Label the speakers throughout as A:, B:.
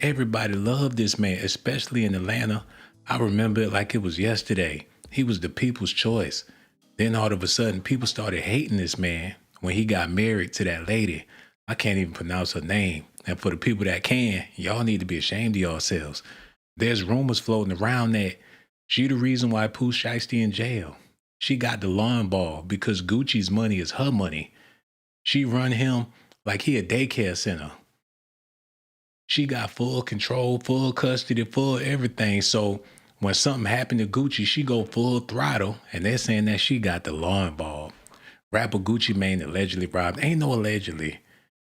A: Everybody loved this man, especially in Atlanta. I remember it like it was yesterday. He was the people's choice. Then all of a sudden, people started hating this man when he got married to that lady. I can't even pronounce her name. And for the people that can, y'all need to be ashamed of yourselves. There's rumors floating around that she the reason why Pooh Shiesty in jail. She got the lawn ball because Gucci's money is her money. She run him like he a daycare center. She got full control, full custody, full everything. So when something happened to Gucci, she go full throttle, and they're saying that she got the law involved. Rapper Gucci Mane allegedly robbed. Ain't no allegedly.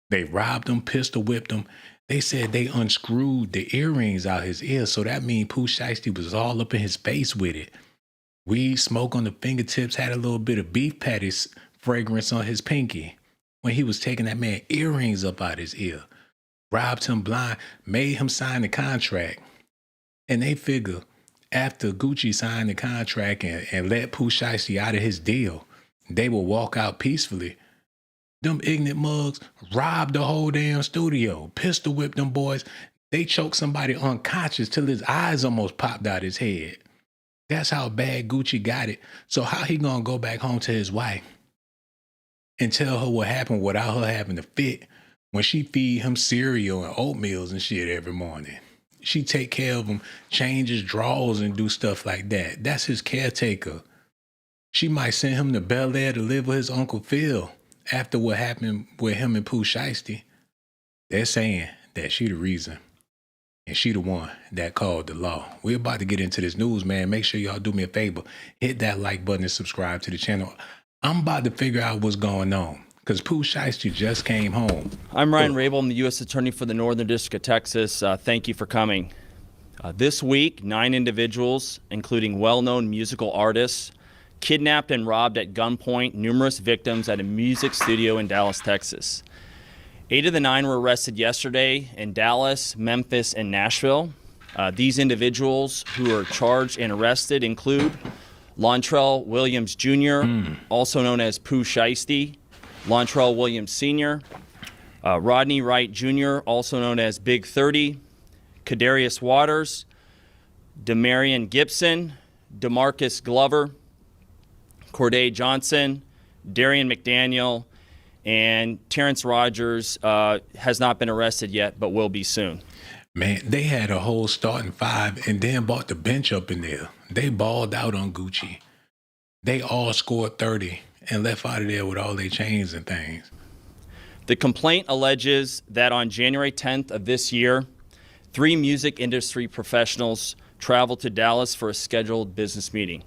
A: They robbed him, pistol whipped him. They said they unscrewed the earrings out his ears, so that means Pooh Shiesty was all up in his face with it. Weed smoke on the fingertips, had a little bit of beef patties fragrance on his pinky when he was taking that man earrings up out his ear. Robbed him blind, made him sign the contract. And they figure after Gucci signed the contract and let Pooh Shiesty out of his deal, they will walk out peacefully. Them ignorant mugs robbed the whole damn studio, pistol whipped them boys. They choked somebody unconscious till his eyes almost popped out his head. That's how bad Gucci got it. So how he gonna go back home to his wife and tell her what happened without her having a fit when she feed him cereal and oatmeals and shit every morning? She take care of him, change his drawers and do stuff like that. That's his caretaker. She might send him to Bel Air to live with his Uncle Phil after what happened with him and Pooh Shiesty. They're saying that she the reason. And she the one that called the law. We're about to get into this news, man. Make sure y'all do me a favor. Hit that like button and subscribe to the channel. I'm about to figure out what's going on because Pooh Shiesty just came home.
B: I'm Ryan Rabel. I'm the U.S. Attorney for the Northern District of Texas. Thank you for coming. This week, 9 individuals, including well-known musical artists, kidnapped and robbed at gunpoint numerous victims at a music studio in Dallas, Texas. 8 of the 9 were arrested yesterday in Dallas, Memphis, and Nashville. These individuals who are charged and arrested include Lontrell Williams Jr., also known as Pooh Shiesty, Lontrell Williams Sr., Rodney Wright Jr., also known as Big 30, Kadarius Waters, Demarion Gibson, DeMarcus Glover, Corday Johnson, Darian McDaniel, and Terrence Rogers has not been arrested yet, but will be soon.
A: Man, they had a whole starting 5 and then bought the bench up in there. They balled out on Gucci. They all scored 30 and left out of there with all their chains and things.
B: The complaint alleges that on January 10th of this year, 3 music industry professionals traveled to Dallas for a scheduled business meeting.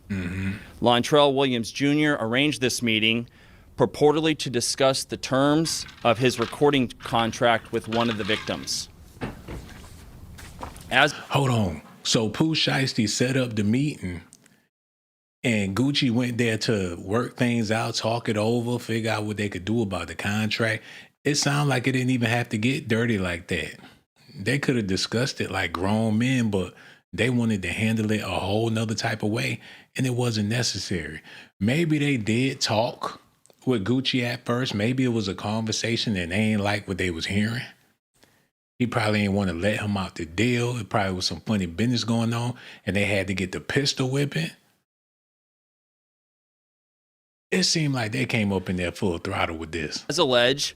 B: Lontrell Williams Jr. arranged this meeting purportedly to discuss the terms of his recording contract with one of the victims.
A: Hold on. So Pooh Shiesty set up the meeting and Gucci went there to work things out, talk it over, figure out what they could do about the contract. It sounded like it didn't even have to get dirty like that. They could have discussed it like grown men, but they wanted to handle it a whole nother type of way, and it wasn't necessary. Maybe they did talk with Gucci at first. Maybe it was a conversation and they ain't like what they was hearing. He probably ain't want to let him out the deal. It probably was some funny business going on, and they had to get the pistol whipping. It seemed like they came up in there full throttle with this.
B: As alleged,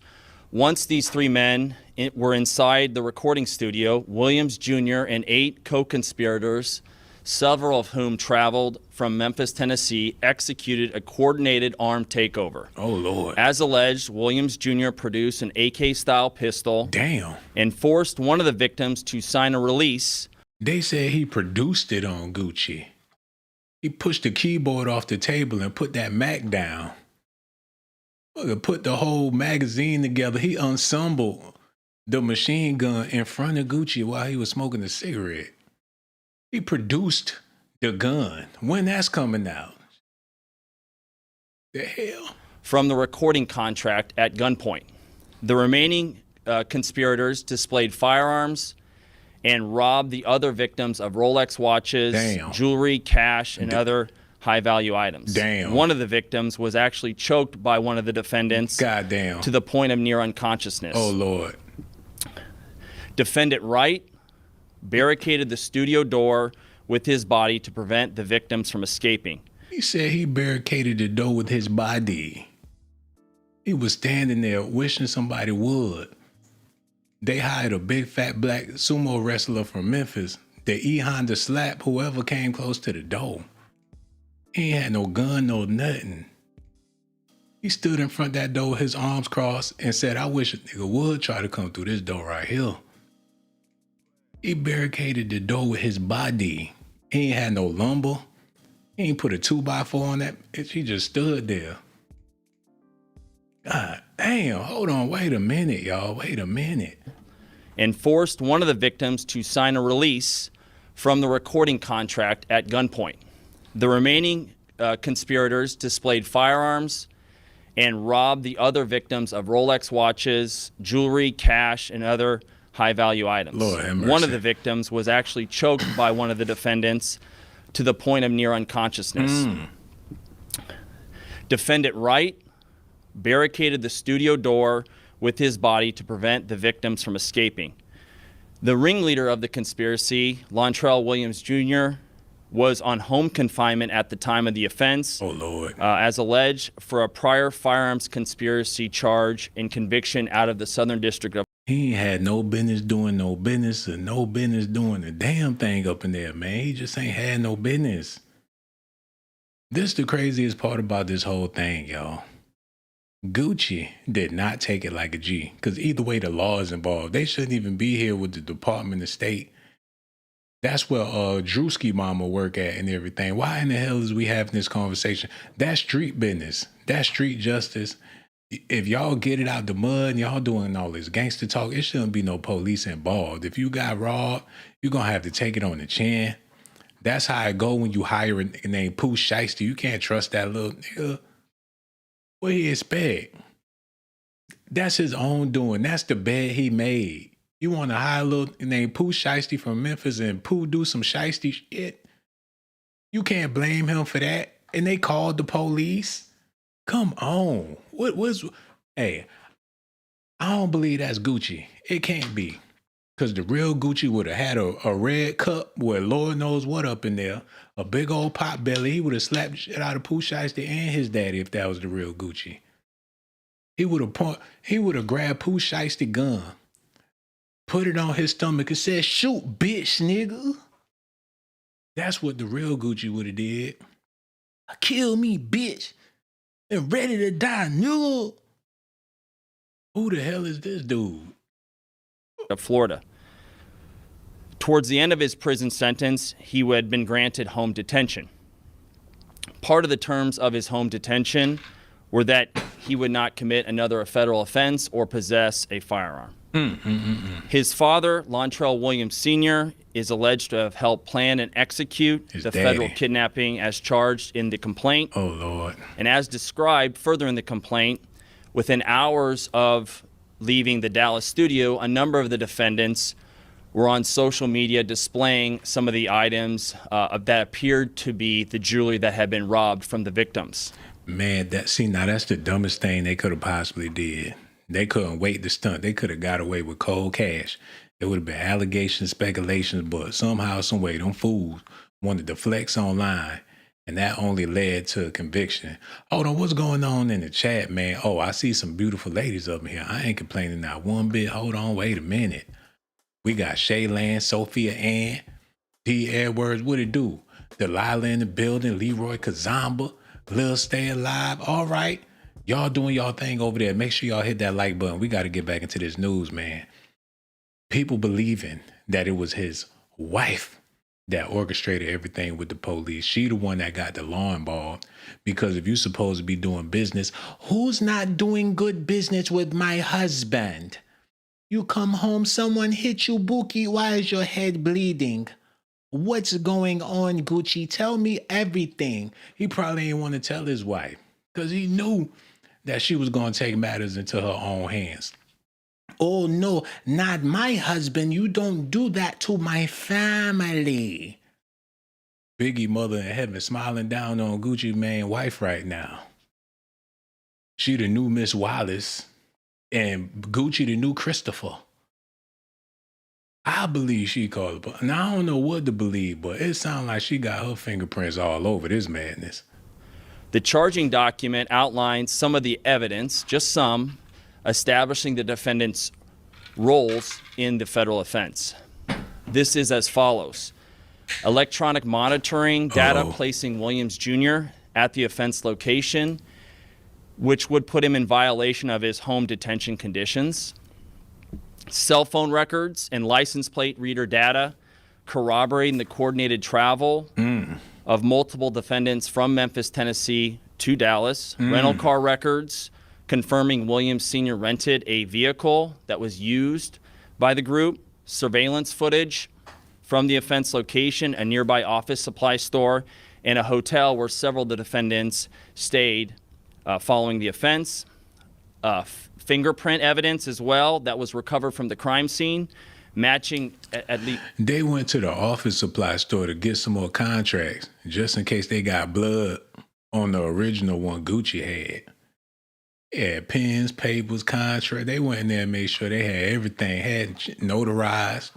B: once these 3 men were inside the recording studio, Williams Jr. and 8 co-conspirators, several of whom traveled from Memphis, Tennessee, executed a coordinated armed takeover.
A: Oh, Lord.
B: As alleged, Williams Jr. produced an AK-style pistol.
A: Damn.
B: And forced one of the victims to sign a release.
A: They said he produced it on Gucci. He pushed the keyboard off the table and put that Mac down. Put the whole magazine together. He ensembled the machine gun in front of Gucci while he was smoking a cigarette. He produced the gun. When that's coming out? The hell?
B: From the recording contract at gunpoint. The remaining conspirators displayed firearms and robbed the other victims of Rolex watches, jewelry, cash, and other high-value items.
A: Damn.
B: One of the victims was actually choked by one of the defendants.
A: Goddamn.
B: To the point of near unconsciousness.
A: Oh, Lord.
B: Defendant Wright barricaded the studio door with his body to prevent the victims from escaping.
A: He said he barricaded the door with his body. He was standing there wishing somebody would. They hired a big fat black sumo wrestler from Memphis that Honda slapped whoever came close to the door. He ain't had no gun, no nothing. He stood in front of that door with his arms crossed and said, I wish a nigga would try to come through this door right here. He barricaded the door with his body. He ain't had no lumber. He ain't put a 2x4 on that. He just stood there. God damn, hold on, wait a minute, y'all, wait a minute.
B: And forced one of the victims to sign a release from the recording contract at gunpoint. The remaining conspirators displayed firearms and robbed the other victims of Rolex watches, jewelry, cash, and other high-value items.
A: Lord have mercy.
B: One of the victims was actually choked by one of the defendants to the point of near unconsciousness. Defendant Wright barricaded the studio door with his body to prevent the victims from escaping. The ringleader of the conspiracy, Lontrell Williams Jr., was on home confinement at the time of the offense.
A: Oh, Lord.
B: As alleged for a prior firearms conspiracy charge and conviction out of the Southern District of.
A: He ain't had no business doing no business or no business doing a damn thing up in there, man. He just ain't had no business. This the craziest part about this whole thing, y'all. Gucci did not take it like a G, because either way the law is involved. They shouldn't even be here with the Department of State. That's where Drewski mama work at and everything. Why in the hell is we having this conversation? That's street business. That's street justice. If y'all get it out the mud and y'all doing all this gangster talk, it shouldn't be no police involved. If you got robbed, you're going to have to take it on the chin. That's how it go when you hire a nigga named Pooh Shiesty. You can't trust that little nigga. What he expect? That's his own doing. That's the bed he made. You want to hire a little named Pooh Shiesty from Memphis and Pooh do some shiesty shit? You can't blame him for that. And they called the police. Come on. Hey, I don't believe that's Gucci. It can't be. Because the real Gucci would have had a red cup with Lord knows what up in there, a big old pot belly. He would have slapped the shit out of Pooh Shiesty and his daddy if that was the real Gucci. He would have grabbed Pooh Shiesty gun, put it on his stomach and said, shoot, bitch, nigga. That's what the real Gucci would have did. Kill me, bitch, and ready to die, nigga. Who the hell is this dude?
B: Of Florida. Towards the end of his prison sentence, he had been granted home detention. Part of the terms of his home detention were that he would not commit another federal offense or possess a firearm. His father, Lontrell Williams Sr., is alleged to have helped plan and execute the federal kidnapping as charged in the complaint.
A: Oh, Lord.
B: And as described further in the complaint, within hours of leaving the Dallas studio, a number of the defendants were on social media displaying some of the items that appeared to be the jewelry that had been robbed from the victims.
A: Man, that's the dumbest thing they could have possibly did. They couldn't wait to stunt. They could have got away with cold cash. It would have been allegations, speculations, but somehow, some way, them fools wanted to flex online, and that only led to a conviction. Hold on, what's going on in the chat, man? Oh, I see some beautiful ladies up here. I ain't complaining not one bit. Hold on, wait a minute. We got Shaylan, Sophia Ann, D. Edwards. What it do? Delilah in the building, Leroy Kazamba, Lil Stay Alive. All right. Y'all doing y'all thing over there. Make sure y'all hit that like button. We got to get back into this news, man. People believing that it was his wife that orchestrated everything with the police. She the one that got the law involved. Because if you're supposed to be doing business, who's not doing good business with my husband? You come home, someone hit you, Bookie. Why is your head bleeding? What's going on, Gucci? Tell me everything. He probably didn't want to tell his wife because he knew that she was going to take matters into her own hands. Oh, no, not my husband. You don't do that to my family. Biggie mother in heaven smiling down on Gucci Mane's wife right now. She the new Miss Wallace and Gucci the new Christopher. I believe she called the police. Now I don't know what to believe, but it sounds like she got her fingerprints all over this madness.
B: The charging document outlines some of the evidence, just some, establishing the defendant's roles in the federal offense. This is as follows. Electronic monitoring data placing Williams Jr. at the offense location, which would put him in violation of his home detention conditions. Cell phone records and license plate reader data corroborating the coordinated travel of multiple defendants from Memphis, Tennessee to Dallas. Rental car records confirming Williams Sr. rented a vehicle that was used by the group. Surveillance footage from the offense location, a nearby office supply store, and a hotel where several of the defendants stayed following the offense. Fingerprint evidence as well that was recovered from the crime scene, matching at least.
A: They went to the office supply store to get some more contracts, just in case they got blood on the original one Gucci had. Yeah, pens, papers, contract. They went in there and made sure they had everything, had notarized.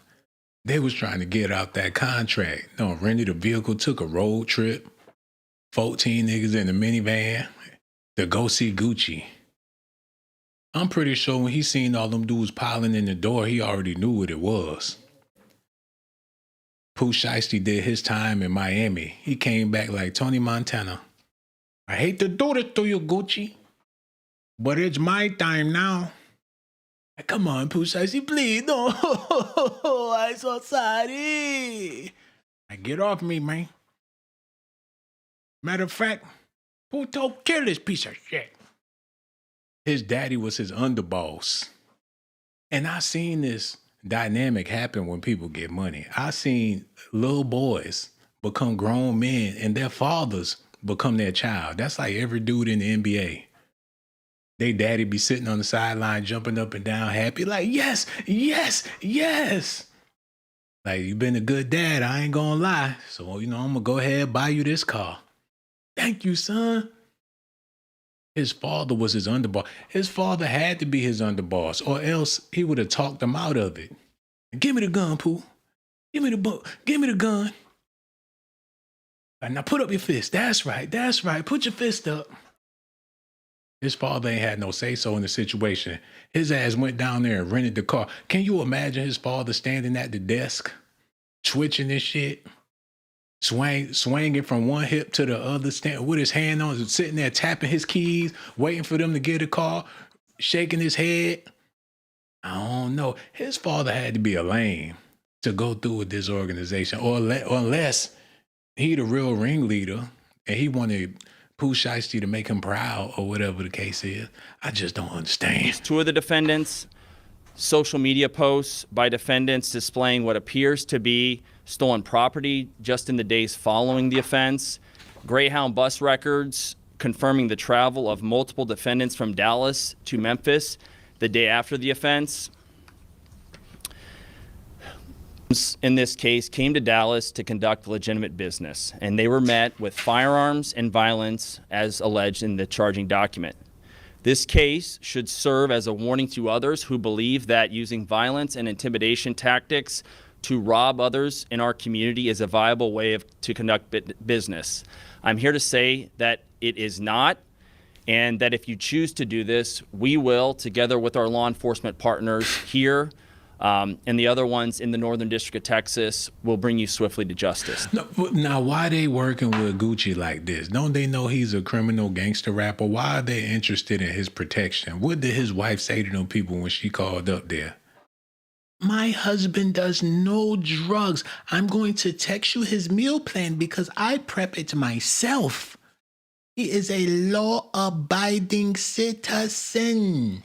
A: They was trying to get out that contract. No, rented a vehicle, took a road trip, 14 niggas in the minivan to go see Gucci. I'm pretty sure when he seen all them dudes piling in the door, he already knew what it was. Pooh Shiesty did his time in Miami. He came back like Tony Montana. I hate to do this to you, Gucci, but it's my time now. Come on, Pooh Shiesty, please. No, I'm so sorry. Get off me, man. Matter of fact, Pooh told kill this piece of shit. His daddy was his underboss. And I seen this dynamic happen when people get money. I seen little boys become grown men and their fathers become their child. That's like every dude in the NBA. They daddy be sitting on the sideline jumping up and down happy like, yes, yes, yes. Like, you been a good dad, I ain't gonna lie. So, I'm gonna go ahead and buy you this car. Thank you, son. His father was his underboss. His father had to be his underboss, or else he would have talked him out of it. Give me the gun, Pooh. Give me the gun. Right, now put up your fist. That's right. Put your fist up. His father ain't had no say-so in the situation. His ass went down there and rented the car. Can you imagine his father standing at the desk, twitching this shit? Swinging from one hip to the other, with his hand on, sitting there tapping his keys, waiting for them to get a call, shaking his head. I don't know. His father had to be a lame to go through with this organization, or unless he the real ringleader and he wanted Pooh Shiesty to make him proud or whatever the case is. I just don't understand.
B: Two of the defendants, social media posts by defendants displaying what appears to be stolen property just in the days following the offense. Greyhound bus records confirming the travel of multiple defendants from Dallas to Memphis the day after the offense. In this case, came to Dallas to conduct legitimate business, and they were met with firearms and violence as alleged in the charging document. This case should serve as a warning to others who believe that using violence and intimidation tactics to rob others in our community is a viable way to conduct business. I'm here to say that it is not, and that if you choose to do this, we will, together with our law enforcement partners here and the other ones in the Northern District of Texas, will bring you swiftly to justice.
A: Now, why they working with Gucci like this? Don't they know he's a criminal gangster rapper? Why are they interested in his protection? What did his wife say to them people when she called up there? My husband does no drugs. I'm going to text you his meal plan because I prep it myself. He is a law-abiding citizen.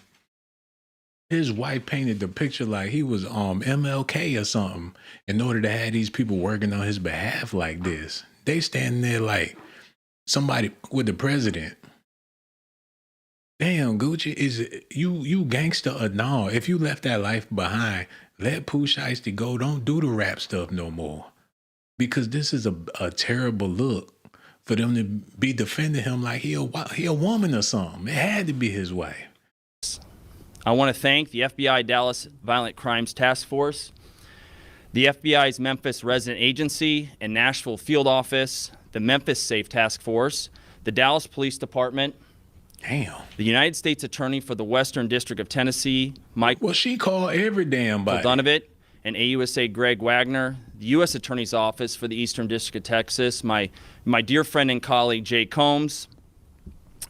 A: His wife painted the picture like he was MLK or something in order to have these people working on his behalf like this. They standing there like somebody with the president. Damn, Gucci, is it you gangster or no? If you left that life behind, let Pooh Shiesty go. Don't do the rap stuff no more. Because this is a terrible look for them to be defending him like he a woman or something. It had to be his wife.
B: I want to thank the FBI Dallas Violent Crimes Task Force The FBI's Memphis Resident Agency and Nashville Field Office, the Memphis Safe Task Force, the Dallas Police Department,
A: Damn.
B: the United States Attorney for the Western District of Tennessee, Mike
A: Well, she called every damn body.
B: Donovan, and AUSA Greg Wagner, the U.S. Attorney's Office for the Eastern District of Texas, my dear friend and colleague Jay Combs,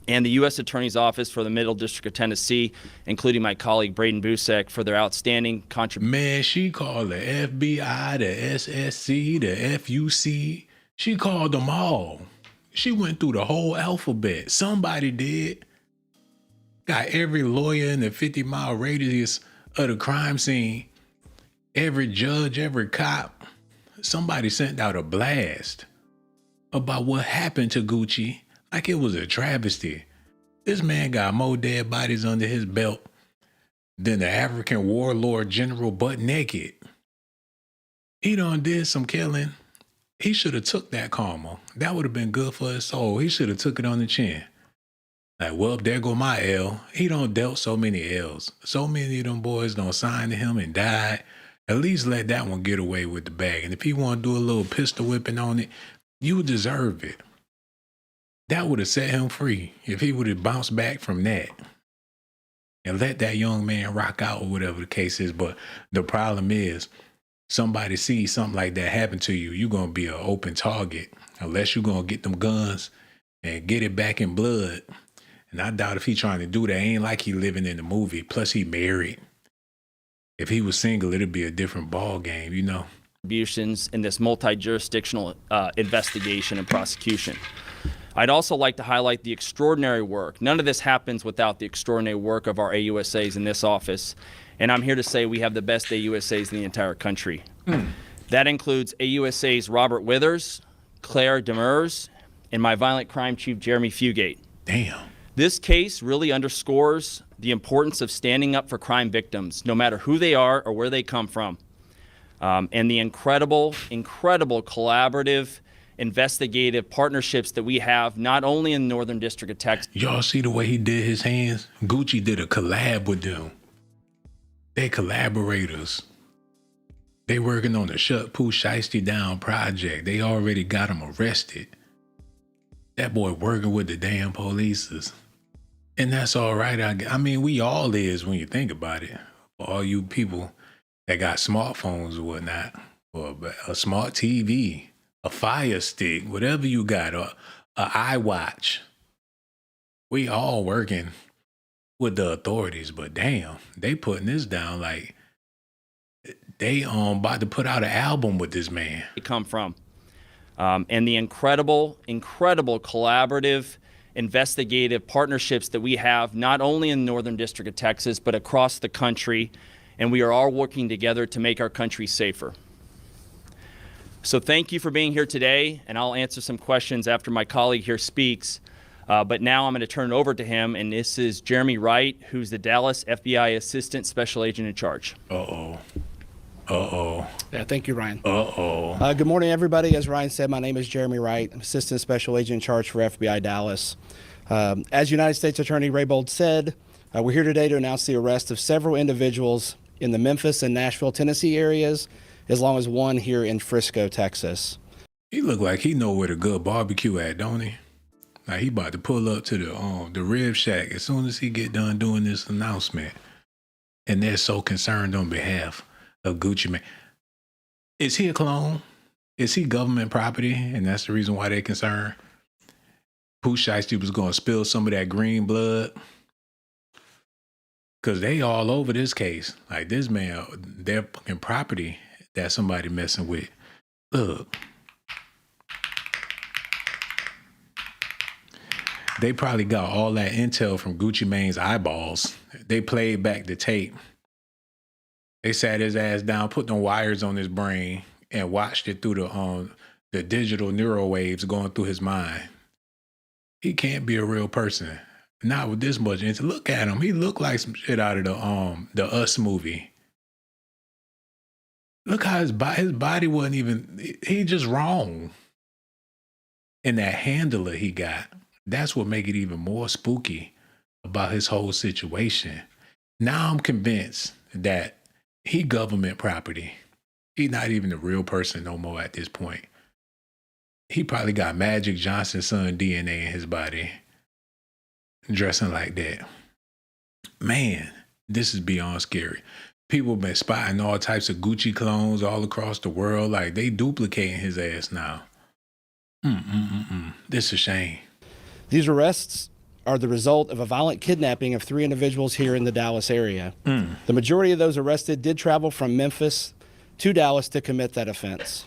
B: and the U.S. Attorney's Office for the Middle District of Tennessee, including my colleague Braden Busek, for their outstanding contribution.
A: Man, she called the FBI, the SSC, the FUC. She called them all. She went through the whole alphabet. Somebody did. Got every lawyer in the 50-mile radius of the crime scene, every judge, every cop. Somebody sent out a blast about what happened to Gucci, like it was a travesty. This man got more dead bodies under his belt than the African warlord general butt naked. He done did some killing. He should have took that karma. That would have been good for his soul. He should have took it on the chin. Like, well, there go my L. He done dealt so many L's. So many of them boys done signed to him and died. At least let that one get away with the bag. And if he want to do a little pistol whipping on it, you deserve it. That would have set him free if he would have bounced back from that and let that young man rock out or whatever the case is. But the problem is, somebody sees something like that happen to you, you're going to be an open target unless you're going to get them guns and get it back in blood. And I doubt if he trying to do that. Ain't like he living in the movie. Plus he married. If he was single, it'd be a different ball game, you know.
B: Contributions in this multi-jurisdictional investigation and prosecution. I'd also like to highlight the extraordinary work. None of this happens without the extraordinary work of our AUSAs in this office. And I'm here to say we have the best AUSAs in the entire country. That includes AUSAs Robert Withers, Claire Demers, and my violent crime chief, Jeremy Fugate.
A: Damn.
B: This case really underscores the importance of standing up for crime victims, no matter who they are or where they come from. And the incredible collaborative, investigative partnerships that we have, not only in the Northern District of Texas.
A: Y'all see the way he did his hands? Gucci did a collab with them. They collaborators. They working on the Shut Pooh Shiesty Down project. They already got him arrested. That boy working with the damn polices. And that's all right. I mean, we all is when you think about it. For all you people that got smartphones or whatnot, or a smart TV, a Fire Stick, whatever you got, or an iWatch. We all working with the authorities, but damn, they putting this down like they about to put out an album with this man.
B: Come from. And the incredible collaborative, investigative partnerships that we have, not only in the Northern District of Texas, but across the country. And we are all working together to make our country safer. So thank you for being here today, and I'll answer some questions after my colleague here speaks. But now I'm going to turn it over to him, and this is Jeremy Wright, who's the Dallas FBI Assistant Special Agent in charge.
A: Uh-oh.
C: Yeah, thank you, Ryan.
A: Uh-oh.
C: Good morning, everybody. As Ryan said, my name is Jeremy Wright. I'm Assistant Special Agent in charge for FBI Dallas. As United States Attorney Raybold said, we're here today to announce the arrest of several individuals in the Memphis and Nashville, Tennessee areas, as long as one here in Frisco, Texas.
A: He look like he know where the good barbecue at, don't he? Like he about to pull up to the Rib Shack as soon as he get done doing this announcement. And they're so concerned on behalf of Gucci Mane. Is he a clone? Is he government property? And that's the reason why they're concerned? Pooh Shiesty was going to spill some of that green blood. Because they all over this case. Like this man, their fucking property that somebody messing with. Look. They probably got all that intel from Gucci Mane's eyeballs. They played back the tape. They sat his ass down, put them wires on his brain, and watched it through the digital neural waves going through his mind. He can't be a real person. Not with this much intel. Look at him. He looked like some shit out of the Us movie. Look how his body wasn't even, he just wrong. And that handler he got, that's what make it even more spooky about his whole situation. Now I'm convinced that he government property He's not even a real person no more at this point. He probably got Magic Johnson's son DNA in his body, dressing like that. Man, this is beyond scary. People been spotting all types of Gucci clones all across the world. Like, they duplicating his ass now. This is a shame.
C: These arrests are the result of a violent kidnapping of 3 individuals here in the Dallas area. The majority of those arrested did travel from Memphis to Dallas to commit that offense.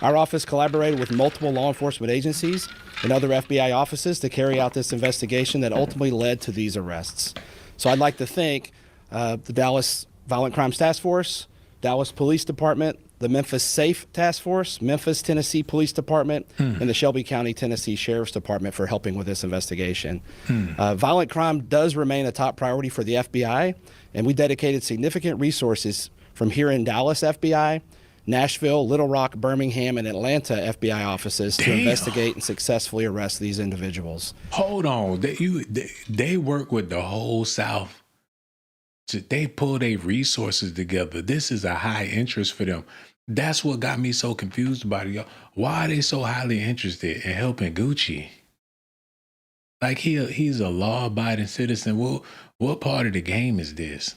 C: Our office collaborated with multiple law enforcement agencies and other FBI offices to carry out this investigation that ultimately led to these arrests. So I'd like to thank the Dallas Violent Crimes Task Force, Dallas Police Department, the Memphis SAFE Task Force, Memphis, Tennessee Police Department, and the Shelby County, Tennessee Sheriff's Department for helping with this investigation. Violent crime does remain a top priority for the FBI, and we dedicated significant resources from here in Dallas FBI, Nashville, Little Rock, Birmingham, and Atlanta FBI offices to investigate and successfully arrest these individuals.
A: Hold on. They work with the whole South. They pull their resources together. This is a high interest for them. That's what got me so confused about it, y'all. Why are they so highly interested in helping Gucci? Like, he's a law-abiding citizen. Well, what part of the game is this?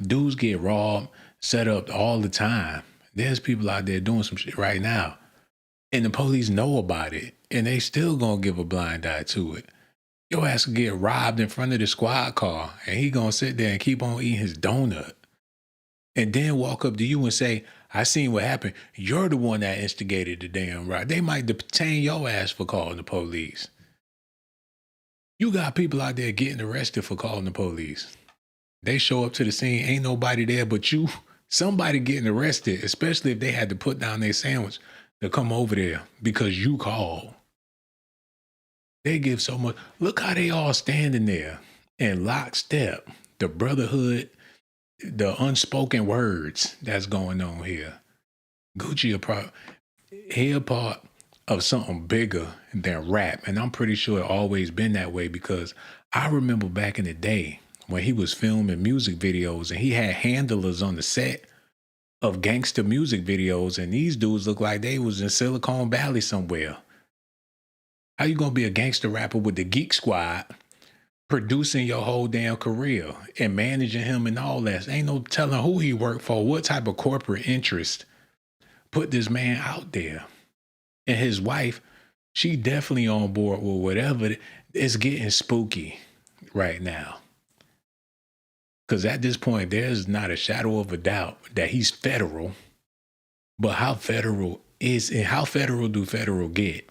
A: Dudes get robbed, set up all the time. There's people out there doing some shit right now. And the police know about it. And they still gonna give a blind eye to it. Your ass could get robbed in front of the squad car. And he gonna sit there and keep on eating his donut. And then walk up to you and say, I seen what happened. You're the one that instigated the damn riot. They might detain your ass for calling the police. You got people out there getting arrested for calling the police. They show up to the scene, ain't nobody there but you. Somebody getting arrested, especially if they had to put down their sandwich to come over there because you called. They give so much. Look how they all standing there in lockstep. The brotherhood, the unspoken words that's going on here. Gucci a part of something bigger than rap. And I'm pretty sure it always been that way because I remember back in the day when he was filming music videos and he had handlers on the set of gangster music videos, and these dudes look like they was in Silicon Valley somewhere. How you gonna be a gangster rapper with the Geek Squad producing your whole damn career and managing him and all that? Ain't no telling who he worked for, what type of corporate interest put this man out there. And his wife, she definitely on board with whatever. It's getting spooky right now. Because at this point, there's not a shadow of a doubt that he's federal. But how federal is it? How federal do federal get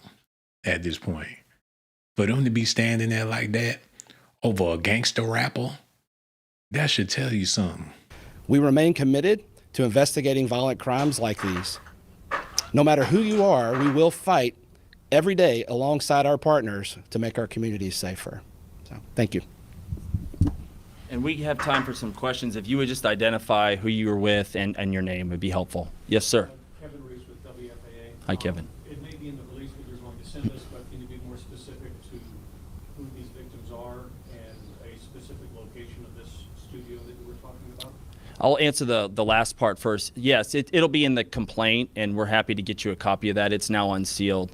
A: at this point? For them to be standing there like that over a gangster rapper, that should tell you something.
C: We remain committed to investigating violent crimes like these. No matter who you are, we will fight every day alongside our partners to make our communities safer. So, thank you.
B: And we have time for some questions. If you would just identify who you were with and your name, would be helpful. Yes, sir.
D: Kevin Reese with WFAA.
B: Hi, Kevin.
D: It may be in the release that you're going to send us, but can you be more specific to who these victims are and a specific location of this studio that you were talking about?
B: I'll answer the last part first. Yes, it'll be in the complaint, and we're happy to get you a copy of that. It's now unsealed.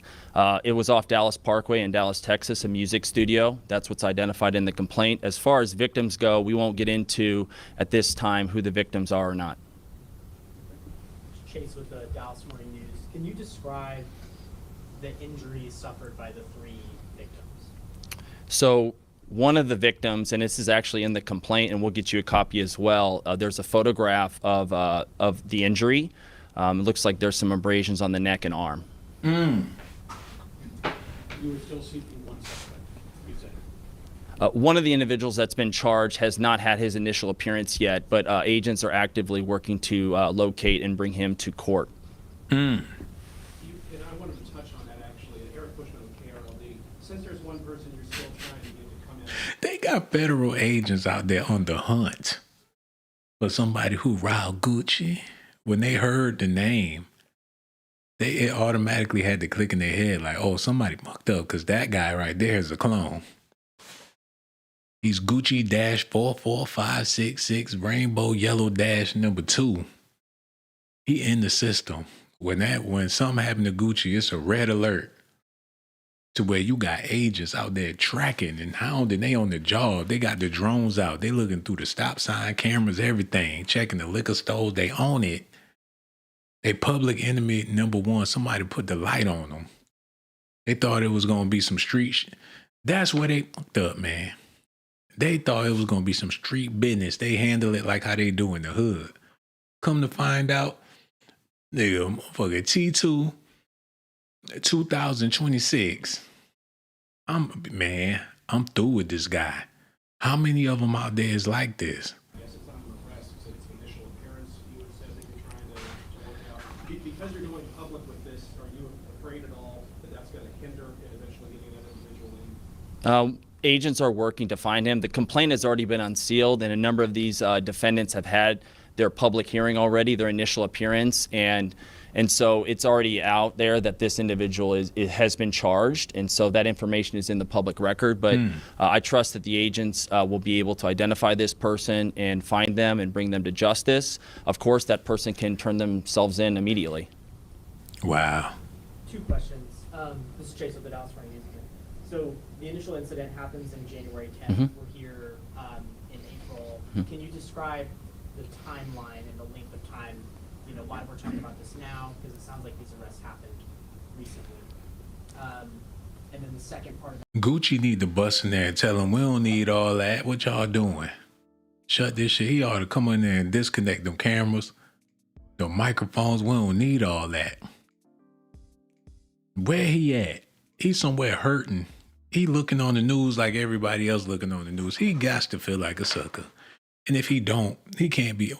B: It was off Dallas Parkway in Dallas, Texas, a music studio. That's what's identified in the complaint. As far as victims go, we won't get into at this time who the victims are or not.
E: Chase with the Dallas Morning News. Can you describe the injuries suffered by the 3 victims?
B: So one of the victims, and this is actually in the complaint, and we'll get you a copy as well, there's a photograph of the injury. It looks like there's some abrasions on the neck and arm.
D: You were still seeking one suspect, you said.
B: One of the individuals that's been charged has not had his initial appearance yet, but agents are actively working to locate and bring him to court.
D: And I wanted to touch on that actually. Eric Bushman with KRLD. Since there's one person you're still trying to get to come in.
A: They got federal agents out there on the hunt for somebody who robbed Gucci. When they heard the name, it automatically had to click in their head like, oh, somebody mucked up because that guy right there is a clone. He's Gucci-44566 rainbow yellow dash number 2. He in the system. When something happened to Gucci, it's a red alert to where you got agents out there tracking and hounding. They on the job. They got the drones out. They looking through the stop sign cameras, everything, checking the liquor stores. They own it. They public enemy number one. Somebody put the light on them. They thought it was going to be some street That's where they fucked up, man. They thought it was going to be some street business. They handle it like how they do in the hood. Come to find out, nigga, motherfucker, T2, 2026. I'm through with this guy. How many of them out there is like this?
D: Yes, it's not an arrest, it's initial appearance. You would have said that you're trying to work out. Because you're going public with this, are you afraid at all that that's going to hinder and eventually getting that individual in?
B: Agents are working to find him. The complaint has already been unsealed, and a number of these defendants have had their public hearing already, their initial appearance, and so it's already out there that this individual has been charged, and so that information is in the public record. But I trust that the agents will be able to identify this person and find them and bring them to justice. Of course, that person can turn themselves in immediately.
A: Wow.
E: 2 questions. This is Chase with the Dallas Morning News again. So the initial incident happens in January 10th. We're here in April. Can you describe the timeline and the length of time, you know, why we're talking about this now? Because it sounds like these arrests happened recently. And then the second part of that.
A: Gucci need to bust in there and tell him, we don't need all that. What y'all doing? Shut this shit. He ought to come in there and disconnect them cameras, the microphones. We don't need all that. Where he at? He's somewhere hurting. He looking on the news like everybody else looking on the news. He got to feel like a sucker. And if he don't, he can't be,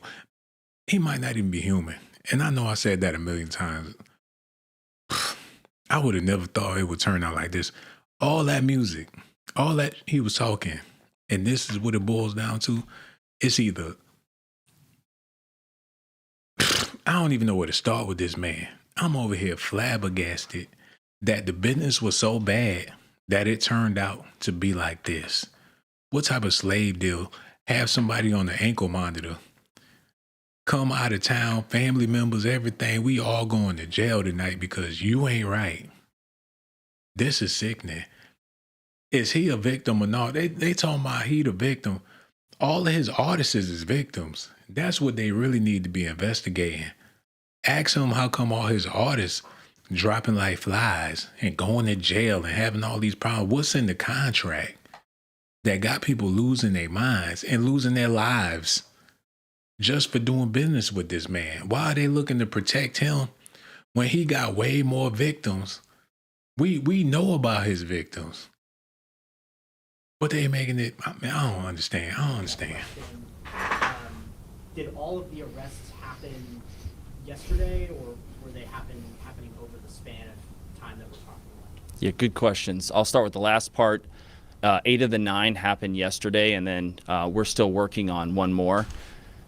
A: he might not even be human. And I know I said that a million times. I would have never thought it would turn out like this. All that music, all that he was talking, and this is what it boils down to. It's either, I don't even know where to start with this man. I'm over here flabbergasted that the business was so bad that it turned out to be like this. What type of slave deal? Have somebody on the ankle monitor, come out of town, family members, everything. We all going to jail tonight because you ain't right. This is sickening. Is he a victim or not? They talking about he the victim. All of his artists is victims. That's what they really need to be investigating. Ask him how come all his artists dropping like flies and going to jail and having all these problems. What's in the contract that got people losing their minds and losing their lives just for doing business with this man? Why are they looking to protect him when he got way more victims? We know about his victims, but they making it, I don't understand.
E: Did all of the arrests happen yesterday, or were they happening over the span of time that we're talking about?
B: Yeah, good questions. I'll start with the last part. 8 of the 9 happened yesterday, and then we're still working on one more.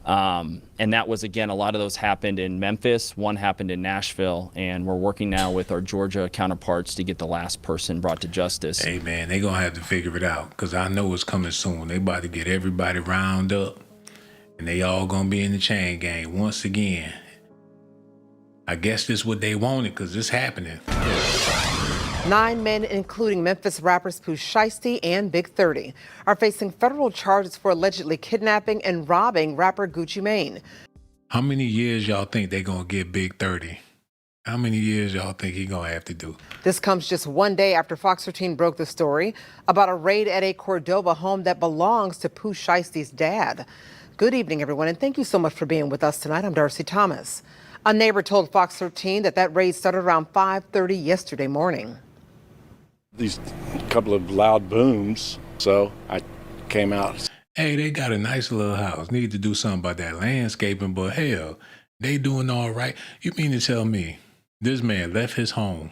B: And that was, again, a lot of those happened in Memphis, one happened in Nashville, and we're working now with our Georgia counterparts to get the last person brought to justice.
A: Hey, man, they gonna have to figure it out because I know it's coming soon. They about to get everybody round up, and they all gonna be in the chain gang once again. I guess this is what they wanted because it's happening.
F: 9 men, including Memphis rappers Pooh Shiesty and Big 30, are facing federal charges for allegedly kidnapping and robbing rapper Gucci Mane.
A: How many years y'all think they gonna get Big 30? How many years y'all think he gonna have to do?
F: This comes just one day after Fox 13 broke the story about a raid at a Cordoba home that belongs to Pooh Shiesty's dad. Good evening, everyone, and thank you so much for being with us tonight. I'm Darcy Thomas. A neighbor told Fox 13 that raid started around 5:30 yesterday morning.
G: These couple of loud booms, so I came out.
A: Hey, they got a nice little house. Need to do something about that landscaping, but hell, they doing all right. You mean to tell me this man left his home,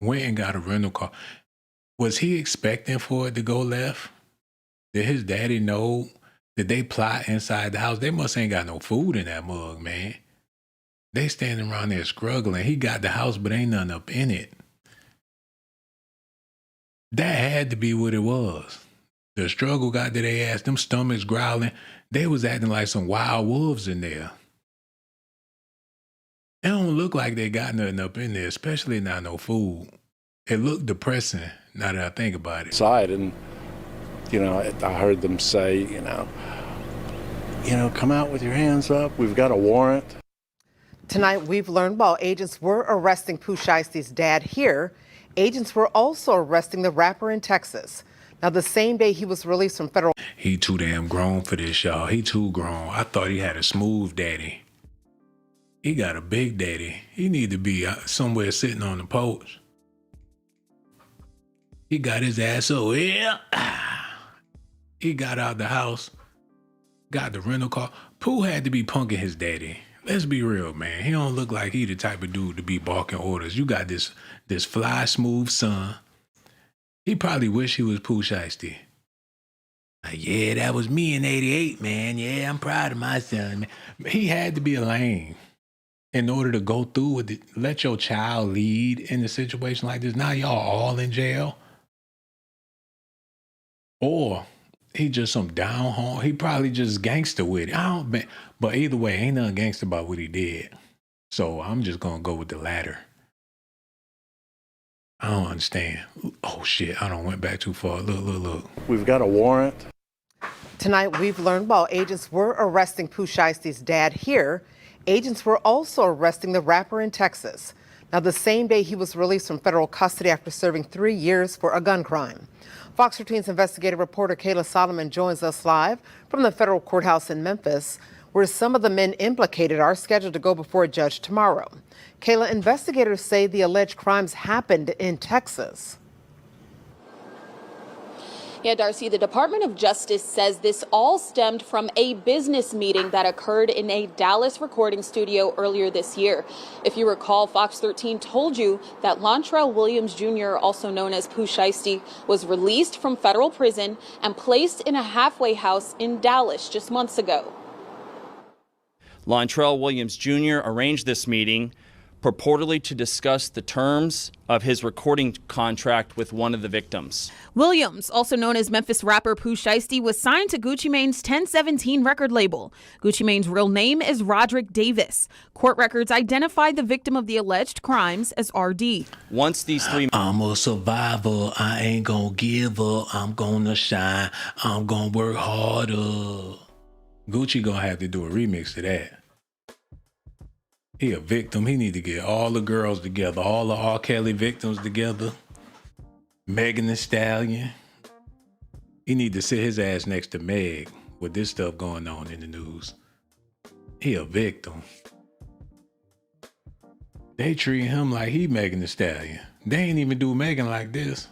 A: went and got a rental car? Was he expecting for it to go left? Did his daddy know? Did they plot inside the house? They must ain't got no food in that mug, man. They standing around there struggling. He got the house, but ain't nothing up in it. That had to be what it was. The struggle got to their ass, them stomachs growling. They was acting like some wild wolves in there. It don't look like they got nothing up in there, especially not no food. It looked depressing now that I think about it.
G: Side, and I heard them say, come out with your hands up. We've got a warrant.
F: Tonight, we've learned while agents were arresting Pooh Shiesty's dad here, agents were also arresting the rapper in Texas. Now, the same day he was released from federal.
A: He too damn grown for this, y'all. He too grown. I thought he had a smooth daddy. He got a big daddy. He need to be somewhere sitting on the porch. He got his ass over here. He got out the house, got the rental car. Pooh had to be punking his daddy. Let's be real, man. He don't look like he the type of dude to be barking orders. You got this fly smooth son. He probably wish he was Pooh Shiesty. Yeah, that was me in '88, man. Yeah, I'm proud of my son, man. He had to be a lame in order to go through with it. Let your child lead in a situation like this. Now y'all all in jail. Or he just some down home. He probably just gangster with it. But either way, ain't nothing gangster about what he did. So I'm just gonna go with the latter. I don't understand. Oh shit, I don't went back too far. Look.
G: We've got a warrant.
F: Tonight, we've learned while agents were arresting Pooh Shiesty's dad here, agents were also arresting the rapper in Texas. Now, the same day he was released from federal custody after serving 3 years for a gun crime. Fox 13's investigative reporter Kayla Solomon joins us live from the federal courthouse in Memphis, where some of the men implicated are scheduled to go before a judge tomorrow. Kayla, investigators say the alleged crimes happened in Texas.
H: Yeah, Darcy, the Department of Justice says this all stemmed from a business meeting that occurred in a Dallas recording studio earlier this year. If you recall, Fox 13 told you that Lontrell Williams Jr., also known as Pooh Shiesty, was released from federal prison and placed in a halfway house in Dallas just months ago.
B: Lontrell Williams Jr. arranged this meeting purportedly to discuss the terms of his recording contract with one of the victims.
I: Williams, also known as Memphis rapper Pooh Shiesty, was signed to Gucci Mane's 1017 record label. Gucci Mane's real name is Roderick Davis. Court records identified the victim of the alleged crimes as RD.
B: Once these three...
A: I'm a survivor. I ain't gonna give up. I'm gonna shine. I'm gonna work harder. Gucci gonna have to do a remix to that. He a victim. He need to get all the girls together, all the R. Kelly victims together. Megan Thee Stallion. He need to sit his ass next to Meg with this stuff going on in the news. He a victim. They treat him like he Megan Thee Stallion. They ain't even do Megan like this.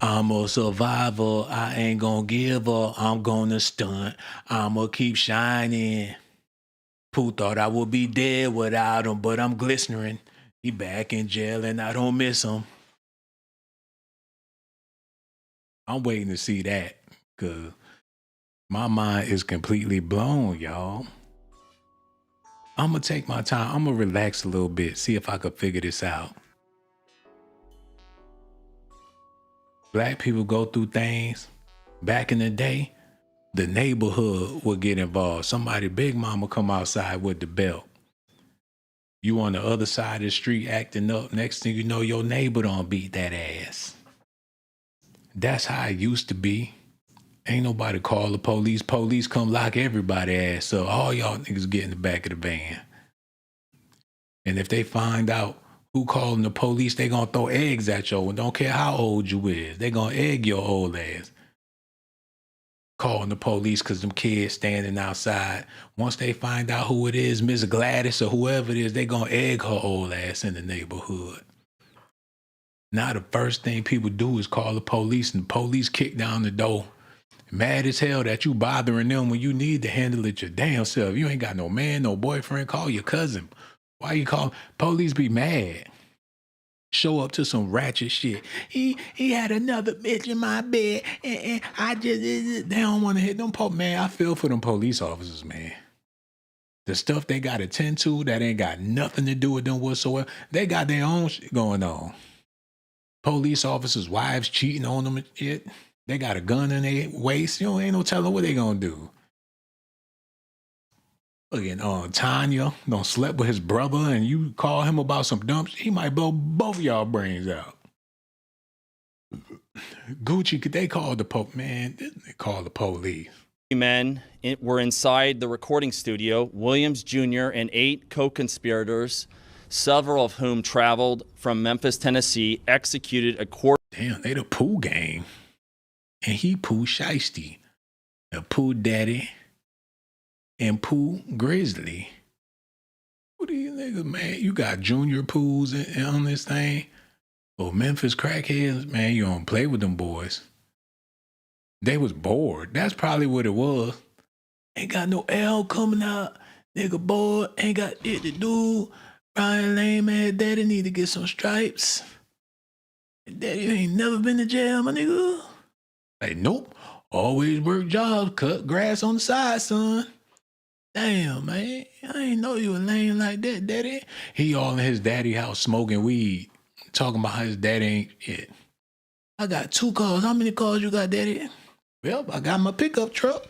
A: I'm a survivor. I ain't gonna give up. I'm gonna stunt. I'ma keep shining. Pooh thought I would be dead without him, but I'm glistening. He back in jail and I don't miss him. I'm waiting to see that because my mind is completely blown, y'all. I'm going to take my time. I'm going to relax a little bit, see if I could figure this out. Black people go through things. Back in the day, the neighborhood would get involved. Somebody, big mama, come outside with the belt. You on the other side of the street acting up. Next thing you know, your neighbor done beat that ass. That's how it used to be. Ain't nobody call the police. Police come lock everybody ass up. All y'all niggas get in the back of the van. And if they find out who calling the police, they gonna throw eggs at you. And don't care how old you is. They gonna egg your old ass. Calling the police because them kids standing outside. Once they find out who it is, Miss Gladys or whoever it is, they gonna egg her old ass in the neighborhood. Now the first thing people do is call the police, and the police kick down the door. Mad as hell that you bothering them when you need to handle it your damn self. You ain't got no man, no boyfriend, call your cousin. Why you call? Police be mad. Show up to some ratchet shit. He had another bitch in my bed, and I just, they don't want to hit them man, I feel for them police officers, man. The stuff they got to tend to that ain't got nothing to do with them whatsoever, they got their own shit going on. Police officers' wives cheating on them and shit. They got a gun in their waist. You know, ain't no telling what they gonna do. Again, Tanya don't slept with his brother, and you call him about some dump shit, he might blow both of y'all brains out. Gucci, could they call the man? They call the police.
B: Men were inside the recording studio. Williams Jr. and 8 co-conspirators, several of whom traveled from Memphis, Tennessee, executed a court.
A: Damn, they the Pooh gang. And he Pooh Shiesty, the Pooh Daddy, and Pooh Grizzly. What are you niggas, man? You got Junior Poohs on this thing? Oh, Memphis crackheads, man, you don't play with them boys. They was bored. That's probably what it was. Ain't got no L coming out. Nigga bored, ain't got it to do. Brian lame ass daddy need to get some stripes. Daddy ain't never been to jail, my nigga. Like, nope. Always work jobs, cut grass on the side, son. Damn, man. I ain't know you were lame like that, daddy. He all in his daddy house smoking weed, talking about how his daddy ain't shit. I got 2 cars. How many cars you got, daddy? Well, I got my pickup truck.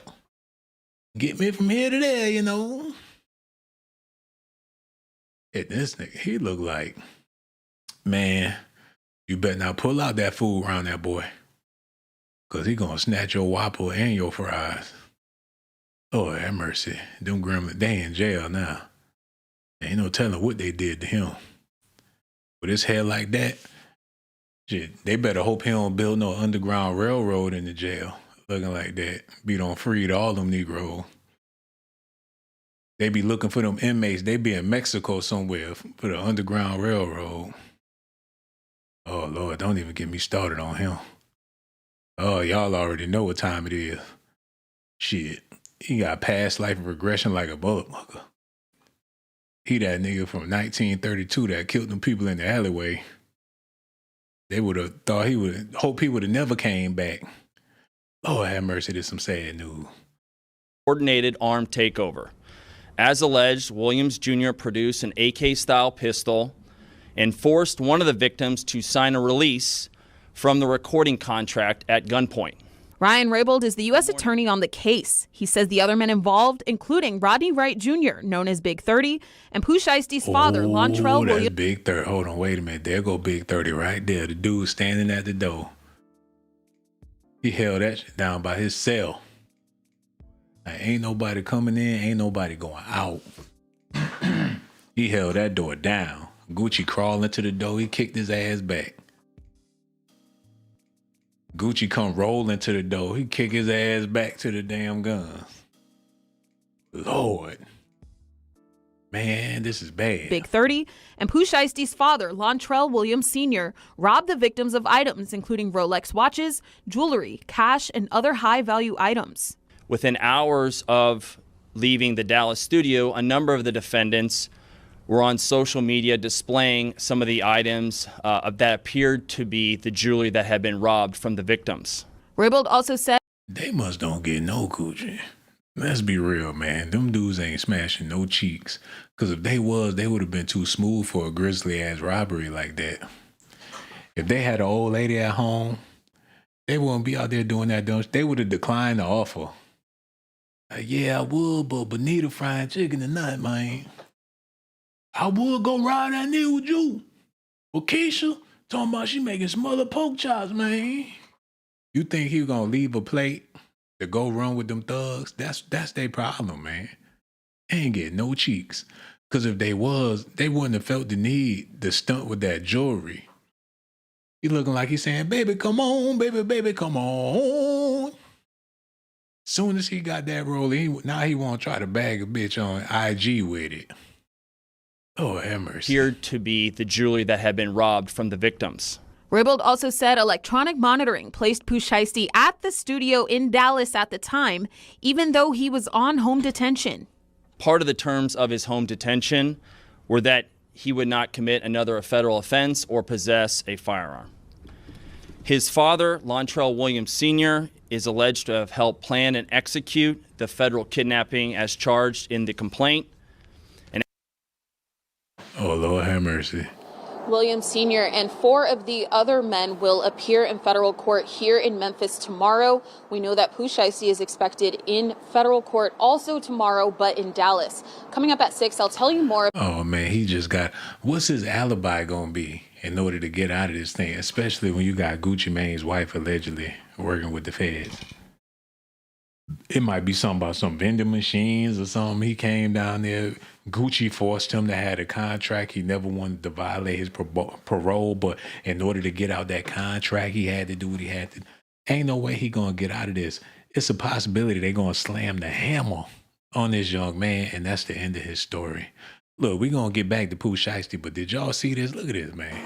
A: Get me from here to there, you know. And this nigga, he look like, man, you better not pull out that food around that boy. Because he going to snatch your Whopper and your fries. Oh, have mercy. Them gremlins, they in jail now. Ain't no telling what they did to him. With his hair like that, shit, they better hope he don't build no underground railroad in the jail. Looking like that. Be done freed all them Negroes. They be looking for them inmates. They be in Mexico somewhere for the Underground Railroad. Oh, Lord, don't even get me started on him. Oh, y'all already know what time it is. Shit, he got past life regression like a motherfucker. He that nigga from 1932 that killed them people in the alleyway. They would have thought hope he would have never came back. Lord have mercy, there's some sad news.
B: Coordinated armed takeover. As alleged, Williams Jr. produced an AK-style pistol and forced one of the victims to sign a release from the recording contract at gunpoint.
I: Ryan Raybould is the U.S. attorney on the case. He says the other men involved, including Rodney Wright Jr., known as Big 30, and Pooh Shiesty's father, Lontrell Williams.
A: That's Big 30. Hold on, wait a minute. There go Big 30 right there. The dude standing at the door. He held that shit down by his cell. Like, ain't nobody coming in, ain't nobody going out. He held that door down. Gucci crawled into the door, he kicked his ass back. Gucci come rolling to the door, he kick his ass back to the damn guns. Lord. Man, this is bad.
I: Big 30 and Pooh Shiesty's father, Lontrell Williams Sr., robbed the victims of items including Rolex watches, jewelry, cash, and other high-value items.
B: Within hours of leaving the Dallas studio, a number of the defendants were on social media displaying some of the items that appeared to be the jewelry that had been robbed from the victims.
I: Raybould also said,
A: they must don't get no Gucci. Let's be real, man. Them dudes ain't smashing no cheeks. Because if they was, they would have been too smooth for a grisly-ass robbery like that. If they had an old lady at home, they wouldn't be out there doing that dumb shit. They would have declined the offer. Like, yeah, I would, but Bonita frying chicken tonight, man. I would go ride that nigga with you. Well, Keyshia, talking about she making some other pork chops, man. You think he was going to leave a plate to go run with them thugs? That's their problem, man. They ain't getting no cheeks. Because if they was, they wouldn't have felt the need to stunt with that jewelry. He looking like he's saying, baby, come on, baby, come on. Soon as he got that roll, now he want to try to bag a bitch on IG with it. Oh, have mercy.
B: Appeared to be the jewelry that had been robbed from the victims.
I: Raybould also said electronic monitoring placed Pooh Shiesty at the studio in Dallas at the time, even though he was on home detention.
B: Part of the terms of his home detention were that he would not commit another federal offense or possess a firearm. His father, Lontrell Williams Sr., is alleged to have helped plan and execute the federal kidnapping as charged in the complaint.
A: Oh, Lord have mercy.
H: Williams Sr. and 4 of the other men will appear in federal court here in Memphis tomorrow. We know that Pooh Shiesty is expected in federal court also tomorrow, but in Dallas. Coming up at 6, I'll tell you more.
A: Oh man, he just got, what's his alibi gonna be in order to get out of this thing, especially when you got Gucci Mane's wife allegedly working with the feds? It might be something about some vending machines or something. He came down there. Gucci forced him to have a contract. He never wanted to violate his parole, but in order to get out that contract, he had to do what he had to. Ain't no way he gonna get out of this. It's a possibility they're gonna slam the hammer on this young man, and that's the end of his story. Look, we're gonna get back to Pooh Shiesty, but did y'all see this? Look at this, man.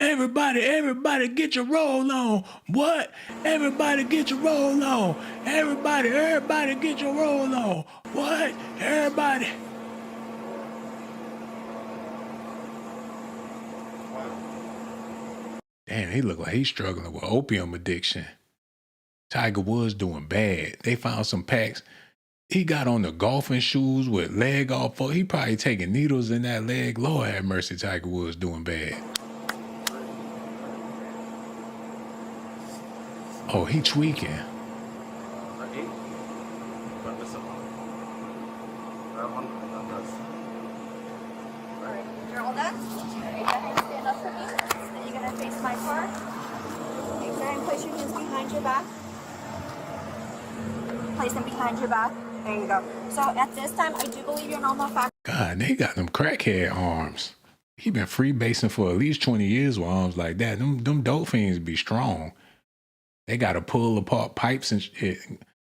A: Everybody get your roll on. What? Everybody get your roll on. Everybody get your roll on. What? Everybody. Damn, he look like he's struggling with opium addiction. Tiger Woods doing bad. They found some packs. He got on the golfing shoes with leg off. He probably taking needles in that leg. Lord have mercy, Tiger Woods doing bad. Oh, he tweaking.
J: Alright, you're all done? Alright, go ahead and stand up for me. Then you're gonna face my car. Okay, go ahead and place your hands behind your back. Place them behind your back. There you go. So at this time, I do believe your normal fact.
A: God, they got them crackhead arms. He been freebasing for at least 20 years with arms like that. Them dope fiends be strong. They got to pull apart pipes and shit,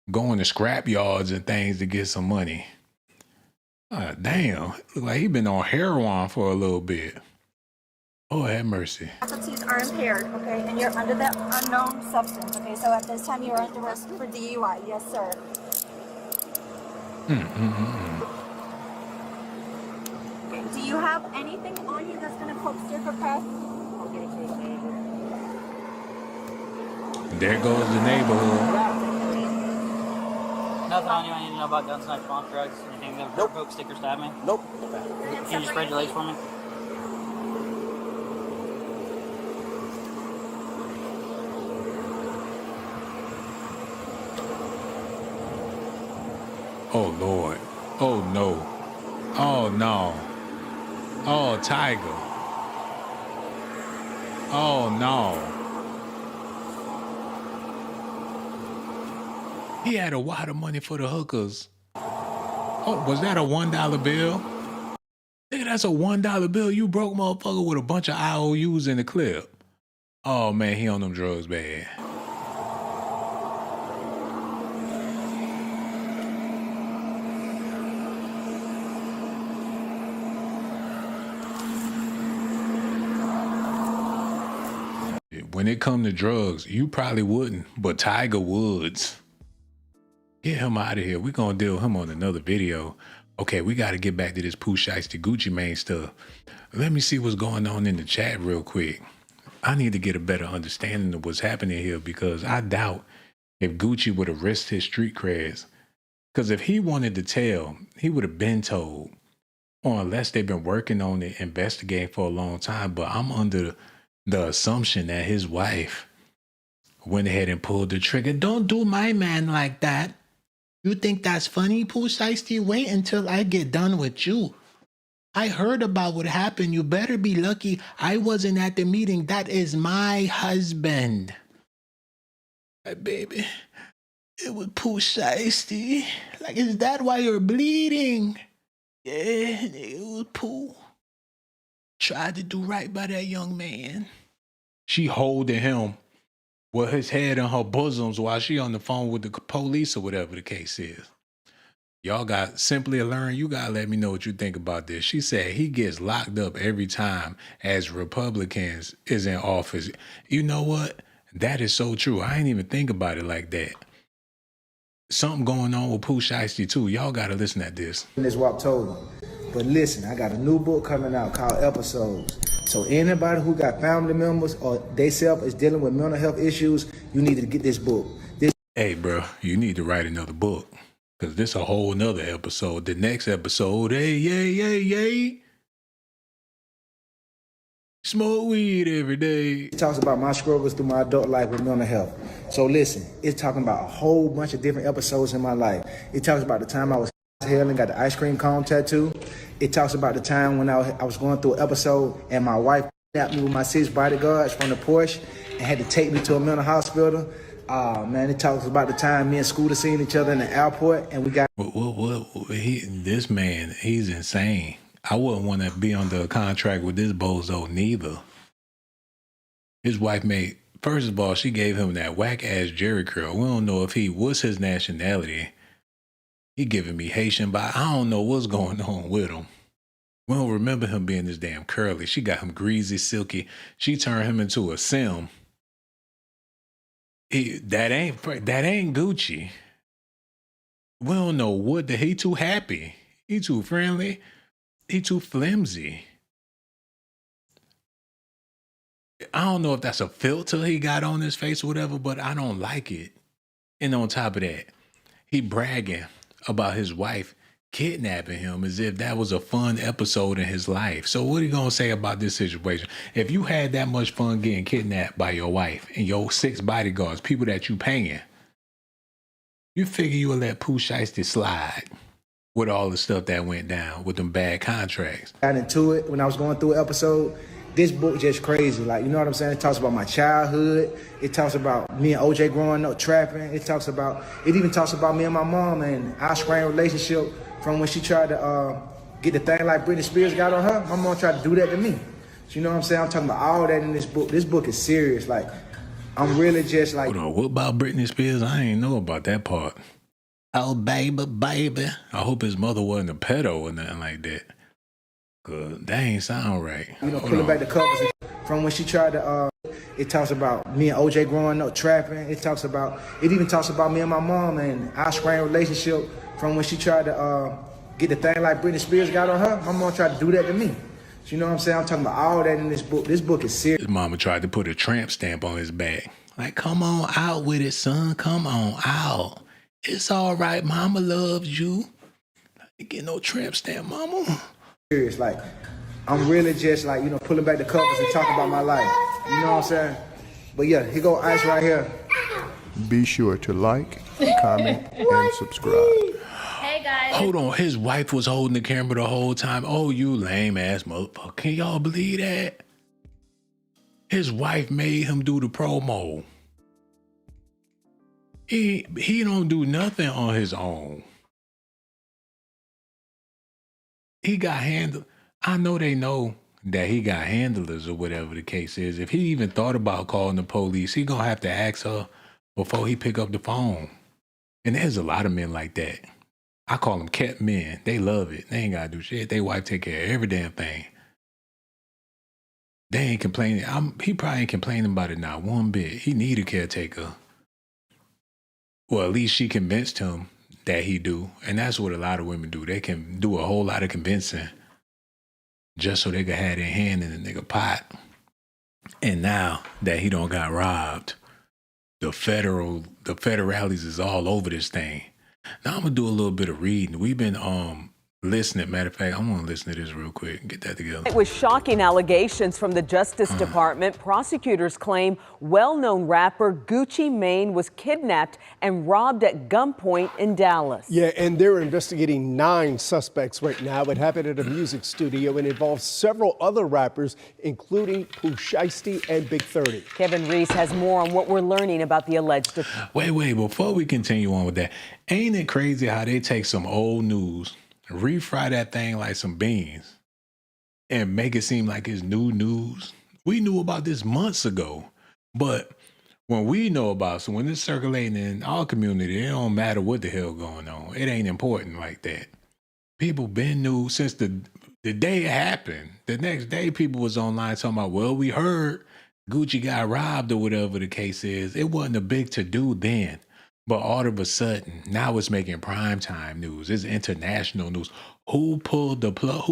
A: go into scrap yards and things to get some money. Damn, look like he been on heroin for a little bit. Oh, have mercy.
J: Faculties are impaired, okay, and you're under the unknown substance, okay. So at this time, you're under arrest for DUI. Yes, sir. Okay, do you have anything on you that's gonna coax your compress?
A: There goes the neighborhood.
K: Nothing on you I need to know about guns, knives, bombs, drugs, anything that would poke, stick, or stab me?
J: Nope.
K: Can you spread your legs for me?
A: Oh, Lord. Oh, no. Oh, no. Oh, Tiger. Oh, no. He had a wad of money for the hookers. Oh, was that a $1 bill? Nigga, that's a $1 bill. You broke motherfucker with a bunch of IOUs in the clip. Oh, man, he on them drugs bad. When it come to drugs, you probably wouldn't, but Tiger Woods. Get him out of here. We're going to deal with him on another video. Okay, we got to get back to this Pooh Shiesty Gucci Mane stuff. Let me see what's going on in the chat real quick. I need to get a better understanding of what's happening here because I doubt if Gucci would have risked his street creds. Because if he wanted to tell, he would have been told. Or unless they've been working on it, investigating for a long time. But I'm under the assumption that his wife went ahead and pulled the trigger. Don't do my man like that. You think that's funny, Pooh Shiesty? Wait until I get done with you. I heard about what happened. You better be lucky I wasn't at the meeting. That is my husband. My baby. It was Pooh Shiesty. Like, is that why you're bleeding? Yeah, it was Pooh. Tried to do right by that young man. She holding him with his head in her bosoms while she on the phone with the police or whatever the case is. Y'all got Simply Learn. You got to let me know what you think about this. She said he gets locked up every time as Republicans is in office. You know what? That is so true. I ain't even think about it like that. Something going on with Pooh Shiesty too. Y'all got to listen at this.
L: That's what I told them. But listen, I got a new book coming out called Episodes. So anybody who got family members or they self is dealing with mental health issues, you need to get this book. Hey, bro, you need to write another book.
A: Because this a whole nother episode. The next episode, hey, yay. Smoke weed every day.
L: It talks about my struggles through my adult life with mental health. So listen, it's talking about a whole bunch of different episodes in my life. It talks about the time I was hell and got the ice cream cone tattoo. It talks about the time when I was going through an episode and my wife kidnapped me with my 6 bodyguards from the Porsche and had to take me to a mental hospital. Man, it talks about the time me and Scooter seen each other in the airport and we got...
A: This man, he's insane. I wouldn't want to be under a contract with this bozo neither. His wife made, first of all, she gave him that whack-ass Jerry curl. We don't know if what's his nationality. He giving me Haitian, but I don't know what's going on with him. We don't remember him being this damn curly. She got him greasy, silky. She turned him into a sim. That ain't Gucci. We don't know what he too happy. He too friendly. He too flimsy. I don't know if that's a filter he got on his face or whatever, but I don't like it. And on top of that, he bragging about his wife kidnapping him as if that was a fun episode in his life. So what are you going to say about this situation? If you had that much fun getting kidnapped by your wife and your 6 bodyguards, people that you paying, you figure you would let Pooh Shiesty slide with all the stuff that went down with them bad contracts.
L: Got into it when I was going through an episode. This book just crazy. Like, you know what I'm saying? It talks about my childhood. It talks about me and OJ growing up trapping. It even talks about me and my mom and our strained relationship from when she tried to get the thing like Britney Spears got on her. My mom tried to do that to me. So you know what I'm saying? I'm talking about all that in this book. This book is serious. Like, I'm really just like...
A: Hold on, what about Britney Spears? I ain't know about that part. Oh, baby. I hope his mother wasn't a pedo or nothing like that. Cause that ain't sound right.
L: You know, pulling back the covers from when she tried to... It talks about me and OJ growing up trapping. It even talks about me and my mom and our strained relationship from when she tried to get the thing like Britney Spears got on her. My mom tried to do that to me. So you know what I'm saying? I'm talking about all that in this book. This book is serious.
A: His mama tried to put a tramp stamp on his back. Like, come on out with it, son. Come on out. It's all right. Mama loves you. You get no tramp stamp, mama.
L: Serious. Like, I'm really just like, you know, pulling back the covers and talking about my life. You know what I'm saying? But yeah, here go Ice right here.
M: Be sure to like, comment, and subscribe.
J: Hey guys.
A: Hold on, his wife was holding the camera the whole time. Oh, you lame ass motherfucker. Can y'all believe that? His wife made him do the promo. He don't do nothing on his own. He got handled. I know they know that he got handlers or whatever the case is. If he even thought about calling the police, he gonna have to ask her before he pick up the phone. And there's a lot of men like that. I call them kept men. They love it. They ain't gotta do shit. They wife take care of every damn thing. They ain't complaining. He probably ain't complaining about it not one bit. He need a caretaker. Well, at least she convinced him that he do. And that's what a lot of women do. They can do a whole lot of convincing just so they can have their hand in the nigga pot. And now that he don't got robbed, the federales is all over this thing. Now I'm gonna do a little bit of reading. We've been listening. Matter of fact, I want to listen to this real quick and get that together.
N: It was shocking allegations from the Justice Department. Prosecutors claim well-known rapper Gucci Mane was kidnapped and robbed at gunpoint in Dallas.
O: Yeah, and they're investigating 9 suspects right now. It happened at a music studio and involves several other rappers, including Pooh Shiesty and Big 30.
N: Kevin Reese has more on what we're learning about the alleged...
A: Wait, before we continue on with that, ain't it crazy how they take some old news, refry that thing like some beans, and make it seem like it's new news? We knew about this months ago, but when we know about, so when it's circulating in our community, it don't matter what the hell going on. It ain't important like that. People been knew since the day it happened. The next day, people was online talking about, well, we heard Gucci got robbed or whatever the case is. It wasn't a big to-do then. But all of a sudden, now it's making primetime news. It's international news. Who pulled the plug?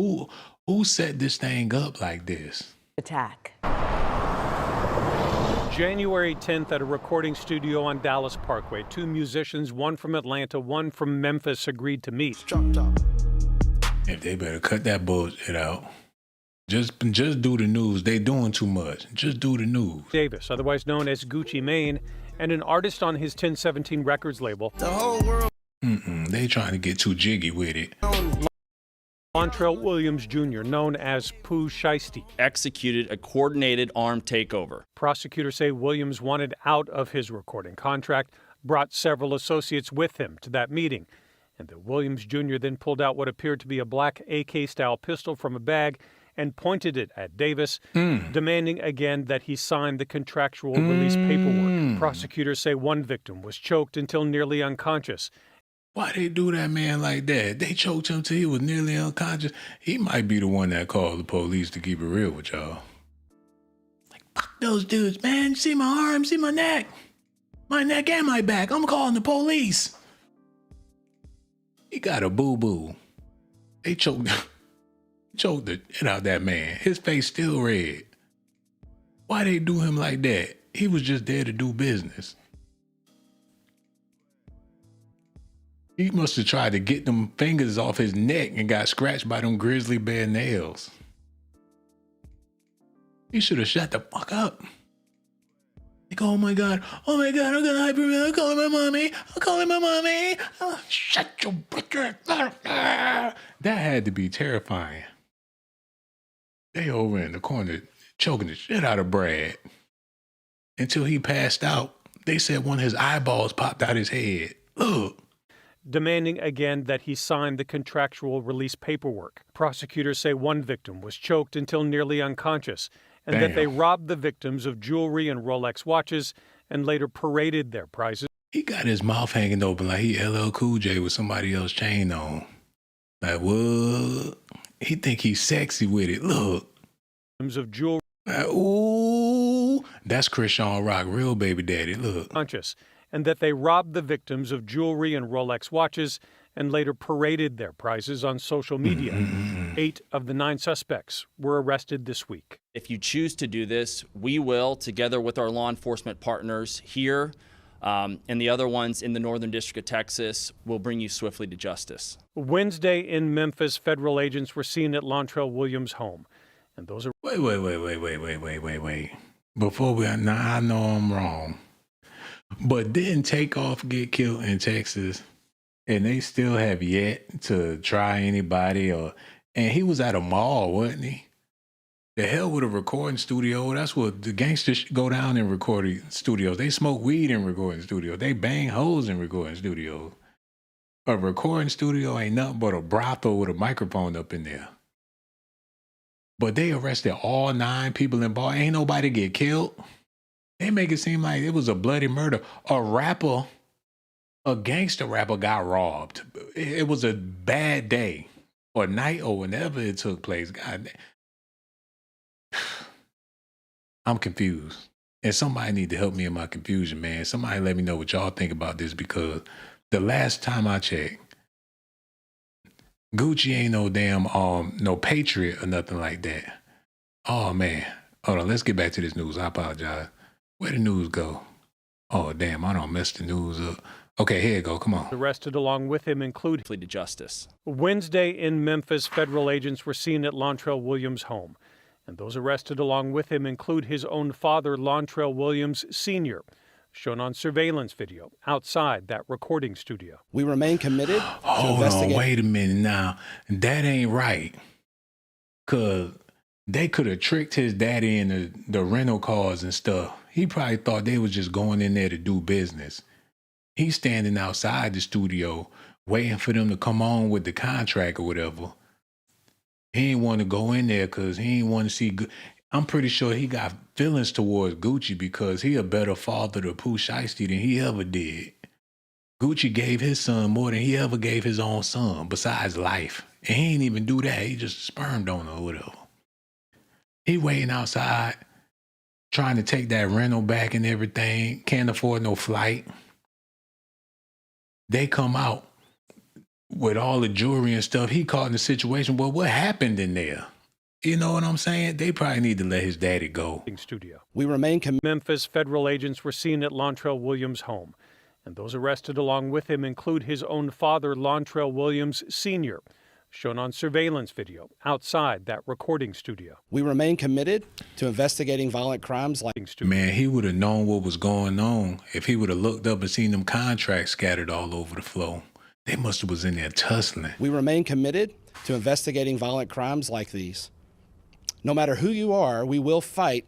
A: Who set this thing up like this?
N: Attack.
D: January 10th at a recording studio on Dallas Parkway. Two musicians, one from Atlanta, one from Memphis, agreed to meet.
A: If they better cut that bullshit out. Just do the news. They doing too much. Just do the news.
D: Davis, otherwise known as Gucci Mane, and an artist on his 1017 Records label.
A: The whole world. They trying to get too jiggy with it.
D: Lontrell Williams Jr., known as Pooh Shiesty,
B: executed a coordinated armed takeover.
D: Prosecutors say Williams wanted out of his recording contract, brought several associates with him to that meeting, and that Williams Jr. then pulled out what appeared to be a black AK-style pistol from a bag and pointed it at Davis, demanding again that he sign the contractual release paperwork. Prosecutors say one victim was choked until nearly unconscious.
A: Why they do that man like that? They choked him till he was nearly unconscious. He might be the one that called the police, to keep it real with y'all. Like, fuck those dudes, man. See my arm, see my neck. My neck and my back. I'm calling the police. He got a boo-boo. They choked the shit out of that man. His face still red. Why they do him like that? He was just there to do business. He must have tried to get them fingers off his neck and got scratched by them grizzly bear nails. He should have shut the fuck up. Like, oh my God, I'm gonna hypervent. I'm calling my mommy. Oh, shut your bitch. That had to be terrifying. They over in the corner choking the shit out of Brad. Until he passed out, they said one of his eyeballs popped out his head. Look.
D: Demanding again that he sign the contractual release paperwork. Prosecutors say one victim was choked until nearly unconscious, and that they robbed the victims of jewelry and Rolex watches and later paraded their prizes.
A: He got his mouth hanging open like he LL Cool J with somebody else's chain on. Like, what? He think he's sexy with it. Look.
D: Of jewelry.
A: Ooh, that's Krishan Rock, real baby daddy. Look.
D: Conscious. And that they robbed the victims of jewelry and Rolex watches and later paraded their prizes on social media. 8 of the 9 suspects were arrested this week.
B: If you choose to do this, we will, together with our law enforcement partners here and the other ones in the Northern District of Texas, will bring you swiftly to justice.
D: Wednesday in Memphis, federal agents were seen at Lontrell Williams' home. And those are...
A: Wait. Before now I know I'm wrong. But didn't Takeoff get killed in Texas, and they still have yet to try anybody? And he was at a mall, wasn't he? The hell with a recording studio. That's what the gangsters go down in recording studios. They smoke weed in recording studios. They bang hoes in recording studios. A recording studio ain't nothing but a brothel with a microphone up in there. But they arrested all 9 people involved. Ain't nobody get killed. They make it seem like it was a bloody murder. A gangster rapper got robbed. It was a bad day or night or whenever it took place. God, I'm confused. And somebody need to help me in my confusion, man. Somebody let me know what y'all think about this, because the last time I checked, Gucci ain't no damn no patriot or nothing like that. Oh man. Hold on, let's get back to this news. I apologize. Where the news go? Oh, damn, I don't mess the news up. Okay, here you go. Come on.
D: Arrested along with him include
B: to justice.
D: Wednesday in Memphis, federal agents were seen at Lontrell Williams' home. And those arrested along with him include his own father, Lontrell Williams Sr., shown on surveillance video outside that recording studio.
C: We remain committed to
A: Hold
C: investigate.
A: on, wait a minute now. That ain't right. Because they could have tricked his daddy into the rental cars and stuff. He probably thought they was just going in there to do business. He's standing outside the studio waiting for them to come on with the contract or whatever. He ain't want to go in there because he ain't want to see... I'm pretty sure he got feelings towards Gucci because he a better father to Pooh Shiesty than he ever did. Gucci gave his son more than he ever gave his own son, besides life. And he ain't even do that. He just sperm donor or whatever. He waiting outside, trying to take that rental back and everything. Can't afford no flight. They come out with all the jewelry and stuff. He caught in the situation. Well, what happened in there? You know what I'm saying? They probably need to let his daddy go.
D: Studio.
C: We remain committed.
D: Memphis federal agents were seen at Lontrell Williams' home, and those arrested along with him include his own father, Lontrell Williams Sr., shown on surveillance video outside that recording studio.
C: We remain committed to investigating violent crimes like.
A: Man, he would have known what was going on if he would have looked up and seen them contracts scattered all over the floor. They must have was in there tussling.
C: We remain committed to investigating violent crimes like these. No matter who you are, we will fight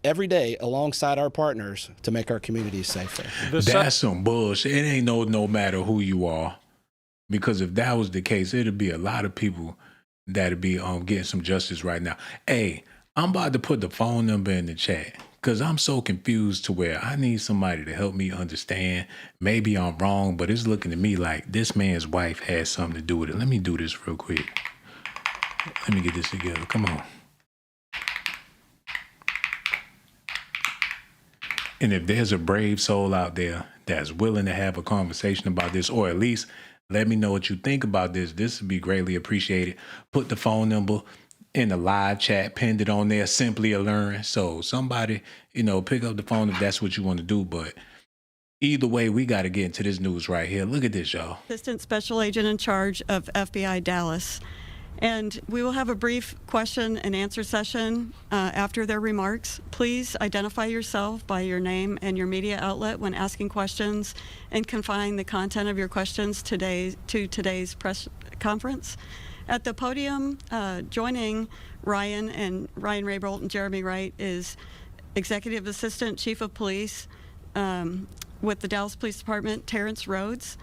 C: every day alongside our partners to make our communities safer.
A: That's some bullshit. It ain't no matter who you are. Because if that was the case, it'd be a lot of people that'd be getting some justice right now. Hey, I'm about to put the phone number in the chat because I'm so confused to where I need somebody to help me understand. Maybe I'm wrong, but it's looking to me like this man's wife had something to do with it. Let me do this real quick. Let me get this together. Come on. And if there's a brave soul out there that's willing to have a conversation about this, or at least let me know what you think about this, this would be greatly appreciated. Put the phone number in the live chat, pinned it on there, simply alluring. So somebody, pick up the phone if that's what you want to do. But either way, we got to get into this news right here. Look at this, y'all.
P: Assistant Special Agent in charge of FBI Dallas. And we will have a brief question and answer session after their remarks. Please identify yourself by your name and your media outlet when asking questions, and confine the content of your questions to today's press conference. At the podium, joining Ryan Raybould and Jeremy Wright is Executive Assistant Chief of Police with the Dallas Police Department, Terrence Rhodes,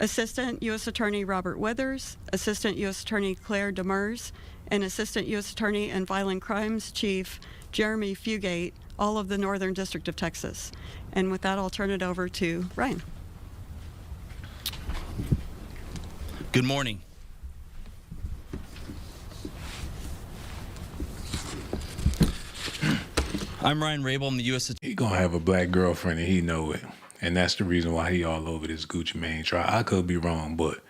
P: Assistant U.S. Attorney Robert Withers, Assistant U.S. Attorney Claire Demers, and Assistant U.S. Attorney and Violent Crimes Chief Jeremy Fugate, all of the Northern District of Texas. And with that, I'll turn it over to Ryan.
B: Good morning. I'm Ryan Raybould. I'm the U.S. Attorney.
A: He gonna have a black girlfriend and he know it. And that's the reason why he all over this Gucci Mane trial. I could be wrong, but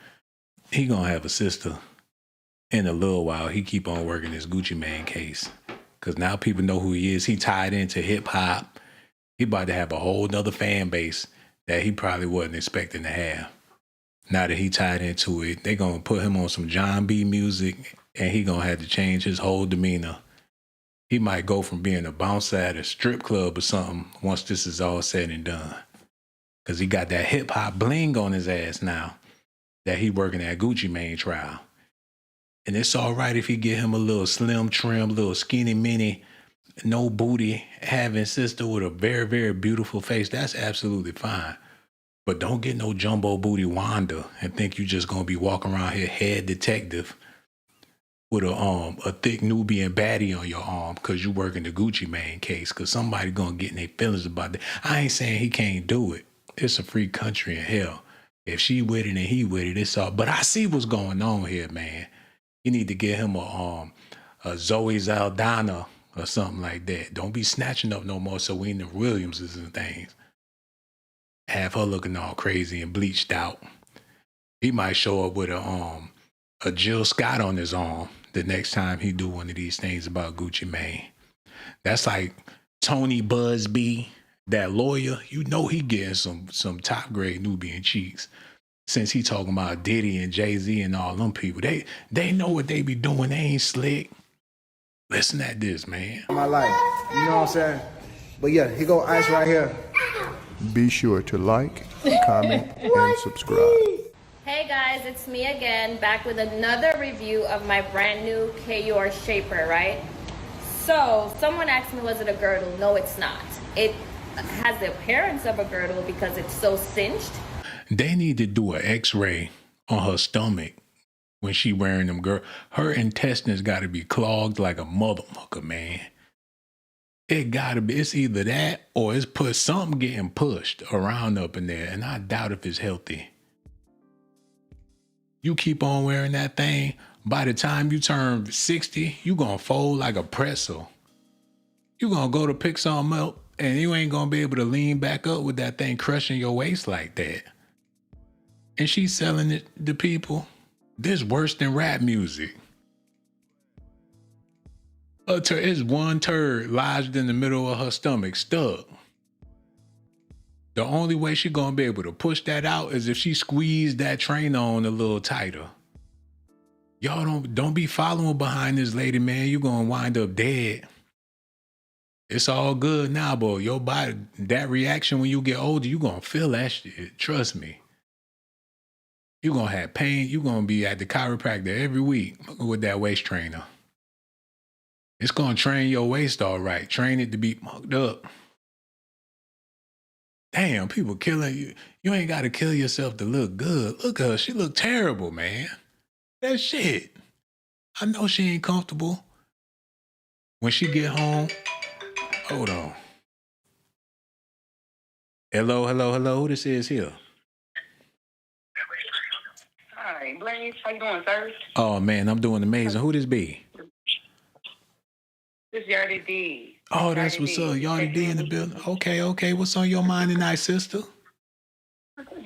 A: he gonna have a sister. In a little while, he keep on working this Gucci Mane case. Because now people know who he is. He tied into hip hop. He about to have a whole nother fan base that he probably wasn't expecting to have. Now that he tied into it, they gonna put him on some John B music and he gonna have to change his whole demeanor. He might go from being a bouncer at a strip club or something once this is all said and done. Because he got that hip-hop bling on his ass now that he working that Gucci Mane trial. And it's all right if he get him a little slim trim, little skinny mini, no booty having sister with a very, very beautiful face. That's absolutely fine. But don't get no jumbo booty Wanda and think you just going to be walking around here head detective with a thick Nubian baddie on your arm because you working the Gucci Mane case because somebody going to get in their feelings about that. I ain't saying he can't do it. It's a free country in hell. If she with it and he with it, it's all. But I see what's going on here, man. You need to get him a Zoe Saldana or something like that. Don't be snatching up no more Serena Williamses and things. Have her looking all crazy and bleached out. He might show up with a Jill Scott on his arm the next time he do one of these things about Gucci Mane. That's like Tony Busby. That lawyer, you know he getting some top grade Nubian cheeks. Since he talking about Diddy and Jay-Z and all them people. They know what they be doing. They ain't slick. Listen at this, man.
L: My life, you know what I'm saying? But yeah, here go Ice right here.
M: Be sure to like, comment, and subscribe.
Q: Hey guys, it's me again, back with another review of my brand new KUR Shaper, right? So, someone asked me, was it a girdle? No, it's not. It has the appearance of a girdle because it's so cinched.
A: They need to do an x-ray on her stomach when she wearing them her intestines got to be clogged like a motherfucker, man. It got to be. It's either that or it's something getting pushed around up in there, and I doubt if it's healthy. You keep on wearing that thing, by the time you turn 60, you gonna fold like a pretzel. You gonna go to pick something up, and you ain't gonna be able to lean back up with that thing crushing your waist like that. And she's selling it to people. This worse than rap music. It's one turd lodged in the middle of her stomach, stuck. The only way she gonna be able to push that out is if she squeezed that trainer on a little tighter. Y'all don't be following behind this lady, man. You gonna wind up dead. It's all good now, boy. Your body, that reaction when you get older, you gonna feel that shit. Trust me. You gonna have pain. You gonna be at the chiropractor every week with that waist trainer. It's gonna train your waist all right. Train it to be mucked up. Damn, people killing you. You ain't gotta kill yourself to look good. Look at her. She look terrible, man. That shit. I know she ain't comfortable. When she get home, hold on. Hello. Who this is here?
R: Hi, Blaze. How you doing, sir?
A: Oh, man, I'm doing amazing. Who this be?
R: This is Yardy D.
A: Oh, that's what's up. Yardy D in the building. Okay. What's on your mind tonight, sister?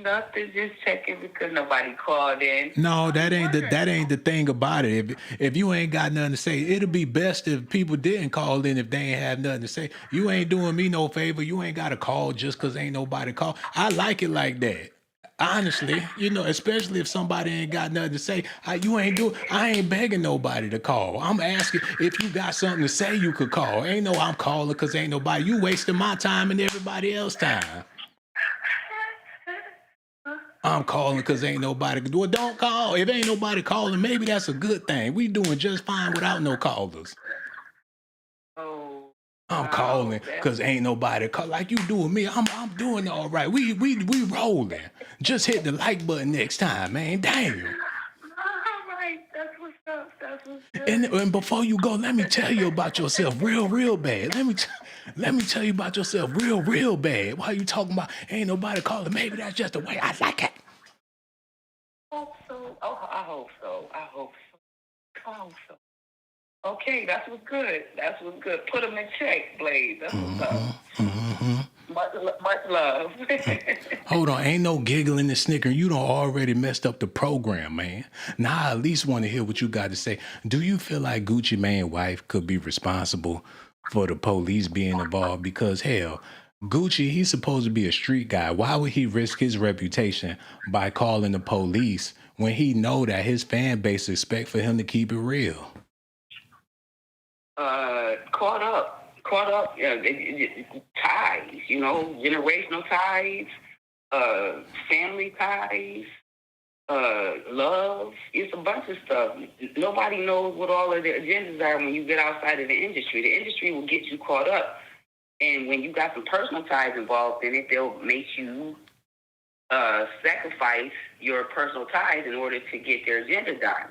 R: Nothing, just checking because nobody called in.
A: No, that ain't the thing about it. If you ain't got nothing to say, it'll be best if people didn't call in if they ain't have nothing to say. You ain't doing me no favor. You ain't got to call just because ain't nobody call. I like it like that. Honestly, especially if somebody ain't got nothing to say. I ain't begging nobody to call. I'm asking if you got something to say, you could call. Ain't no I'm calling because ain't nobody. You wasting my time and everybody else's time. I'm calling because ain't nobody. Well, don't call. If ain't nobody calling, maybe that's a good thing. We doing just fine without no callers. I'm calling because ain't nobody call like you doing me. I'm doing all right. We rolling. Just hit the like button next time, man. Damn.
R: All right, that's what's up. That's what's up.
A: And before you go, let me tell you about yourself real bad. Let me tell you about yourself real bad. Why you talking about ain't nobody calling? Maybe that's just the way I like it.
R: I hope so. Okay, that's what's good. Put them in check, Blaze. That's what's up. Much love.
A: Hold on, ain't no giggling and snickering. You done already messed up the program, man. Now I at least want to hear what you got to say. Do you feel like Gucci Mane's wife could be responsible for the police being involved? Because hell, Gucci, he's supposed to be a street guy. Why would he risk his reputation by calling the police when he know that his fan base expect for him to keep it real?
R: Caught up, ties, generational ties, family ties, love. It's a bunch of stuff. Nobody knows what all of the agendas are when you get outside of the industry. The industry will get you caught up. And when you got some personal ties involved in it, they'll make you sacrifice your personal ties in order to get their agenda done.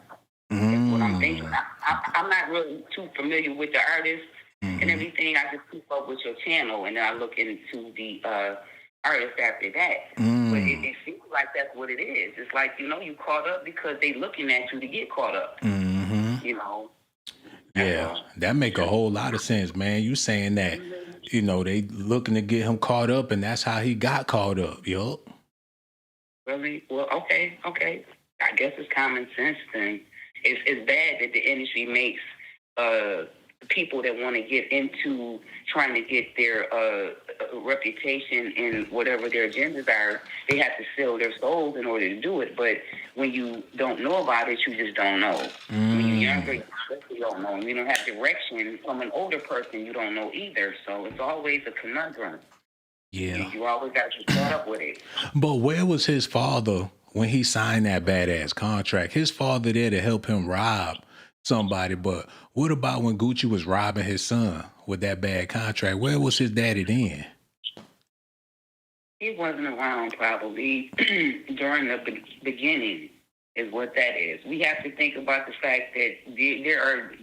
R: That's what I'm thinking. I'm not really too familiar with the artists and everything. I just keep up with your channel, and then I look into the artists after that. But it seems like that's what it is. It's like, you caught up because they looking at you to get caught up.
A: Yeah, that make a whole lot of sense, man. You saying that, they looking to get him caught up, and that's how he got caught up, yo.
R: Really? Well, okay. I guess it's common sense then. It's bad that the industry makes people that want to get into trying to get their reputation and whatever their agendas are, they have to sell their souls in order to do it. But when you don't know about it, you just don't know. When you're younger, you don't know. You don't have direction from an older person, you don't know either. So it's always a conundrum.
A: Yeah.
R: You always got to get caught up with it.
A: But where was his father when he signed that badass contract? His father there to help him rob somebody. But what about when Gucci was robbing his son with that bad contract? Where was his daddy then?
R: He wasn't around probably during the beginning is what that is. We have to think about the fact that there are,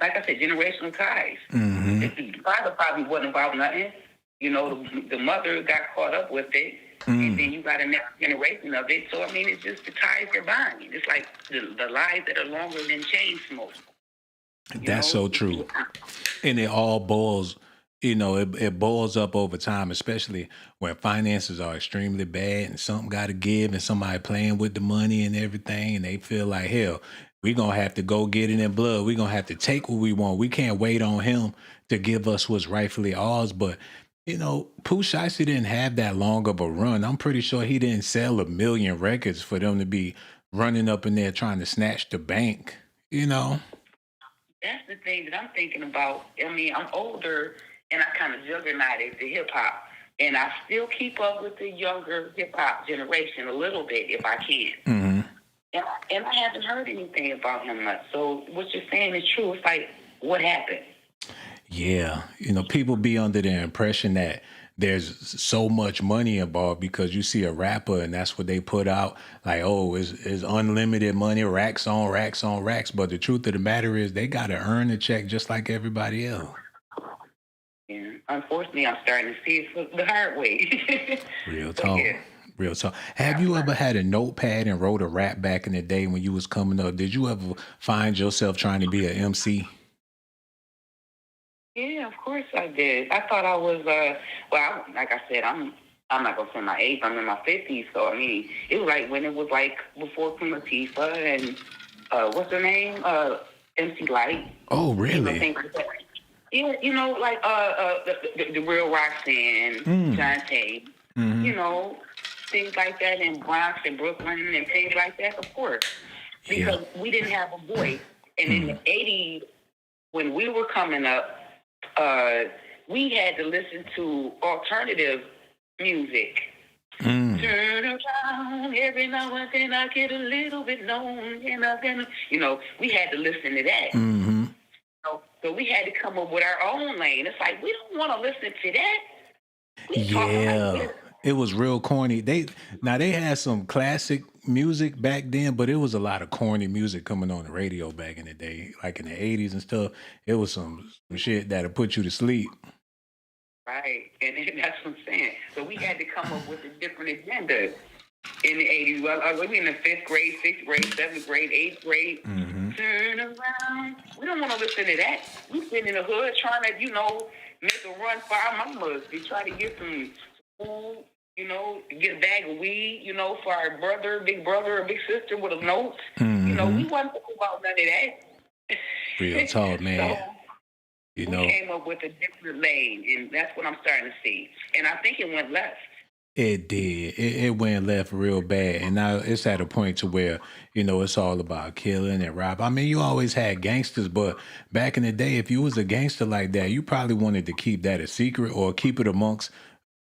R: like I said, generational ties. The father probably wasn't involved in nothing. The mother got caught up with it. And then you got a next generation of it. So, it's just the ties they're buying. It's like the lies that are longer than chain smoke.
A: That's so true. And it all boils, it boils up over time, especially when finances are extremely bad and something got to give and somebody playing with the money and everything. And they feel like, hell, We gonna have to go get it in blood. We gonna have to take what we want. We can't wait on him to give us what's rightfully ours. But Pooh Shiesty didn't have that long of a run. I'm pretty sure he didn't sell 1 million records for them to be running up in there trying to snatch the bank.
R: That's the thing that I'm thinking about. I mean, I'm older and I kind of juggernaut the hip hop, and I still keep up with the younger hip hop generation a little bit if I can.
A: Mm-hmm.
R: And I haven't heard anything about him much. So what you're saying is true. It's like, what happened?
A: Yeah, people be under the impression that there's so much money involved because you see a rapper and that's what they put out. Like, oh, it's unlimited money, racks on racks on racks. But the truth of the matter is they got to earn the check just like everybody else.
R: Yeah, unfortunately, I'm starting to see it the hard way.
A: Real talk. Yeah. Real talk. Have you ever had a notepad and wrote a rap back in the day when you was coming up? Did you ever find yourself trying to be an MC?
R: Yeah, of course I did. I thought I was, like I said, I'm not going to say my age. I'm in my 50s. So, I mean, it was like when it was like before Queen Latifah and, what's her name? MC Light.
A: Oh, really?
R: Things like that. Yeah, the real Roxanne, Shantae, things like that in Bronx and Brooklyn and things like that, of course. Because we didn't have a voice. And in the 80s, when we were coming up, we had to listen to alternative music. Turn around, every now and then I get a little bit lonely, and we had to listen to that.
A: Mm-hmm.
R: So we had to come up with our own lane. It's like, we don't want to listen to that.
A: It was real corny. They had some classic music back then, but it was a lot of corny music coming on the radio back in the day, like in the 80s and stuff. It was some shit that'll put you to sleep.
R: Right, and that's what I'm saying. So we had to come up with a different agenda in the 80s. Well, we in the 5th grade, 6th grade, 7th grade, 8th grade.
A: Mm-hmm.
R: Turn around. We don't want to listen to that. We sitting in the hood trying to, make a run for our mamas. We try to get some food, get a bag of weed, for our brother, big brother, or big sister with a note.
A: Mm-hmm.
R: We wasn't talking about none of that.
A: Real talk, man.
R: We came up with a different lane, and that's what I'm starting to see. And I think it went left.
A: It did. It went left real bad. And now it's at a point to where, it's all about killing and robbing. I mean, you always had gangsters, but back in the day, if you was a gangster like that, you probably wanted to keep that a secret or keep it amongst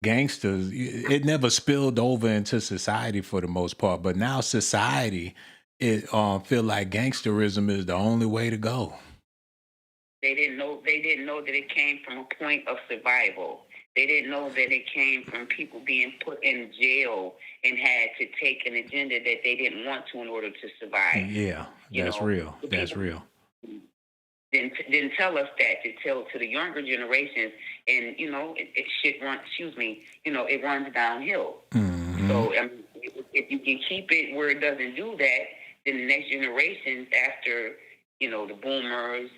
A: gangsters. It never spilled over into society for the most part. But now society, feel like gangsterism is the only way to go.
R: They didn't know that it came from a point of survival. They didn't know that it came from people being put in jail and had to take an agenda that they didn't want to in order to survive.
A: Yeah, that's real. That's real.
R: Didn't tell us that, to tell to the younger generations, and it runs downhill.
A: Mm-hmm.
R: So if you can keep it where it doesn't do that, then the next generations after, the boomers,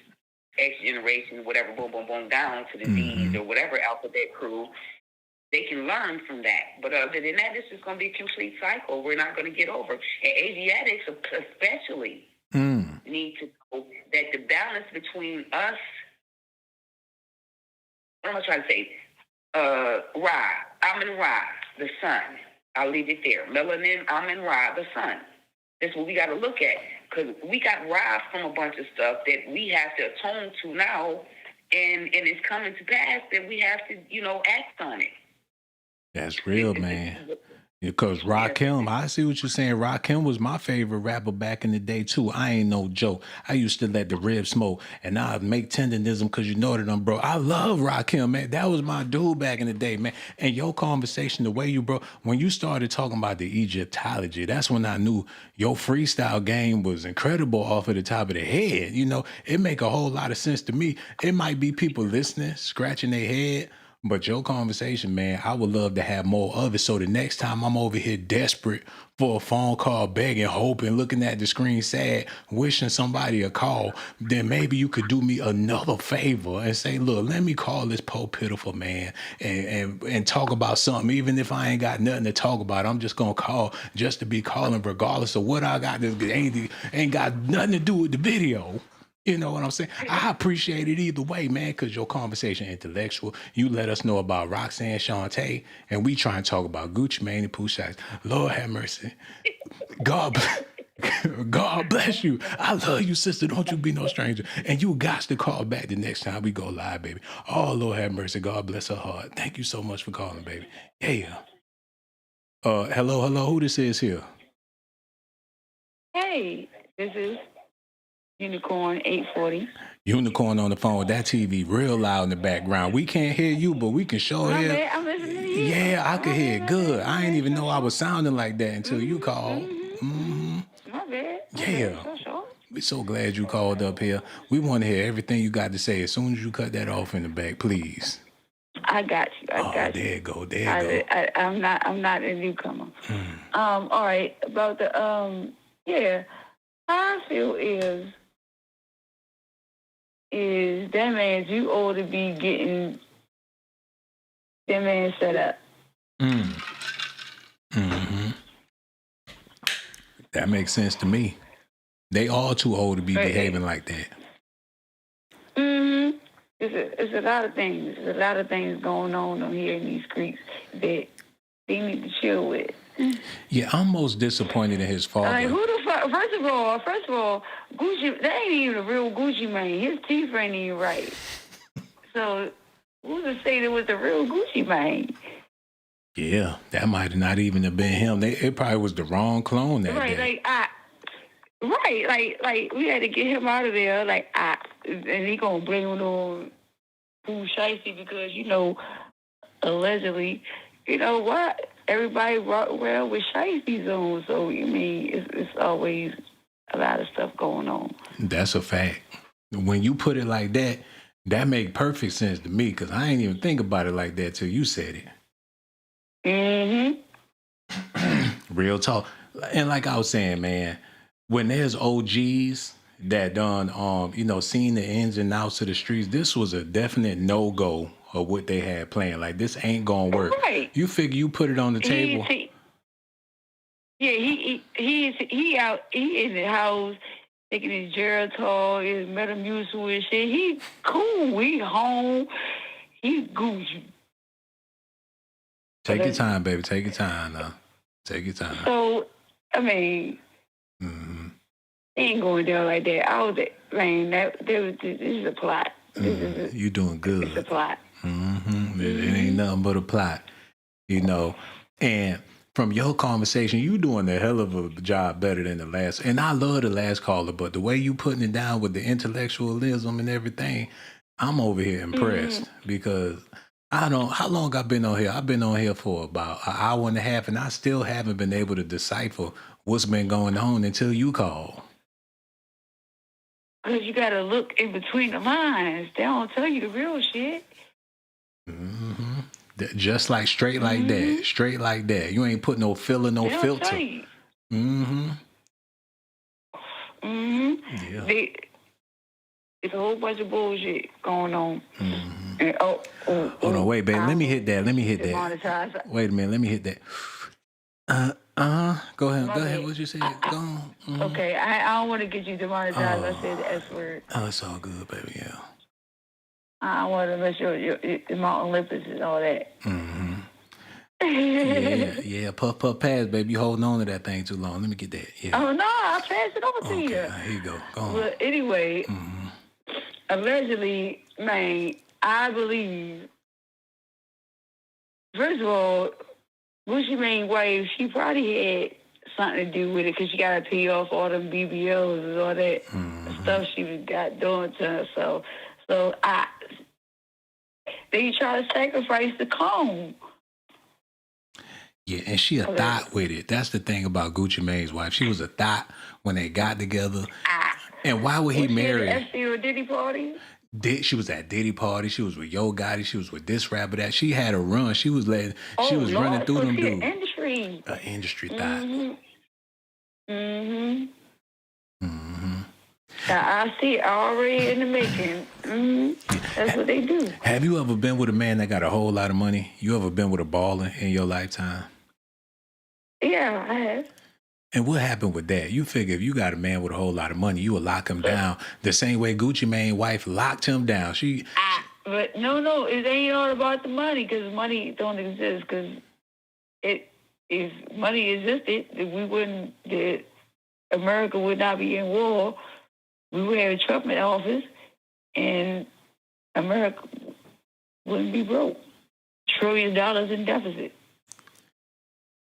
R: X generation, whatever, boom, boom, boom, down to the Z's or whatever alphabet crew, they can learn from that. But other than that, this is going to be a complete cycle. We're not going to get over. And Asiatics especially need to know that the balance between us, what am I trying to say? Ra, Amin Ra, the sun. I'll leave it there. Melanin, Amin Ra, the sun. That's what we got to look at. Because we got robbed from a bunch of stuff that we have to atone to now, and it's coming to pass that we have to, act on it.
A: That's real, man. Because Rakim, I see what you're saying. Rakim was my favorite rapper back in the day, too. I ain't no joke. I used to let the rib smoke, and I'd make tendonism because you know that I'm bro. I love Rakim, man. That was my dude back in the day, man. And your conversation, the way you, bro, when you started talking about the Egyptology, that's when I knew your freestyle game was incredible off of the top of the head. It make a whole lot of sense to me. It might be people listening, scratching their head, But your conversation, man, I would love to have more of it. So the next time I'm over here desperate for a phone call, begging, hoping, looking at the screen sad, wishing somebody a call, then maybe you could do me another favor and say, look, let me call this poor pitiful man and talk about something. Even if I ain't got nothing to talk about, I'm just gonna call just to be calling regardless of what I got. This ain't got nothing to do with the video. You know what I'm saying? I appreciate it either way, man, because your conversation intellectual. You let us know about Roxanne Shante, and we try and talk about Gucci Mane and Pooh Shiesty. Lord have mercy. God bless you. I love you, sister. Don't you be no stranger. And you got to call back the next time we go live, baby. Oh, Lord have mercy. God bless her heart. Thank you so much for calling, baby. Yeah. Hello. Who this is here?
S: Hey, this is Unicorn 840.
A: Unicorn on the phone with that TV real loud in the background. We can't hear you, but we can sure hear.
S: I'm listening to you.
A: Yeah, I could hear it good. I ain't even know I was sounding like that until you called. Mm-hmm.
S: My bad.
A: Yeah.
S: Sure.
A: We're so glad you called up here. We want to hear everything you got to say as soon as you cut that off in the back, please.
S: I got you. I got you.
A: There you go. There you go.
S: I'm not a newcomer. All right. About the how I feel is that man you ought to be getting that man set up.
A: Mm-hmm. That makes sense to me. They all too old to be behaving like that.
S: Mm-hmm. It's a lot of things. There's a lot of things going on here in these streets that they need to chill with.
A: Yeah, I'm most disappointed in his father.
S: Like, who the fuck? First of all, Gucci, that ain't even a real Gucci Mane. His teeth ain't even right. So, who's to say that was the real Gucci Mane?
A: Yeah, that might not even have been him. It probably was the wrong clone that day.
S: Like we had to get him out of there. And he gonna blame it on Pooh Shiesty because allegedly, what? Everybody walk around with Shiesty's on, so it's always a lot of stuff going on.
A: That's a fact. When you put it like that, that make perfect sense to me because I ain't even think about it like that till you said
S: it.
A: Mm-hmm. Real talk. And like I was saying, man, when there's OGs that done, seen the ins and outs of the streets, this was a definite no-go of what they had planned. Like, this ain't gonna work.
S: Right.
A: You figure you put it on the table.
S: He out. He in the house taking his Geritol, his Metamucil and shit. He cool. He home. He Gucci.
A: Take your time, baby. Take your time now. Take your time.
S: So, he ain't going down like that. This is a plot.
A: You doing good.
S: It's a plot.
A: Mm-hmm. It ain't nothing but a plot, And from your conversation, you doing a hell of a job better than the last. And I love the last caller, but the way you putting it down with the intellectualism and everything, I'm over here impressed because I don't. How long I've been on here? I've been on here for about an hour and a half, and I still haven't been able to decipher what's been going on until you call.
S: Because you got to look in between the lines. They don't tell you the real shit.
A: Mm-hmm. Just like straight like that. Straight like that. You ain't put no filler, no filter. Mm-hmm.
S: Mm-hmm.
A: Yeah.
S: It's a whole bunch of bullshit going on.
A: Mm-hmm.
S: And,
A: hold on, wait, babe. Let me hit that. Wait a minute. Let me hit that. Go ahead. Go ahead. What you said? Go on. Mm-hmm.
S: Okay, I don't want to get you demonetized. I said the S word.
A: Oh, it's all good, baby. Yeah.
S: I want to make sure your Mount Olympus and all that.
A: Mm-hmm. yeah. Puff, pass, baby. You holding on to that thing too long. Let me get that. Yeah.
S: Oh, no, I'll pass it over to you.
A: Here you go. Go on.
S: But anyway, allegedly, man, I believe, first of all, Gucci Mane's wife, she probably had something to do with it because she got to pay off all them BBLs and all that stuff she got doing to her. So they try to sacrifice the clone.
A: Yeah, and she a thought with it. That's the thing about Gucci Mane's wife. She was a thought when they got together. And why would he marry her?
S: S.A.T. or Diddy party?
A: She was at Diddy party. She was with Yo Gotti. She was with this rapper that. She had a run. She was letting. She was
S: Lord,
A: running through
S: so
A: them
S: she an
A: dudes.
S: industry.
A: An industry thought.
S: I see it already in the making. That's what they do.
A: Have you ever been with a man that got a whole lot of money? You ever been with a baller in your lifetime?
S: Yeah, I have.
A: And what happened with that? You figure if you got a man with a whole lot of money, you would lock him down the same way Gucci Mane's wife locked him down.
S: But no, it ain't all about the money, because money don't exist. Because if money existed, America would not be in war. We would have Trump in office, and America wouldn't be broke. $1 trillion in deficit.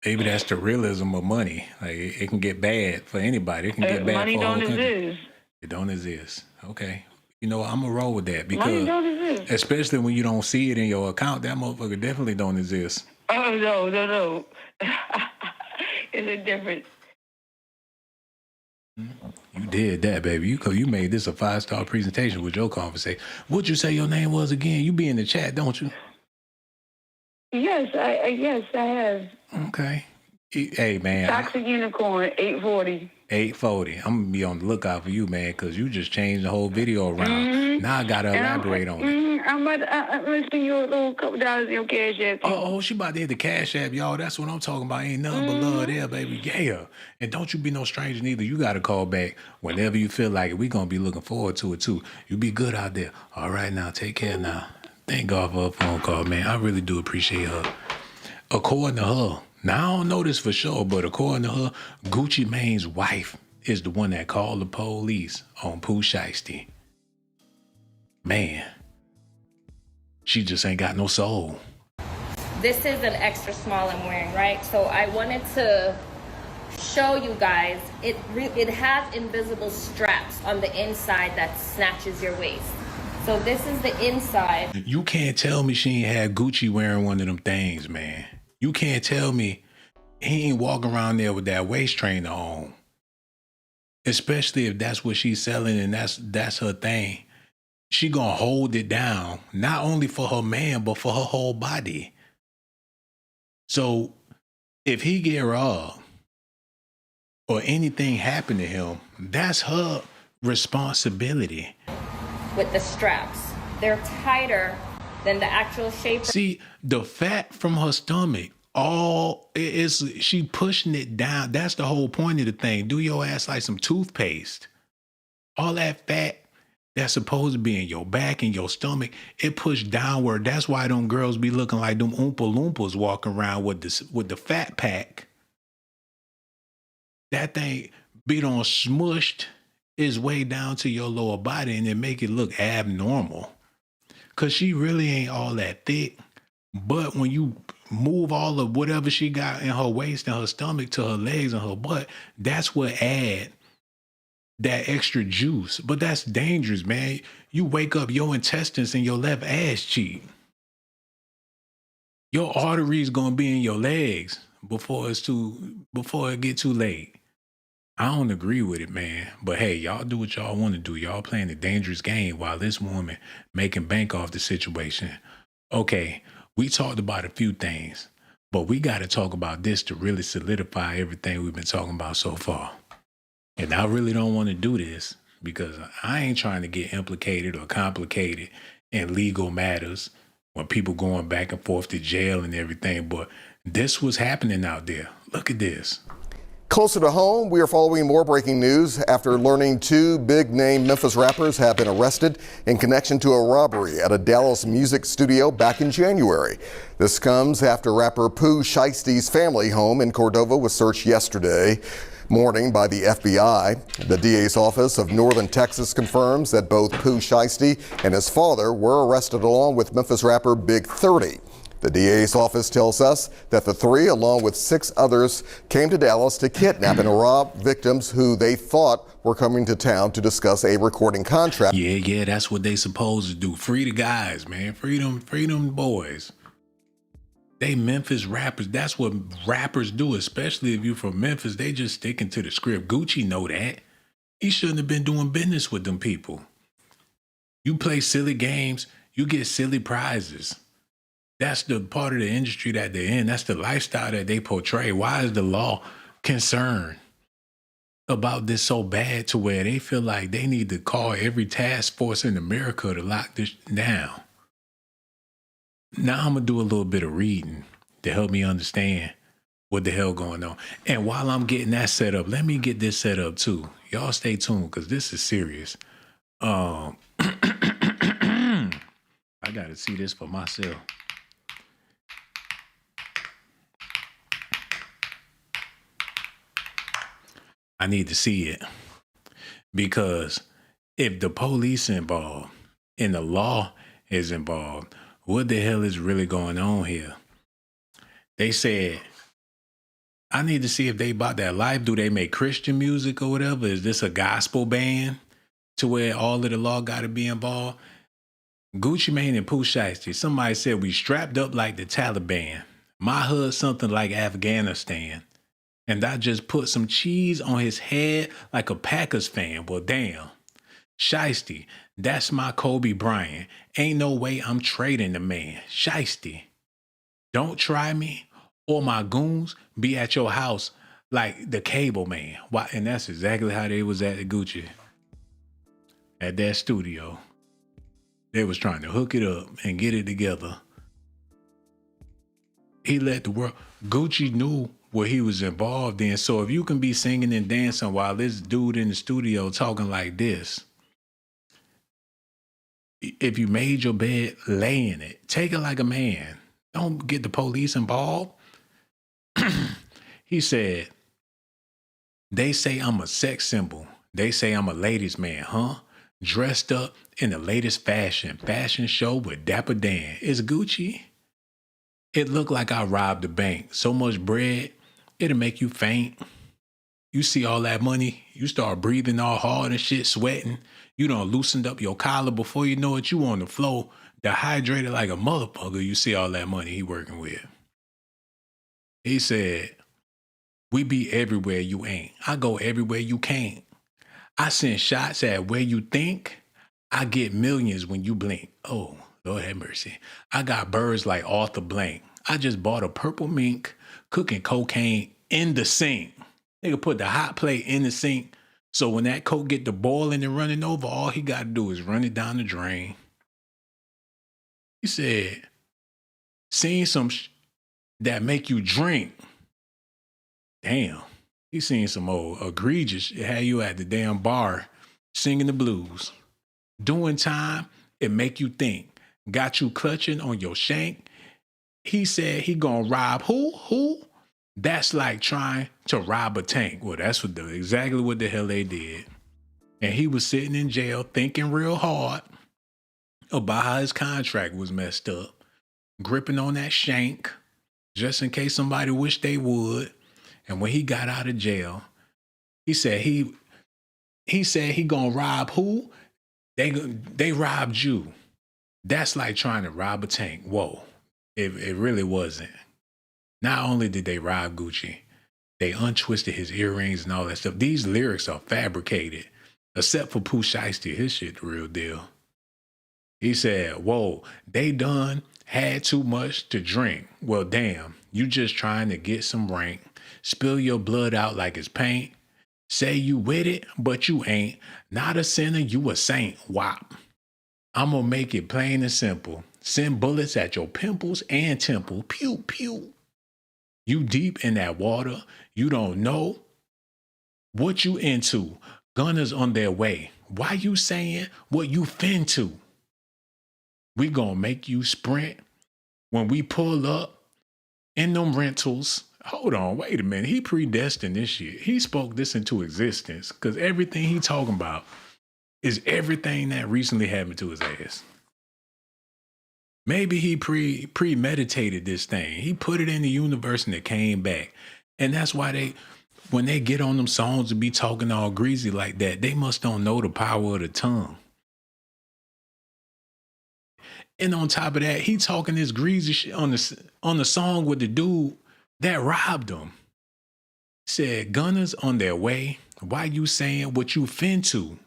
A: Maybe that's the realism of money. Like it can get bad for anybody. It can get bad
S: money
A: for a whole
S: don't
A: country.
S: exist.
A: It don't exist. Okay. You know, I'm going to roll with that
S: Money
A: because,
S: don't exist.
A: especially when you don't see it in your account, that motherfucker definitely don't exist.
S: Oh, no. It's a difference.
A: You did that, baby. You made this a 5-star presentation with your conversation. What'd you say your name was again? You be in the chat, don't you?
S: Yes, I have.
A: Okay. Hey, man.
S: Toxic Unicorn, 840.
A: 840. I'm going to be on the lookout for you, man, because you just changed the whole video around. Now I got to elaborate on it.
S: I'm going to send you a little couple dollars in your cash app.
A: Oh, she about to hit the cash app, y'all. That's what I'm talking about. Ain't nothing but love there, baby. Yeah. And don't you be no stranger neither. You got to call back whenever you feel like it. We going to be looking forward to it, too. You be good out there. All right, now. Take care now. Thank God for her phone call, man. I really do appreciate her. According to her, now I don't know this for sure, but according to her, Gucci Mane's wife is the one that called the police on Pooh Shiesty. Man, she just ain't got no soul.
Q: This is an extra small I'm wearing, right? So I wanted to show you guys, it has invisible straps on the inside that snatches your waist. So this is the inside.
A: You can't tell me she ain't had Gucci wearing one of them things, man. You can't tell me he ain't walking around there with that waist trainer on. Especially if that's what she's selling and that's her thing. She gonna hold it down, not only for her man, but for her whole body. So if he get robbed or anything happen to him, that's her responsibility.
Q: With the straps, they're tighter than the actual shape.
A: See, the fat from her stomach, she pushing it down. That's the whole point of the thing. Do your ass like some toothpaste. All that fat that's supposed to be in your back and your stomach, it pushed downward. That's why them girls be looking like them Oompa Loompas walking around with the fat pack. That thing be on smushed its way down to your lower body and it make it look abnormal. Cause she really ain't all that thick. But when you move all of whatever she got in her waist and her stomach to her legs and her butt, that's what add that extra juice. But that's dangerous, man. You wake up your intestines in your left ass cheek. Your arteries gonna be in your legs before it get too late. I don't agree with it, man. But hey, y'all do what y'all want to do. Y'all playing a dangerous game while this woman making bank off the situation. Okay, we talked about a few things, but we got to talk about this to really solidify everything we've been talking about so far. And I really don't want to do this because I ain't trying to get implicated or complicated in legal matters when people going back and forth to jail and everything. But this was happening out there. Look at this.
T: Closer to home, we are following more breaking news after learning 2 big-name Memphis rappers have been arrested in connection to a robbery at a Dallas music studio back in January. This comes after rapper Pooh Shiesty's family home in Cordova was searched yesterday morning by the FBI. The DA's office of Northern Texas confirms that both Pooh Shiesty and his father were arrested along with Memphis rapper Big 30. The DA's office tells us that the 3, along with 6 others, came to Dallas to kidnap and rob victims who they thought were coming to town to discuss a recording contract.
A: Yeah, that's what they supposed to do. Free the guys, man. Free them boys. They Memphis rappers. That's what rappers do, especially if you from Memphis. They just sticking to the script. Gucci know that. He shouldn't have been doing business with them people. You play silly games, you get silly prizes. That's the part of the industry that they're in. That's the lifestyle that they portray. Why is the law concerned about this so bad to where they feel like they need to call every task force in America to lock this down? Now I'm going to do a little bit of reading to help me understand what the hell going on. And while I'm getting that set up, let me get this set up too. Y'all stay tuned because this is serious. I got to see this for myself. I need to see it because if the police involved and the law is involved, what the hell is really going on here? They said, I need to see if they bought that life. Do they make Christian music or whatever? Is this a gospel band to where all of the law got to be involved? Gucci Mane and Pooh Shiesty. Somebody said we strapped up like the Taliban. My hood something like Afghanistan. And I just put some cheese on his head like a Packers fan. Well, damn. Shiesty, that's my Kobe Bryant. Ain't no way I'm trading the man. Shiesty, don't try me or my goons be at your house like the cable man. Why? And that's exactly how they was at the Gucci. At that studio. They was trying to hook it up and get it together. He let the world. Gucci knew what he was involved in. So if you can be singing and dancing while this dude in the studio talking like this, if you made your bed, lay in it. Take it like a man. Don't get the police involved. He said, they say I'm a sex symbol. They say I'm a ladies' man, huh? Dressed up in the latest fashion show with Dapper Dan. It's Gucci. It looked like I robbed the bank. So much bread, it'll make you faint. You see all that money, you start breathing all hard and shit, sweating. You done loosened up your collar before you know it. You on the floor, dehydrated like a motherfucker. You see all that money he working with. He said, we be everywhere you ain't. I go everywhere you can't. I send shots at where you think. I get millions when you blink. Oh, Lord have mercy. I got birds like Arthur Blank. I just bought a purple mink cooking cocaine in the sink. Nigga put the hot plate in the sink. So when that coke get to boiling and running over, all he got to do is run it down the drain. He said, seen some that make you drink. Damn. He seen some old egregious. It had you at the damn bar singing the blues. Doing time, it make you think. Got you clutching on your shank. He said he gonna rob who? That's like trying to rob a tank. Well, that's exactly what the hell they did. And he was sitting in jail thinking real hard about how his contract was messed up. Gripping on that shank just in case somebody wished they would. And when he got out of jail, he said he gonna rob who? They robbed you. That's like trying to rob a tank. Whoa. It really wasn't. Not only did they rob Gucci, they untwisted his earrings and all that stuff. These lyrics are fabricated, except for Pooh Shiesty. His shit the real deal. He said, whoa, they done had too much to drink. Well, damn, you just trying to get some rank. Spill your blood out like it's paint. Say you with it, but you ain't. Not a sinner, you a saint. Wop. I'm gonna make it plain and simple. Send bullets at your pimples and temple. Pew, pew. You deep in that water. You don't know what you into. Gunners on their way. Why you saying what you fin to? We gonna make you sprint when we pull up in them rentals. Hold on, wait a minute. He predestined this shit. He spoke this into existence because everything he talking about is everything that recently happened to his ass. Maybe he premeditated this thing. He put it in the universe and it came back. And that's why when they get on them songs and be talking all greasy like that, they must don't know the power of the tongue. And on top of that, he talking this greasy shit on the song with the dude that robbed him. Said, gunners on their way. Why you saying what you fin to?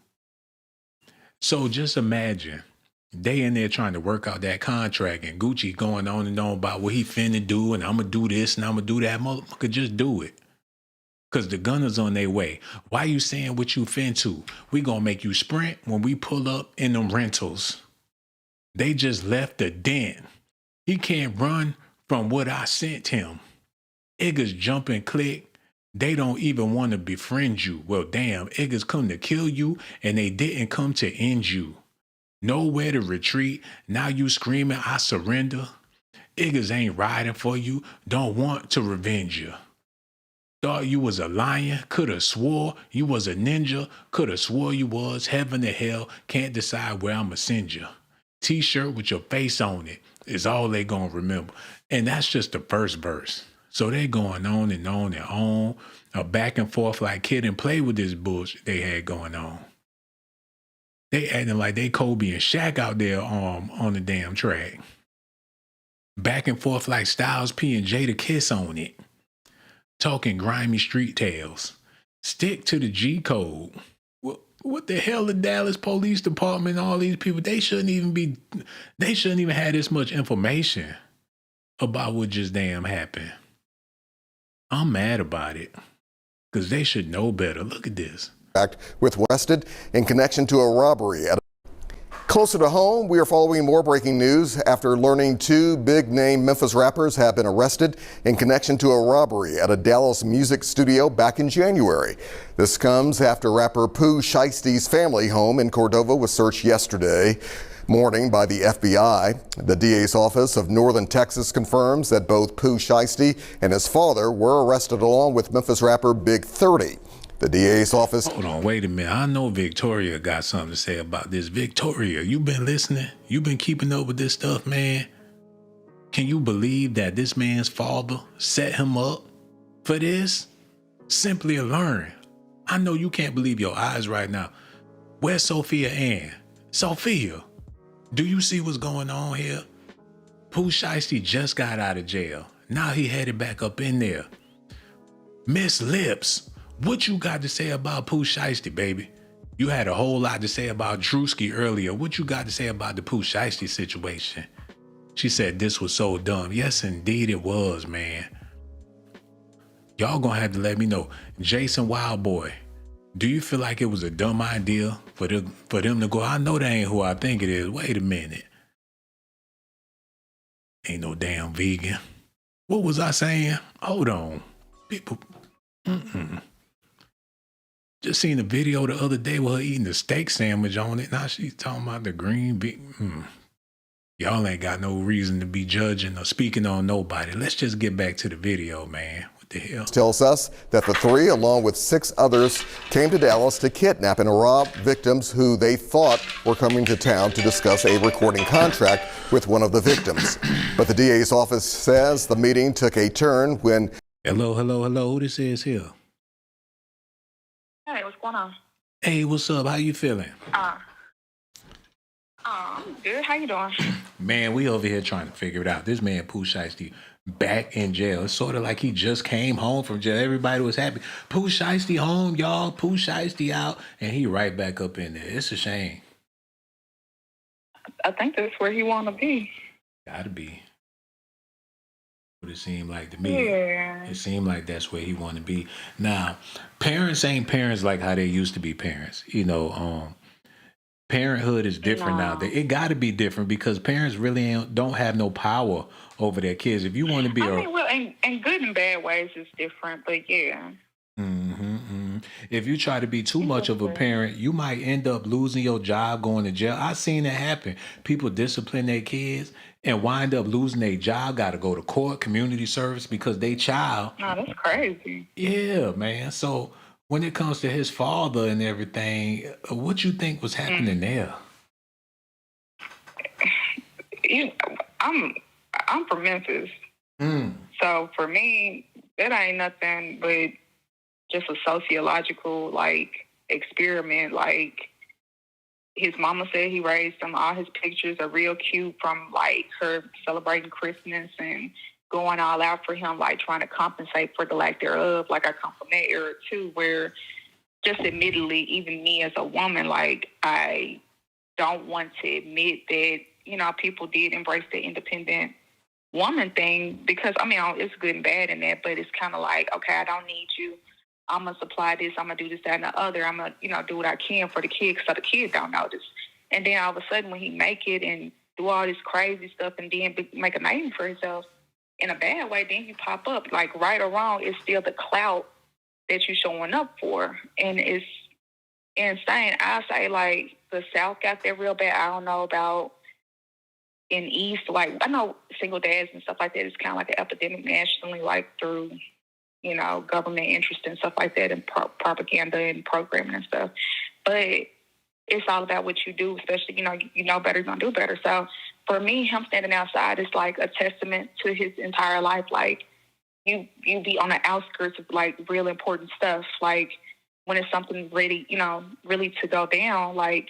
A: So just imagine They in there trying to work out that contract, and Gucci going on and on about what he finna do, and I'm gonna do this and I'm gonna do that. Motherfucker, just do it. Cause the gunners on their way. Why you saying what you fin to? We gonna make you sprint when we pull up in them rentals. They just left a dent. He can't run from what I sent him. Iggers jump and click. They don't even want to befriend you. Well, damn, Iggers come to kill you and they didn't come to end you. Nowhere to retreat. Now you screaming, I surrender. Iggers ain't riding for you. Don't want to revenge you. Thought you was a lion, coulda swore you was a ninja, coulda swore you was heaven to hell, can't decide where I'ma send you. T-shirt with your face on it is all they gonna remember. And that's just the first verse. So they going on and on and on, back and forth like Kid and Play with this bullshit they had going on. They acting like they Kobe and Shaq out there on the damn track. Back and forth like Styles P and Jada Kiss on it. Talking grimy street tales. Stick to the G code. What the hell, the Dallas Police Department, all these people, they shouldn't even have this much information about what just damn happened. I'm mad about it because they should know better. Look at this.
T: With arrested in connection to a robbery at Closer to home, we are following more breaking news after learning two big-name Memphis rappers have been arrested in connection to a robbery at a Dallas music studio back in January. This comes after rapper Pooh Shiesty's family home in Cordova was searched yesterday morning by the FBI. The DA's office of Northern Texas confirms that both Pooh Shiesty and his father were arrested along with Memphis rapper Big 30. The DA's office.
A: Hold on, wait a minute. I know Victoria got something to say about this. Victoria, you been listening? You been keeping up with this stuff, man? Can you believe that this man's father set him up for this? Simply alluring. I know you can't believe your eyes right now. Where's Sophia Ann? Sophia, do you see what's going on here? Pooh Shiesty just got out of jail. Now he headed back up in there. Miss Lips, what you got to say about Pooh Shiesty, baby? You had a whole lot to say about Drewski earlier. What you got to say about the Pooh Shiesty situation? She said this was so dumb. Yes, indeed it was, man. Y'all gonna have to let me know. Jason Wildboy, do you feel like it was a dumb idea for them to go? I know that ain't who I think it is. Wait a minute. Ain't no damn vegan. What was I saying? Hold on. People. Just seen a video the other day with her eating a steak sandwich on it. Now she's talking about the green bean. Y'all ain't got no reason to be judging or speaking on nobody. Let's just get back to the video, man. What the hell?
T: Tells us that the three, along with 6 others, came to Dallas to kidnap and rob victims who they thought were coming to town to discuss a recording contract with one of the victims. But the DA's office says the meeting took a turn when...
A: Hello. Who this is here?
U: Hey, what's going on?
A: Hey, what's up? How you feeling?
U: I'm good. How you doing?
A: Man, we over here trying to figure it out. This man, Pooh Shiesty, back in jail. It's sort of like he just came home from jail. Everybody was happy. Pooh Shiesty home, y'all. Pooh Shiesty out. And he right back up in there. It's a shame.
U: I think that's where he want to be.
A: Gotta be. What it seemed like to me.
U: Yeah.
A: It seemed like that's where he want to be. Now, parents ain't parents like how they used to be parents. You know, parenthood is different now. It got to be different because parents really don't have no power over their kids. If you want to be
U: well, in good and bad ways, it's different, but yeah.
A: If you try to be too much of a parent, you might end up losing your job, going to jail. I've seen it happen. People discipline their kids and wind up losing their job, got to go to court, community service because they child.
U: No, that's crazy.
A: Yeah, man. So when it comes to his father and everything, what you think was happening there?
U: I'm from Memphis. So for me, that ain't nothing but just a sociological experiment. His mama said he raised him. All his pictures are real cute from her celebrating Christmas and going all out for him, trying to compensate for the lack thereof. I come from that era too, where just admittedly, even me as a woman, I don't want to admit that, you know, people did embrace the independent woman thing, because, I mean, it's good and bad in that, but it's kind of like, okay, I don't need you. I'm going to supply this. I'm going to do this, that, and the other. I'm going to, you know, do what I can for the kids so the kids don't notice. And then all of a sudden when he make it and do all this crazy stuff and then make a name for himself in a bad way, then you pop up. Like, right or wrong, it's still the clout that you're showing up for. And it's insane. I say, like, the South got that real bad. I don't know about in East. Like, I know single dads and stuff like that is kind of like an epidemic nationally, like through, you know, government interest and stuff like that, and propaganda and programming and stuff. But it's all about what you do, especially, you know better, you're going to do better. So for me, him standing outside is like a testament to his entire life. Like, you be on the outskirts of, like, real important stuff. Like, when it's something really, you know, really to go down, like,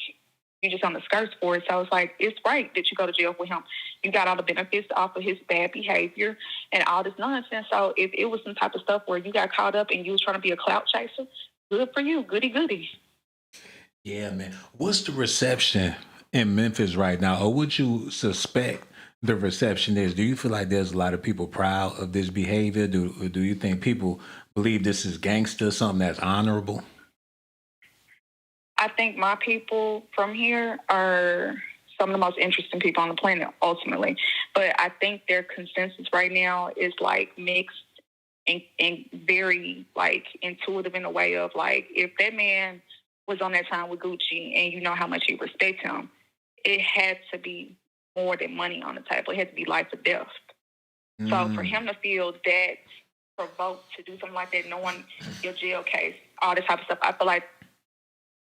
U: you're just on the skirts for it. So it's like, it's right that you go to jail with him. You got all the benefits off of his bad behavior and all this nonsense. So if it was some type of stuff where you got caught up and you was trying to be a clout chaser, good for you. Goody goody.
A: Yeah, man. What's the reception in Memphis right now? Or would you suspect the reception is? Do you feel like there's a lot of people proud of this behavior? Do you think people believe this is gangster, something that's honorable?
U: I think my people from here are some of the most interesting people on the planet, ultimately. But I think their consensus right now is, like, mixed and very, like, intuitive in a way of, like, if that man was on that time with Gucci and you know how much you respect him, it had to be more than money on the table. It had to be life or death. So for him to feel that provoked to do something like that, knowing your jail case, all this type of stuff, I feel like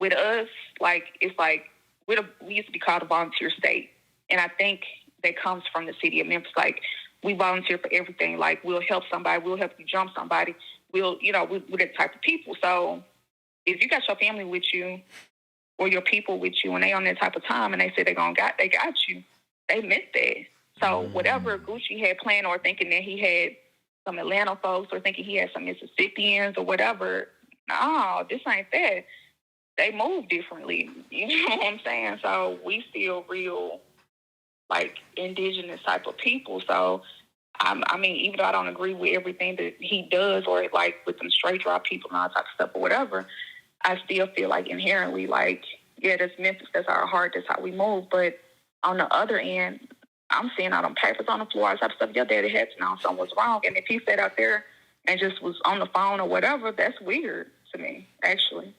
U: with us, like, it's like we used to be called a volunteer state. And I think that comes from the city of Memphis. Like, we volunteer for everything. Like, we'll help somebody. We'll help you jump somebody. We're that type of people. So if you got your family with you or your people with you and they on that type of time and they say they got you, they meant that. So whatever Gucci had planned, or thinking that he had some Atlanta folks, or thinking he had some Mississippians or whatever, no, this ain't that. They move differently. You know what I'm saying? So we still real, like, indigenous type of people. So, I mean, even though I don't agree with everything that he does, or, like, with them straight drop people and all that type of stuff or whatever, I still feel like inherently, like, yeah, that's Memphis, that's our heart, that's how we move. But on the other end, I'm seeing all them papers on the floor, all that type of stuff. Your daddy had to know something was wrong. And if he sat out there and just was on the phone or whatever, that's weird to me, actually.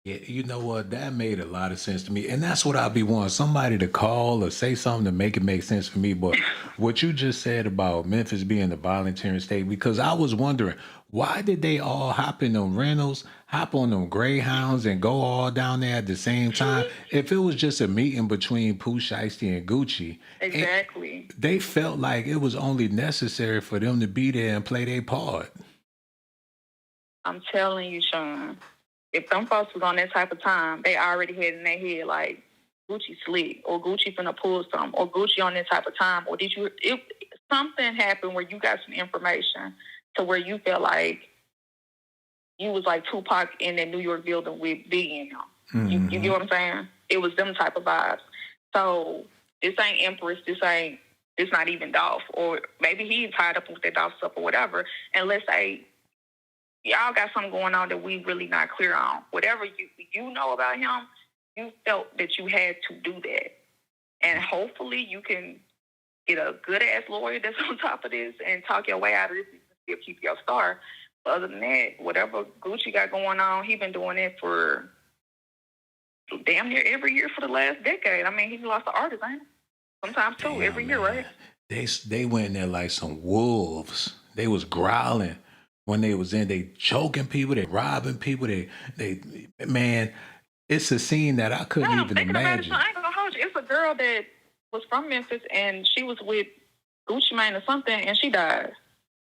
A: Yeah, you know what? That made a lot of sense to me. And that's what I'll be wanting, somebody to call or say something to make it make sense for me. But what you just said about Memphis being a volunteering state, because I was wondering, why did they all hop in them rentals, hop on them Greyhounds, and go all down there at the same time? If it was just a meeting between Pooh Shiesty and Gucci,
U: exactly,
A: they felt like it was only necessary for them to be there and play their part.
U: I'm telling you, Sean. If them folks was on that type of time, they already had in their head, like, Gucci slick, or Gucci finna pull something, or Gucci on that type of time, or if something happened where you got some information to where you felt like you was like Tupac in that New York building with Biggie in them. You get what I'm saying? It was them type of vibes. So this ain't Empress, it's not even Dolph, or maybe he tied up with that Dolph stuff or whatever, and let's say y'all got something going on that we really not clear on. Whatever you know about him, you felt that you had to do that. And hopefully you can get a good-ass lawyer that's on top of this and talk your way out of this and still keep your star. But other than that, whatever Gucci got going on, he been doing it for damn near every year for the last decade. I mean, he lost an artist, ain't he? Sometimes two, every year, right?
A: They went in there like some wolves. They was growling. When they was in, they choking people, they robbing people, they man, it's a scene that I couldn't even imagine.
U: I ain't gonna hold you. It's a girl that was from Memphis and she was with Gucci Mane or something, and she died.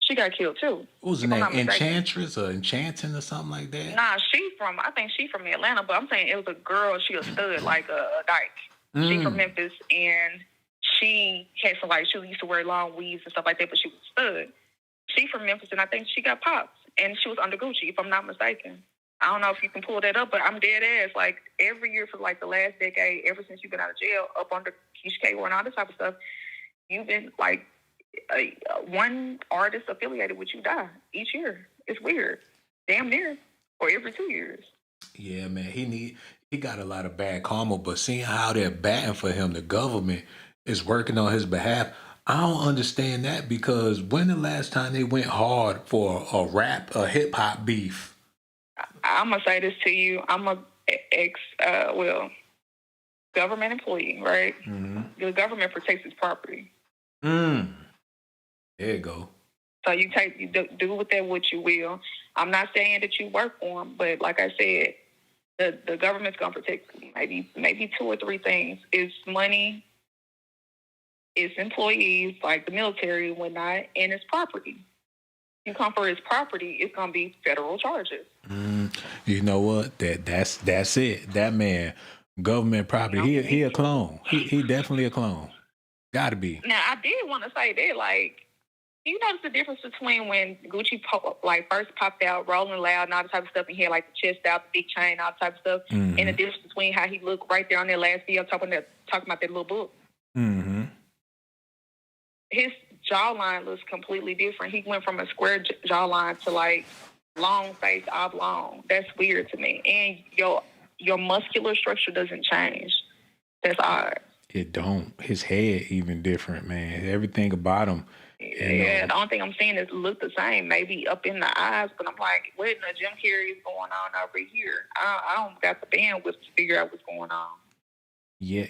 U: She got killed too.
A: What was her name? Enchantress or Enchanting or something like that?
U: Nah, I think she from Atlanta, but I'm saying it was a girl. She was stud, like a dyke. She from Memphis, and she had some, like, she used to wear long weaves and stuff like that, but she was stud. She from Memphis, and I think she got popped, and she was under Gucci, if I'm not mistaken. I don't know if you can pull that up, but I'm dead ass. Like, every year for, like, the last decade, ever since you've been out of jail, up under Keyshia and all this type of stuff, you've been, like, one artist affiliated with you die each year. It's weird. Damn near. Or every 2 years.
A: Yeah, man, he got a lot of bad karma, but seeing how they're batting for him, the government is working on his behalf. I don't understand that, because when the last time they went hard for a hip hop beef?
U: I'm gonna say this to you. I'm a government employee, right?
A: Mm-hmm.
U: The government protects its property.
A: There you go.
U: So you do with that what you will. I'm not saying that you work for them, but like I said, the government's gonna protect maybe 2 or 3 things. It's money, it's employees, like the military and whatnot, and it's property. You come for his property, it's gonna be federal charges.
A: You know what? That's it. That man, government property. He a clone. He definitely a clone. Gotta be.
U: Now I did want to say that, like, you notice the difference between when Gucci first popped out, rolling loud and all that type of stuff, and he had like the chest out, the big chain, all that type of stuff, and the difference between how he looked right there on that last video talking about that little book.
A: Mm-hmm.
U: His jawline looks completely different. He went from a square jawline to like long face, oblong. That's weird to me. And your muscular structure doesn't change. That's odd.
A: It don't. His head even different, man. Everything about him.
U: Yeah, the only thing I'm saying is look the same, maybe up in the eyes, but I'm like, what in the Jim Carrey is going on over here? I don't got the bandwidth to figure out what's going on.
A: Yeah,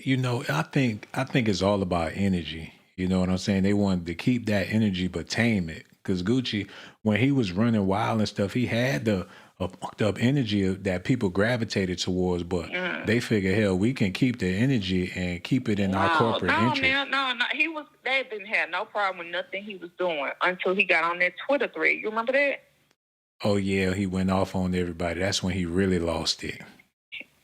A: I think it's all about energy. You know what I'm saying? They wanted to keep that energy but tame it. Because Gucci, when he was running wild and stuff, he had the fucked up energy that people gravitated towards, but they figured, hell, we can keep the energy and keep it in our corporate interest.
U: No. They didn't have no problem with nothing he was doing until he got on that Twitter thread. You remember that?
A: Oh, yeah, he went off on everybody. That's when he really lost it.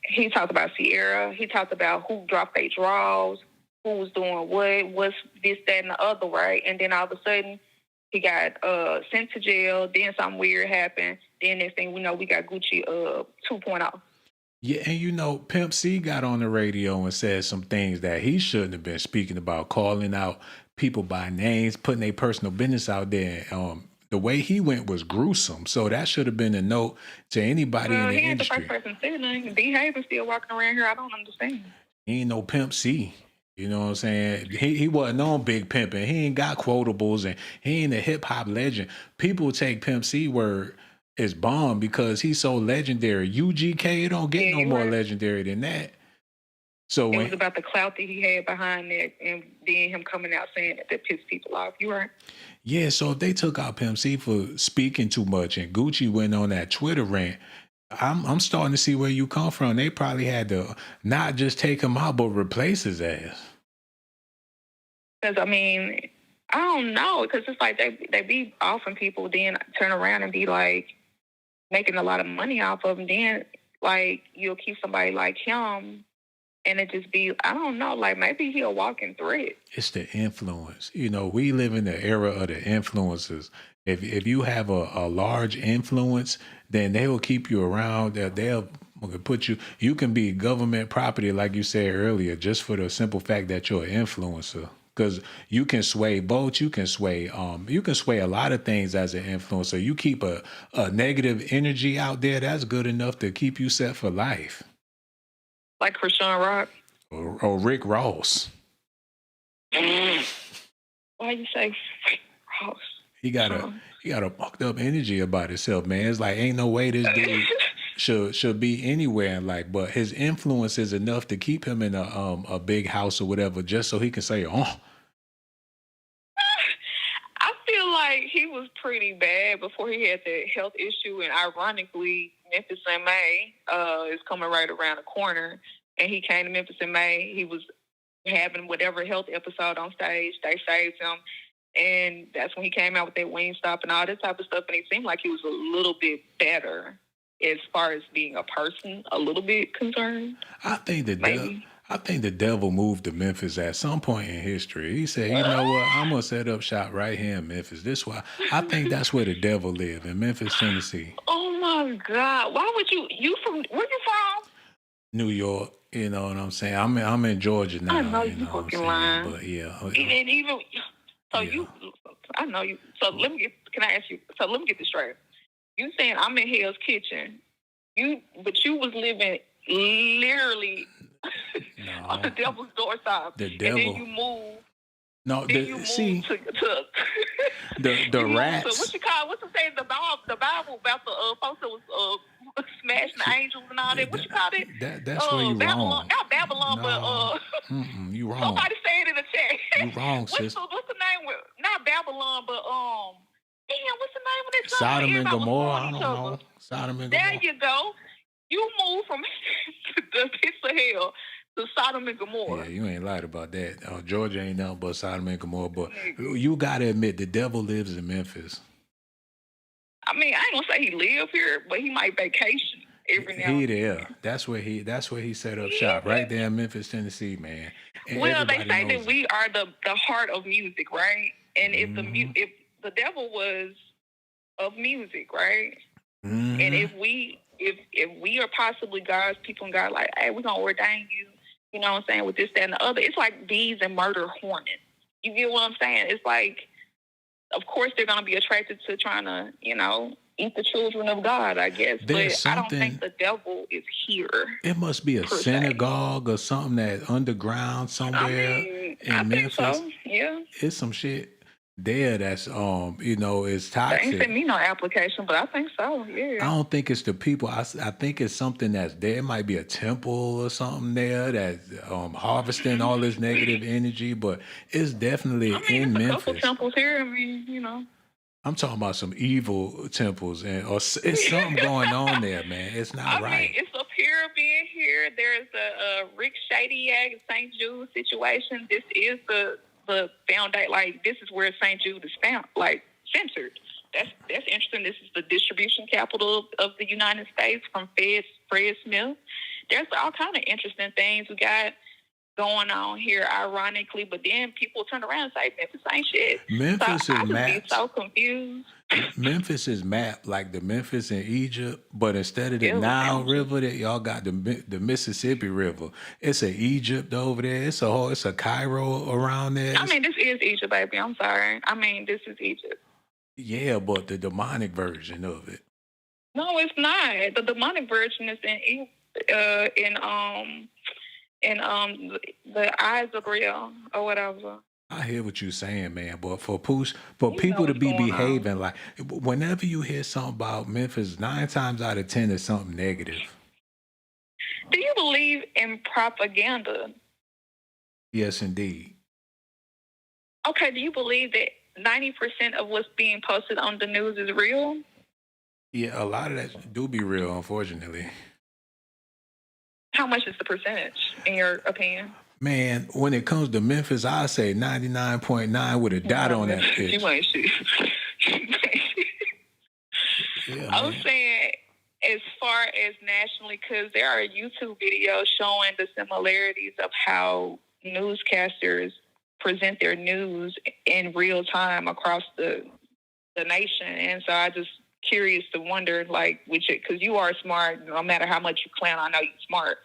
U: He talked about Sierra. He talked about who dropped their draws, who was doing what's this, that, and the other, right? And then all of a sudden, he got sent to jail. Then something weird happened. Then next thing we know, we got Gucci 2.0.
A: Yeah, and Pimp C got on the radio and said some things that he shouldn't have been speaking about, calling out people by names, putting their personal business out there. The way he went was gruesome. So that should have been a note to anybody in the
U: he
A: industry.
U: Ain't the first person saying nothing. D. Haven's still walking around here. I don't understand.
A: He ain't no Pimp C. You know what I'm saying? He wasn't on big pimping. He ain't got quotables, and he ain't a hip hop legend. People take Pimp C word as bomb because he's so legendary. UGK don't get no more legendary than that. So
U: it was about the clout that he had behind that, and then him coming out saying that pissed people off. You right?
A: Yeah. So if they took out Pimp C for speaking too much, and Gucci went on that Twitter rant, I'm starting to see where you come from. They probably had to not just take him out, but replace his ass.
U: Because, I don't know. Because it's like they be offering people, then turn around and be like making a lot of money off of them. Then, like, you'll keep somebody like him, and it just be, I don't know, like maybe he'll walk in threat.
A: It's the influence. We live in the era of the influencers. If you have a large influence, then they will keep you around. They'll put you can be government property, like you said earlier, just for the simple fact that you're an influencer. Because you can sway boats, you can sway a lot of things as an influencer. You keep a negative energy out there, that's good enough to keep you set for life.
U: Like Krishan Rock.
A: Or Rick Ross.
U: Why you say Rick Ross?
A: He got a fucked up energy about himself, man. It's like ain't no way this dude should be anywhere in life, but his influence is enough to keep him in a big house or whatever, just so he can say, oh.
U: I feel like he was pretty bad before he had the health issue, and ironically, Memphis in May is coming right around the corner, and he came to Memphis in May. He was having whatever health episode on stage. They saved him, and that's when he came out with that Wingstop and all this type of stuff, and it seemed like he was a little bit better as far as being a person, a little bit concerned.
A: I think the devil moved to Memphis at some point in history. He said, you know what, I'm going to set up shop right here in Memphis. I think that's where the devil lived, in Memphis, Tennessee.
U: Oh, my God! Why would you? Where you from?
A: New York. You know what I'm saying? I'm in Georgia now.
U: I know
A: you
U: you
A: know what I'm
U: fucking
A: saying?
U: lying.
A: But yeah.
U: And even so, I know you. So let me get. Can I ask you? So let me get this straight. You saying I'm in Hell's Kitchen? But you was living literally on the devil's doorstep,
A: The
U: and
A: devil.
U: then you moved.
A: No,
U: Then you moved to
A: the rats.
U: What's the saying? The Bible about the folks that was smashing the angels and all that. What you call it?
A: That's where you
U: Babylon,
A: wrong.
U: not Babylon,
A: No.
U: but
A: You wrong.
U: somebody say it in the chat.
A: You wrong, sis.
U: What's the name? Not Babylon, but damn, what's the name of that song?
A: Sodom and
U: Everybody was
A: Gomorrah.
U: calling
A: I
U: each
A: don't
U: other.
A: know. Sodom and Gomorrah.
U: There you go. You moved from the pits of hell to Sodom and Gomorrah.
A: Yeah, you ain't lied about that. Georgia ain't nothing but Sodom and Gomorrah. But you gotta admit, the devil lives in Memphis.
U: I mean, I ain't gonna say he live here, but he might vacation every now and then.
A: There. That's where he set up shop, right there in Memphis, Tennessee, man. And
U: Well, they
A: everybody
U: say
A: knows
U: that we are the heart of music, right? And if the devil was of music, right?
A: Mm-hmm.
U: And if we are possibly God's people and God like, hey, we're gonna ordain you, you know what I'm saying, with this, that, and the other. It's like bees and murder hornets. You get what I'm saying? It's like, of course they're gonna be attracted to trying to, eat the children of God, I guess.
A: There's
U: but I don't think the devil is here.
A: It must be a synagogue or something that underground somewhere in Memphis.
U: Think so. Yeah.
A: It's some shit there that's is
U: They
A: toxic.
U: ain't sent me no application, but I think so.
A: I
U: Yeah.
A: don't think it's the people. I think it's something that's there. It might be a temple or something there that's harvesting all this negative energy, but it's definitely in
U: There's a
A: Memphis.
U: couple temples here. I mean,
A: I'm talking about some evil temples, or it's something going on there, man. It's not right.
U: I mean, it's a pyramid here. There's a Rick Shadiac St. Jude situation. This is the foundation. Like, this is where St. Jude is found, like, centered. That's interesting. This is the distribution capital of the United States from Fred Smith. There's all kind of interesting things we got going on here, ironically, but then people turn around and say Memphis ain't shit.
A: Memphis
U: so
A: is
U: I just
A: mapped.
U: be so confused.
A: Memphis is mapped like the Memphis in Egypt, but instead of the Nile River, that y'all got the Mississippi River. It's a Egypt over there. It's a Cairo around there.
U: I mean, this is Egypt, baby. I'm sorry. I mean, this is Egypt.
A: Yeah, but the demonic version of it.
U: No, it's not. The demonic version is in the eyes of real or whatever.
A: I hear what you're saying, man, but for people to be behaving like, whenever you hear something about Memphis, 9 times out of 10 is something negative.
U: Do you believe in propaganda?
A: Yes, indeed.
U: Okay, do you believe that 90% of what's being posted on the news is real?
A: Yeah, a lot of that do be real, unfortunately.
U: How much is the percentage, in your opinion?
A: Man, when it comes to Memphis, I say 99.9 with a dot on that bitch.
U: You ain't shit.
A: Yeah,
U: I was saying, as far as nationally, because there are YouTube videos showing the similarities of how newscasters present their news in real time across the nation. And so I just curious to wonder, like, because you are smart, no matter how much you clown, I know you're smart.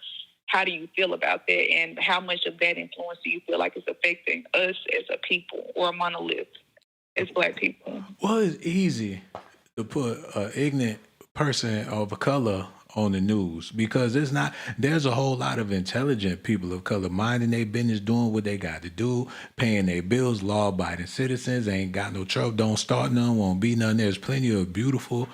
U: How do you feel about that? And how much of that influence do you feel like is affecting us as a people or a monolith as Black people?
A: Well, it's easy to put an ignorant person of color on the news because there's a whole lot of intelligent people of color minding their business, doing what they got to do, paying their bills, law-abiding citizens, ain't got no trouble, don't start none, won't be none. There's plenty of beautiful,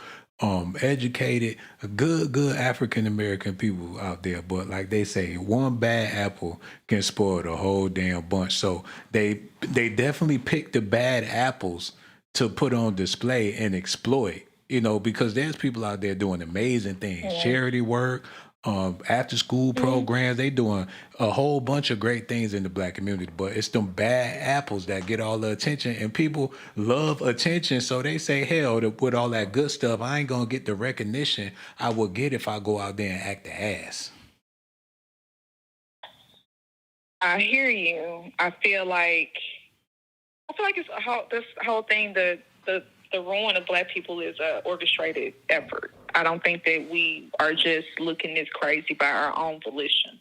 A: educated, good African-American people out there. But like they say, one bad apple can spoil the whole damn bunch. So they definitely pick the bad apples to put on display and exploit. Because there's people out there doing amazing things, charity work, after school programs. They doing a whole bunch of great things in the Black community, but it's them bad apples that get all the attention, and people love attention. So they say, hell, with all that good stuff, I ain't going to get the recognition I would get if I go out there and act the ass.
U: I hear you. I feel like it's this whole thing, the ruin of Black people is an orchestrated effort. I don't think that we are just looking this crazy by our own volition.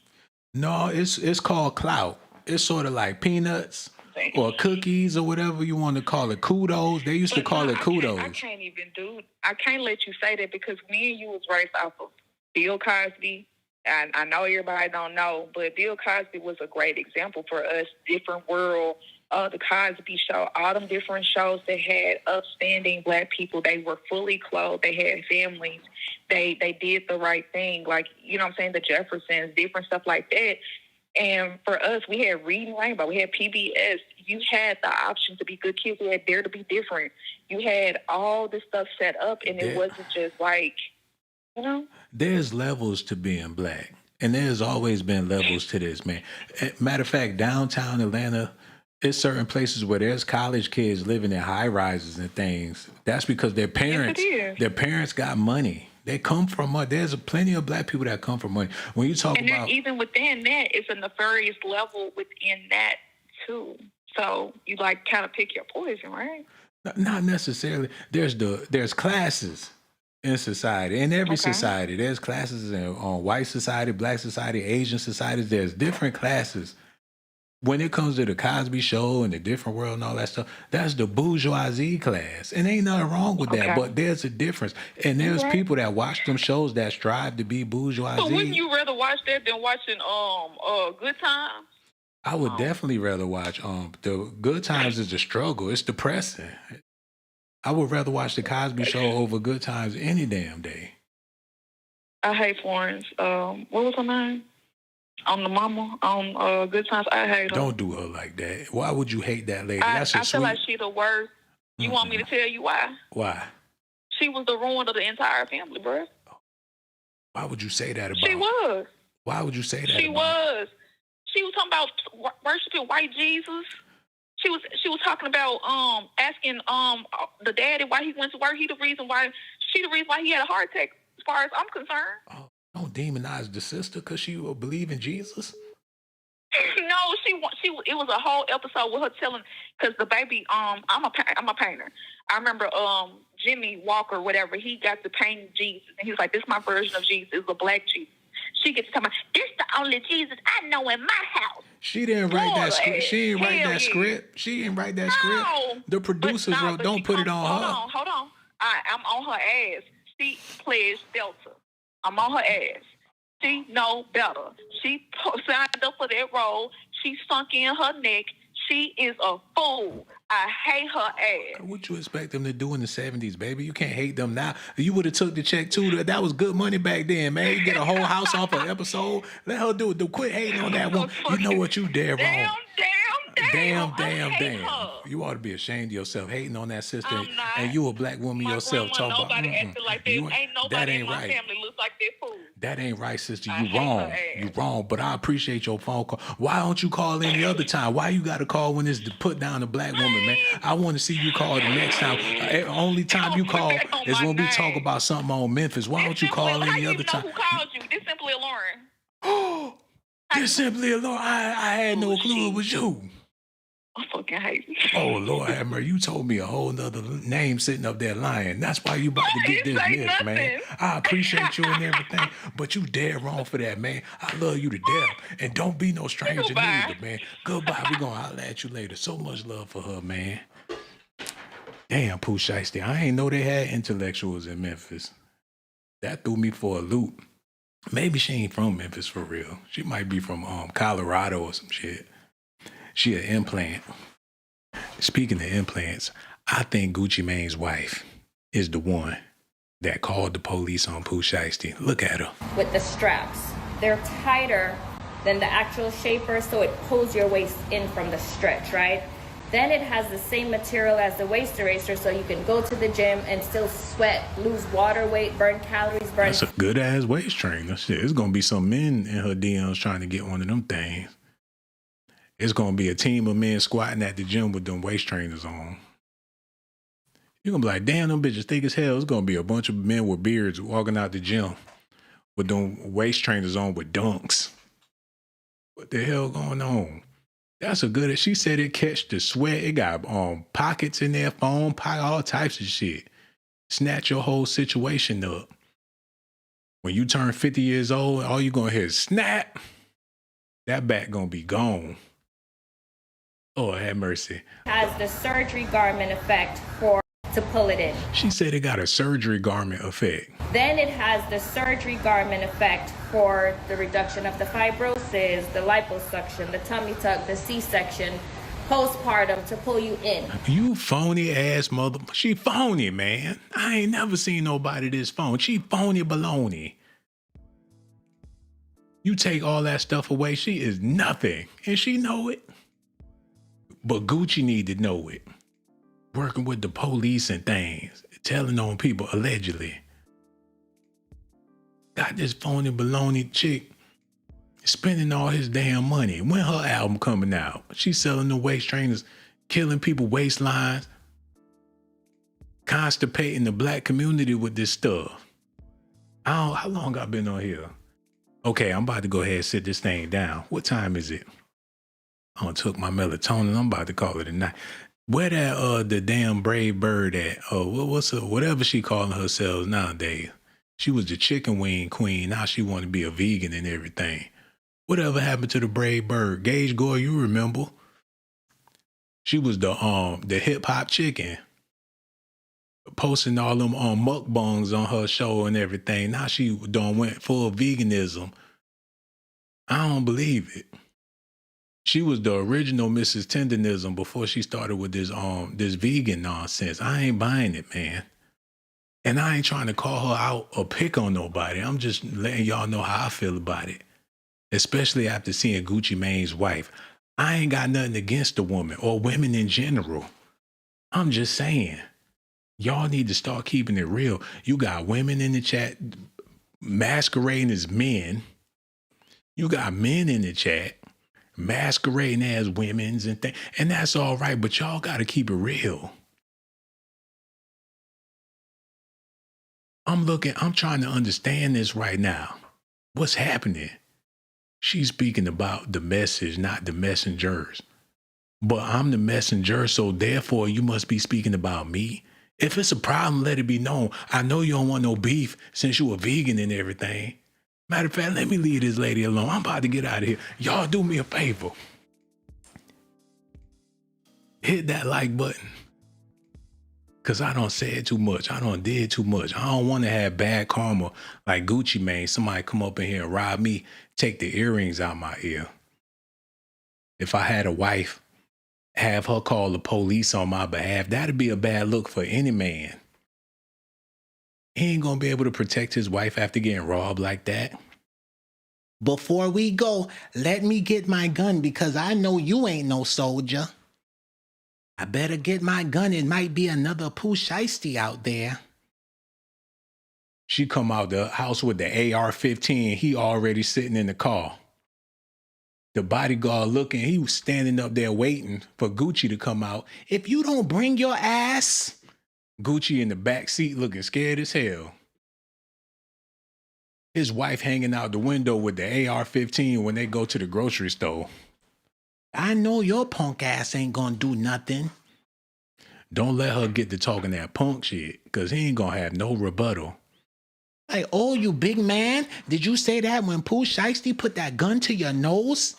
A: No, it's called clout. It's sort of like peanuts or cookies or whatever you want to call it. Kudos. They used to call it kudos.
U: I can't let you say that because me and you was raised off of Bill Cosby. And I know everybody don't know, but Bill Cosby was a great example for us. Different World, the Cosby Show, all them different shows that had upstanding black people. They were fully clothed. They had families. They did the right thing. Like, you know what I'm saying? The Jeffersons, different stuff like that. And for us, we had Reading Rainbow. We had PBS. You had the option to be good kids. We had Dare to Be Different. You had all this stuff set up, and it wasn't just like, you know?
A: There's levels to being black, and there's always been levels to this, man. Matter of fact, downtown Atlanta, there's certain places where there's college kids living in high rises and things. That's because their parents got money. They come from money. There's plenty of black people that come from money. When you talk about,
U: even within that, it's a nefarious level within that too. So you like kind of pick your poison, right?
A: Not necessarily. There's classes in society. In every society, there's classes on white society, black society, Asian societies. There's different classes. When it comes to the Cosby Show and the Different World and all that stuff, that's the bourgeoisie class. And ain't nothing wrong with that, but there's a difference. And there's people that watch them shows that strive to be bourgeoisie.
U: So wouldn't you rather watch that than watching Good Times?
A: I would definitely rather watch the Good Times is a struggle. It's depressing. I would rather watch the Cosby Show over Good Times any damn day.
U: I hate Florence. What was her name? On the mama on Good Times. I hate her.
A: Don't do her like that. Why would you hate that lady?
U: I feel like she's the worst. You want me to tell you why?
A: Why?
U: She was the ruin of the entire family, bro.
A: Why would you say that about?
U: She was.
A: Why would you say that?
U: She was. She was talking about worshiping white Jesus. She was talking about asking the daddy why he went to work. She the reason why he had a heart attack. As far as I'm concerned.
A: Oh, don't demonize the sister because she will believe in Jesus.
U: No, it was a whole episode with her telling, because the baby, I'm a painter. I remember Jimmy Walker, whatever, he got to paint Jesus, and he was like, "This is my version of Jesus. It's a black Jesus." She gets to tell me, "This the only Jesus I know in my house."
A: She didn't write that script. She didn't write that script. She didn't write that script. The producers wrote, "Don't put it on her."
U: Hold on. I'm on her ass. She pledged Delta. I'm on her ass. She know better. She signed up for that role. She sunk in her neck. She is a fool. I hate her ass.
A: What you expect them to do in the 70s, baby? You can't hate them now. You would have took the check too. That was good money back then, man. You get a whole house off an episode. Let her do it. Quit hating on that one. You know what you did wrong. Damn. You ought to be ashamed of yourself hating on that sister. And you a black woman yourself. Talk about
U: acting like that. Ain't nobody in my family looks like that fool.
A: That ain't right, sister. You wrong. You wrong. But I appreciate your phone call. Why don't you call any other time? Why you got to call when it's to put down a black woman, man? I want to see you call the next time. Only time you call is when we talk about something on Memphis. Why don't you call any other time?
U: Who called you? This Simply Lauren.
A: This Simply Lauren. I had no clue it was you.
U: I fucking hate you.
A: Oh, Lord have mercy. You told me a whole nother name sitting up there lying. That's why you about to get this lift, man. I appreciate you and everything, but you dead wrong for that, man. I love you to death. And don't be no stranger neither, man. Goodbye. We're going to holler at you later. So much love for her, man. Damn, Pooh Shiesty. I ain't know they had intellectuals in Memphis. That threw me for a loop. Maybe she ain't from Memphis for real. She might be from Colorado or some shit. She an implant. Speaking of implants, I think Gucci Mane's wife is the one that called the police on Pooh Shiesty. Look at her.
Q: With the straps, they're tighter than the actual shaper, so it pulls your waist in from the stretch, right? Then it has the same material as the waist eraser, so you can go to the gym and still sweat, lose water weight, burn calories, burn...
A: That's a good-ass waist trainer. Shit, it's going to be some men in her DMs trying to get one of them things. It's going to be a team of men squatting at the gym with them waist trainers on. You're going to be like, damn, them bitches thick as hell. It's going to be a bunch of men with beards walking out the gym with them waist trainers on with dunks. What the hell going on? That's a good... She said it catch the sweat. It got pockets in there, foam, all types of shit. Snatch your whole situation up. When you turn 50 years old, all you gonna hear is snap. That back gonna be gone. Oh, have mercy.
Q: Has the surgery garment effect for to pull it in.
A: She said it got a surgery garment effect.
Q: Then it has the surgery garment effect for the reduction of the fibrosis, the liposuction, the tummy tuck, the C-section, postpartum to pull you in.
A: You phony ass mother. She phony, man. I ain't never seen nobody this phony. She phony baloney. You take all that stuff away, she is nothing. And she know it. But Gucci need to know it. Working with the police and things. Telling on people, allegedly. Got this phony baloney chick spending all his damn money. When her album coming out? She's selling the waist trainers, killing people waistlines, constipating the black community with this stuff. How long I been on here? Okay, I'm about to go ahead and sit this thing down. What time is it? I done took my melatonin. I'm about to call it a night. Where that the damn brave bird at? Whatever she calling herself nowadays. She was the chicken wing queen. Now she want to be a vegan and everything. Whatever happened to the brave bird? Gage Gore, you remember? She was the hip hop chicken. Posting all them mukbangs on her show and everything. Now she done went full veganism. I don't believe it. She was the original Mrs. Tenderism before she started with this vegan nonsense. I ain't buying it, man. And I ain't trying to call her out or pick on nobody. I'm just letting y'all know how I feel about it. Especially after seeing Gucci Mane's wife. I ain't got nothing against the woman or women in general. I'm just saying. Y'all need to start keeping it real. You got women in the chat masquerading as men. You got men in the chat masquerading as women's and things. And that's all right, but y'all got to keep it real. I'm trying to understand this right now. What's happening? She's speaking about the message, not the messengers. But I'm the messenger, so therefore you must be speaking about me. If it's a problem, let it be known. I know you don't want no beef since you a vegan and everything. Matter of fact, let me leave this lady alone. I'm about to get out of here. Y'all do me a favor. Hit that like button. Because I don't say it too much. I don't did too much. I don't want to have bad karma like Gucci Mane. Somebody come up in here and rob me, take the earrings out my ear. If I had a wife, have her call the police on my behalf, that'd be a bad look for any man. He ain't gonna be able to protect his wife after getting robbed like that. Before we go, let me get my gun because I know you ain't no soldier. I better get my gun. It might be another Pooh Shiesty out there. She come out the house with the AR-15. He already sitting in the car. The bodyguard looking, he was standing up there waiting for Gucci to come out. If you don't bring your ass. Gucci in the back seat looking scared as hell. His wife hanging out the window with the AR-15 when they go to the grocery store. I know your punk ass ain't gonna do nothing. Don't let her get to talking that punk shit, because he ain't gonna have no rebuttal. Like, oh, you big man, did you say that when Pooh Shiesty put that gun to your nose?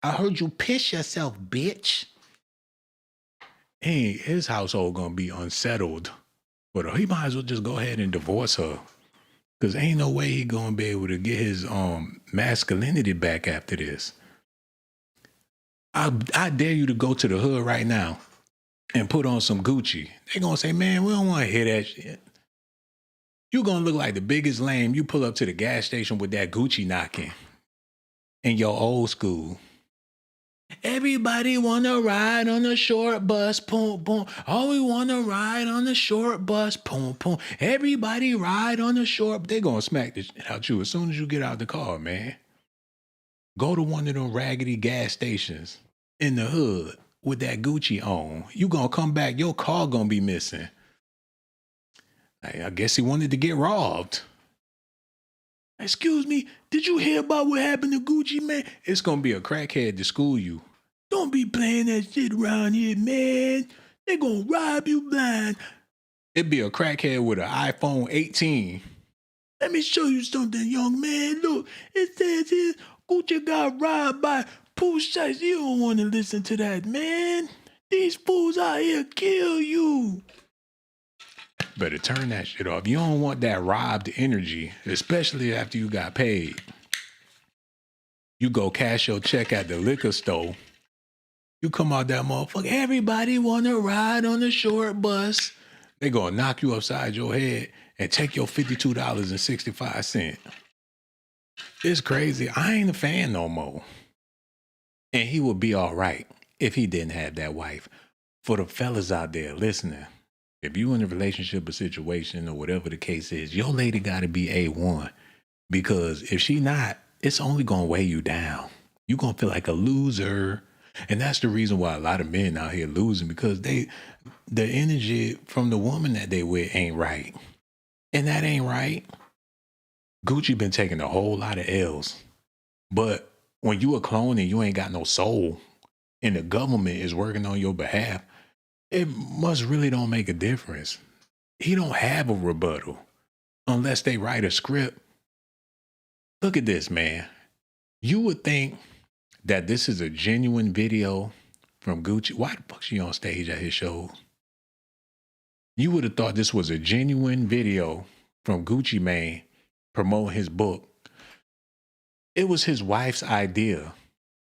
A: I heard you piss yourself, bitch. Ain't his household gonna be unsettled. But he might as well just go ahead and divorce her. Because ain't no way he gonna be able to get his masculinity back after this. I dare you to go to the hood right now and put on some Gucci. They gonna say, man, we don't want to hear that shit. You gonna look like the biggest lame. You pull up to the gas station with that Gucci knocking in your old school. Everybody wanna ride on the short bus, boom, boom. Oh, we wanna ride on the short bus, boom, boom. Everybody ride on the short. They gonna smack the shit out you as soon as you get out the car, man. Go to one of them raggedy gas stations in the hood with that Gucci on. You gonna come back, your car gonna be missing. I guess he wanted to get robbed. Excuse me, did you hear about what happened to Gucci, man? It's gonna be a crackhead to school you. Don't be playing that shit around here, man. They gonna rob you blind. It'd be a crackhead with an iPhone 18 Let me show you something, young man. Look, it says here, Gucci got robbed by Pooh Shiesty. You don't want to listen to that, man. These fools out here kill you. Better turn that shit off. You don't want that robbed energy, especially after you got paid. You go cash your check at the liquor store. You come out that motherfucker. Everybody want to ride on the short bus. They gonna knock you upside your head and take your $52.65. It's crazy. I ain't a fan no more. And he would be all right if he didn't have that wife. For the fellas out there listening, if you in a relationship or situation or whatever the case is, your lady got to be A1. Because if she not, it's only going to weigh you down. You're going to feel like a loser. And that's the reason why a lot of men out here losing, because the energy from the woman that they with ain't right. And that ain't right. Gucci been taking a whole lot of L's. But when you a clone and you ain't got no soul and the government is working on your behalf, it must really don't make a difference. He don't have a rebuttal unless they write a script. Look at this, man. You would think that this is a genuine video from Gucci. Why the fuck she on stage at his show? You would have thought this was a genuine video from Gucci Mane promoting his book. It was his wife's idea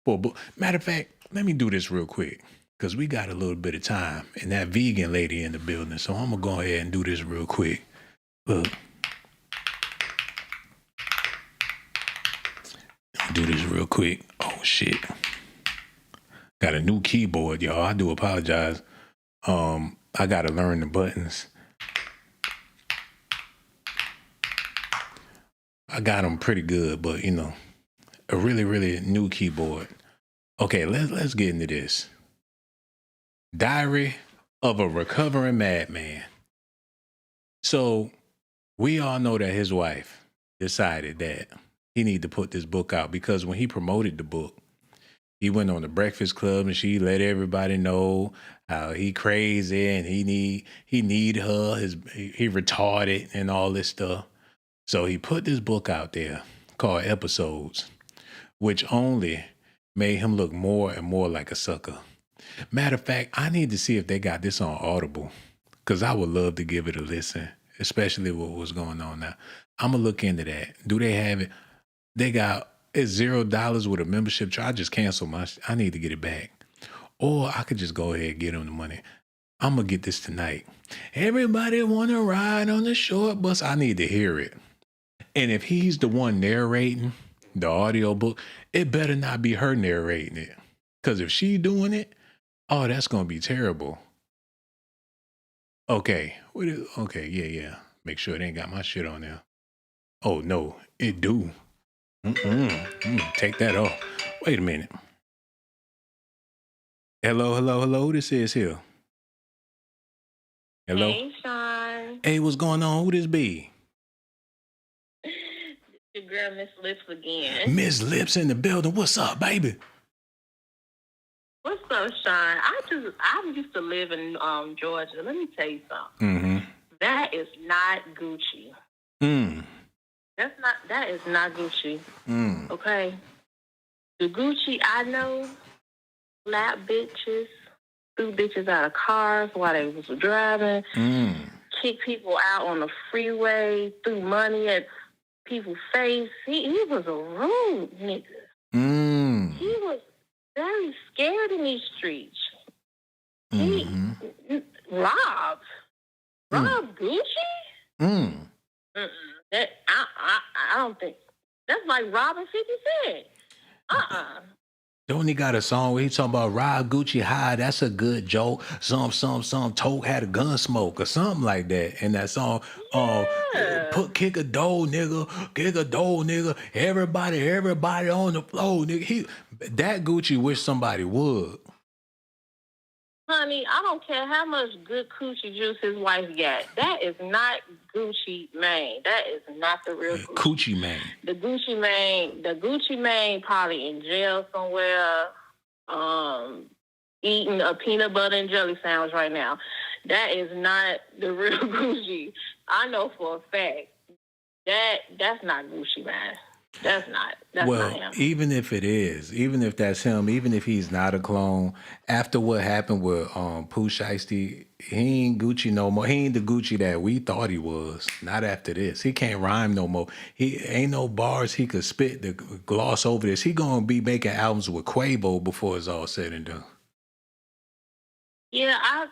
A: for a book. Matter of fact, let me do this real quick, because we got a little bit of time and that vegan lady in the building. So I'm going to go ahead and do this real quick. Look. I'll do this real quick. Oh, shit. Got a new keyboard, y'all. I do apologize. I got to learn the buttons. I got them pretty good, but, you know, a really, really new keyboard. Okay, let's get into this. Diary of a Recovering Madman. So we all know that his wife decided that he needed to put this book out, because when he promoted the book, he went on the Breakfast Club and she let everybody know how he crazy and he need her, he retarded and all this stuff. So he put this book out there called Episodes, which only made him look more and more like a sucker. Matter of fact, I need to see if they got this on Audible, because I would love to give it a listen, especially with what's going on now. I'm going to look into that. Do they have it? It's $0 with a membership charge. I just cancel I need to get it back. Or I could just go ahead and get him the money. I'm going to get this tonight. Everybody want to ride on the short bus. I need to hear it. And if he's the one narrating the audio book, it better not be her narrating it. Because if she doing it, oh, that's going to be terrible. Okay. Okay, yeah. Make sure it ain't got my shit on there. Oh, no, it do. Take that off. Wait a minute. Hello. This is here. Hello.
E: Hey, Sean.
A: Hey, what's going on? Who this be?
E: Your girl, Miss Lips again.
A: Miss Lips in the building. What's up, baby?
E: What's up, Sean? I used to live in Georgia. Let me tell you something. That is not Gucci. That is not Gucci. Okay? The Gucci I know, slap bitches, threw bitches out of cars while they was driving, kicked people out on the freeway, threw money at people's face. He was a rude nigga. He was very scared in these streets. He robbed Gucci? That I don't think that's like robbing 50 Cent.
A: Don't he got a song where he talking about rob Gucci high? That's a good joke. Some Toke had a gun smoke or something like that. And that song, kick a door, nigga. Everybody on the floor, nigga. That Gucci wish somebody would.
E: Honey, I don't care how much good coochie juice his wife got. That is not Gucci Mane. That is not the real Gucci.
A: Coochie Mane.
E: The Gucci Mane probably in jail somewhere, eating a peanut butter and jelly sandwich right now. That is not the real Gucci. I know for a fact that's not Gucci, man. That's not
A: Well,
E: him.
A: even if it is, even if that's him, even if he's not a clone, after what happened with Pooh Shiesty, he ain't Gucci no more. He ain't the Gucci that we thought he was. Not after this. He can't rhyme no more. He ain't no bars he could spit to gloss over this. He gonna be making albums with Quavo before it's all said and done.
E: Yeah, I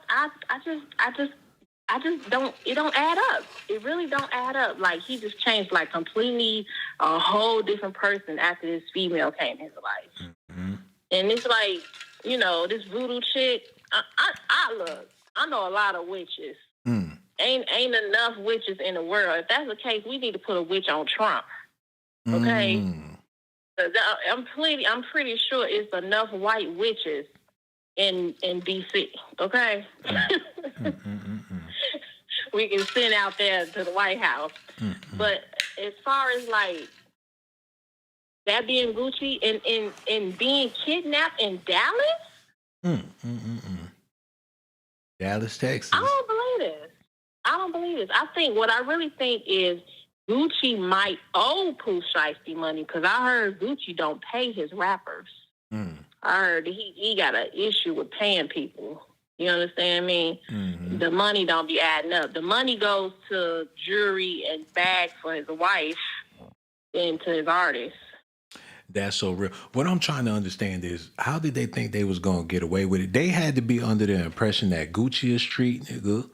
E: just don't. It don't add up. It really don't add up. Like he just changed like completely a whole different person after this female came in his life.
A: Mm-hmm.
E: And it's like, this voodoo chick. I look. I know a lot of witches.
A: Mm.
E: Ain't enough witches in the world. If that's the case, we need to put a witch on Trump. Okay.
A: Mm.
E: I'm pretty sure it's enough white witches in DC. Okay. We can send out there to the White House. But as far as like that being Gucci and being kidnapped in Dallas,
A: Dallas, Texas.
E: I don't believe this. I think what I really think is Gucci might owe Pooh Shiesty money because I heard Gucci don't pay his rappers. I heard he got an issue with paying people. You understand me? The money don't be adding up. The money goes to jewelry and bags for his wife and to his artists.
A: That's so real. What I'm trying to understand is how did they think they was gonna get away with it? They had to be under the impression that Gucci is street nigga,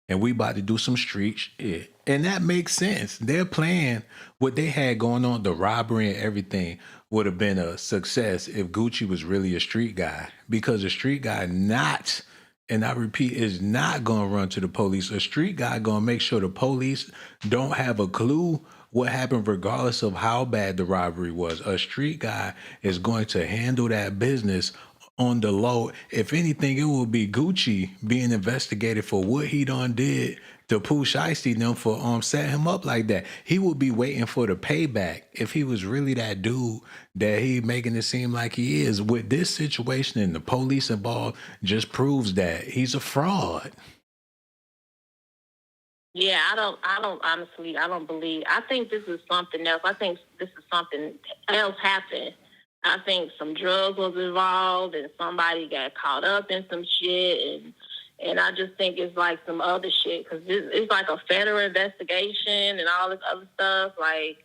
A: and we about to do some street shit. And that makes sense. Their plan, what they had going on, the robbery and everything, would have been a success if Gucci was really a street guy. Because a street guy not, and I repeat, is not gonna run to the police. A street guy gonna make sure the police don't have a clue what happened regardless of how bad the robbery was. A street guy is going to handle that business on the low. If anything, it will be Gucci being investigated for what he done did to Pooh Shiesty them for set him up like that. He would be waiting for the payback if he was really that dude that he making it seem like he is. With this situation and the police involved just proves that he's a fraud.
E: Yeah, I don't honestly, I don't believe. I think this is something else. I think this is something else happened. I think some drugs was involved and somebody got caught up in some shit. And I just think it's like some other shit because it's like a federal investigation and all this other stuff. Like,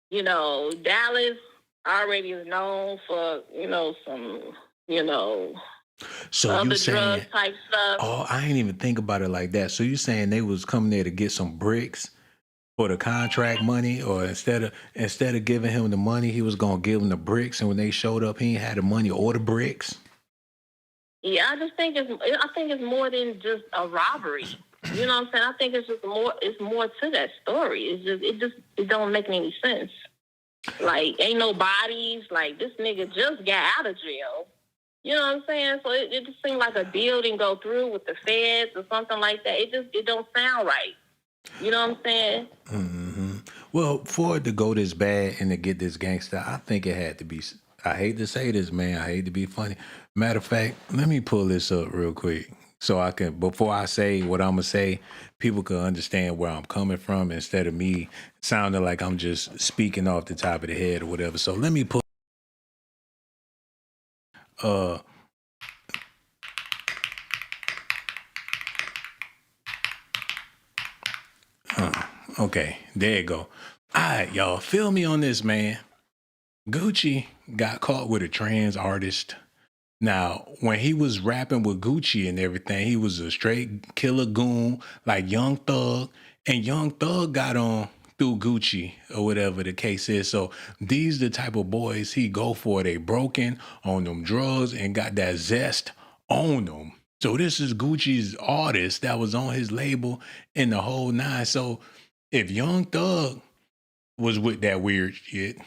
E: Dallas already is known for, some,
A: So
E: other
A: you saying,
E: drug type stuff.
A: oh, I ain't even think about it like that. So you saying they was coming there to get some bricks for the contract money, or instead of giving him the money, he was gonna give him the bricks, and when they showed up, he ain't had the money or the bricks?
E: Yeah, I just think it's more than just a robbery. You know what I'm saying? I think it's more to that story. It don't make any sense. Like, ain't no bodies. Like, this nigga just got out of jail. You know what I'm saying? So it just seemed like a deal didn't go through with the feds or something like that. It don't sound right. You know what I'm saying?
A: Mm-hmm. Well, for it to go this bad and to get this gangster, I think it had to be. I hate to say this, man. I hate to be funny. Matter of fact, let me pull this up real quick so I can, before I say what I'm gonna say, people can understand where I'm coming from instead of me sounding like I'm just speaking off the top of the head or whatever. So let me pull. Okay, there you go. All right, y'all, feel me on this, man. Gucci got caught with a trans artist. Now, when he was rapping with Gucci and everything, he was a straight killer goon, like Young Thug, and Young Thug got on through Gucci or whatever the case is. So these the type of boys he go for. They broken on them drugs and got that zest on them. So this is Gucci's artist that was on his label in the whole nine. So if Young Thug was with that weird shit,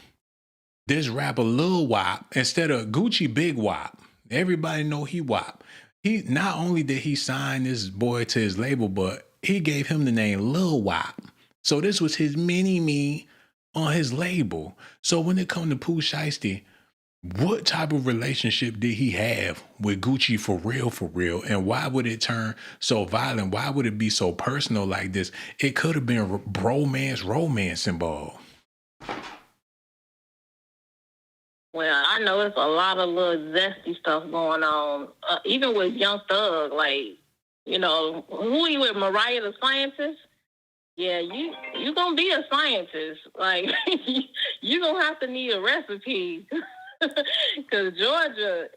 A: this rapper Lil Wop, instead of Gucci Big Wop, everybody know he Wop. He not only did he sign this boy to his label, but he gave him the name Lil Wop. So this was his mini-me on his label. So when it come to Pooh Shiesty, What type of relationship did he have with Gucci for real? And why would it turn so violent? Why would it be so personal like this? It could have been romance involved.
E: Well, I know it's a lot of little zesty stuff going on, even with Young Thug. Like, you know, who he with, Mariah the Scientist? Yeah, you gonna be a scientist. Like, you gonna have to need a recipe. Because Georgia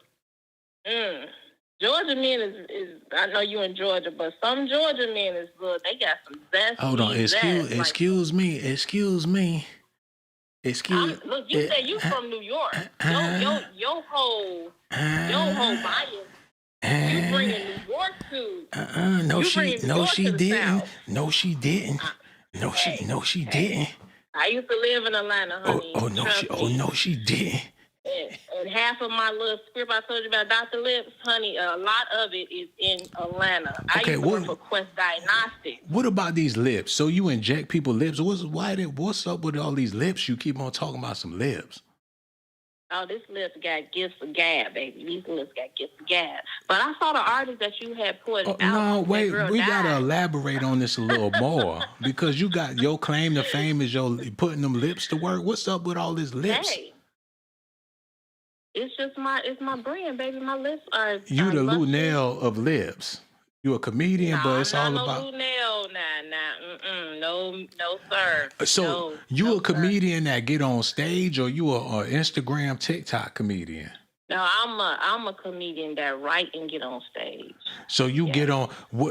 E: men is, I know you in Georgia, but some Georgia men is good. They got some zesty.
A: Hold on, excuse me.
E: Look, you said you from New York. Your whole bias. You bringing New York to.
A: No, she didn't. No, she didn't.
E: I used to live in Atlanta, honey.
A: No, she didn't.
E: And half of my little script I told you about Dr. Lips, honey, a lot of it is in Atlanta.
A: Okay,
E: I used to work for Quest Diagnostics.
A: What about these lips? So you inject people lips? What's up with all these lips? You keep on talking about some lips.
E: Oh, this lips got gifts of gab, baby. These lips got gifts of gab. But I saw the artist that you had put out.
A: No, wait, we gotta elaborate on this a little more because you got your claim to fame is your putting them lips to work. What's up with all these lips?
E: Hey. It's just my brand, baby. My lips are.
A: You the Lunel of lips. You a comedian, but it's all about.
E: Lunel, no, sir.
A: So you a comedian that get on stage, or you a Instagram, TikTok comedian?
E: No, I'm a comedian that write and get on stage.
A: So you get on.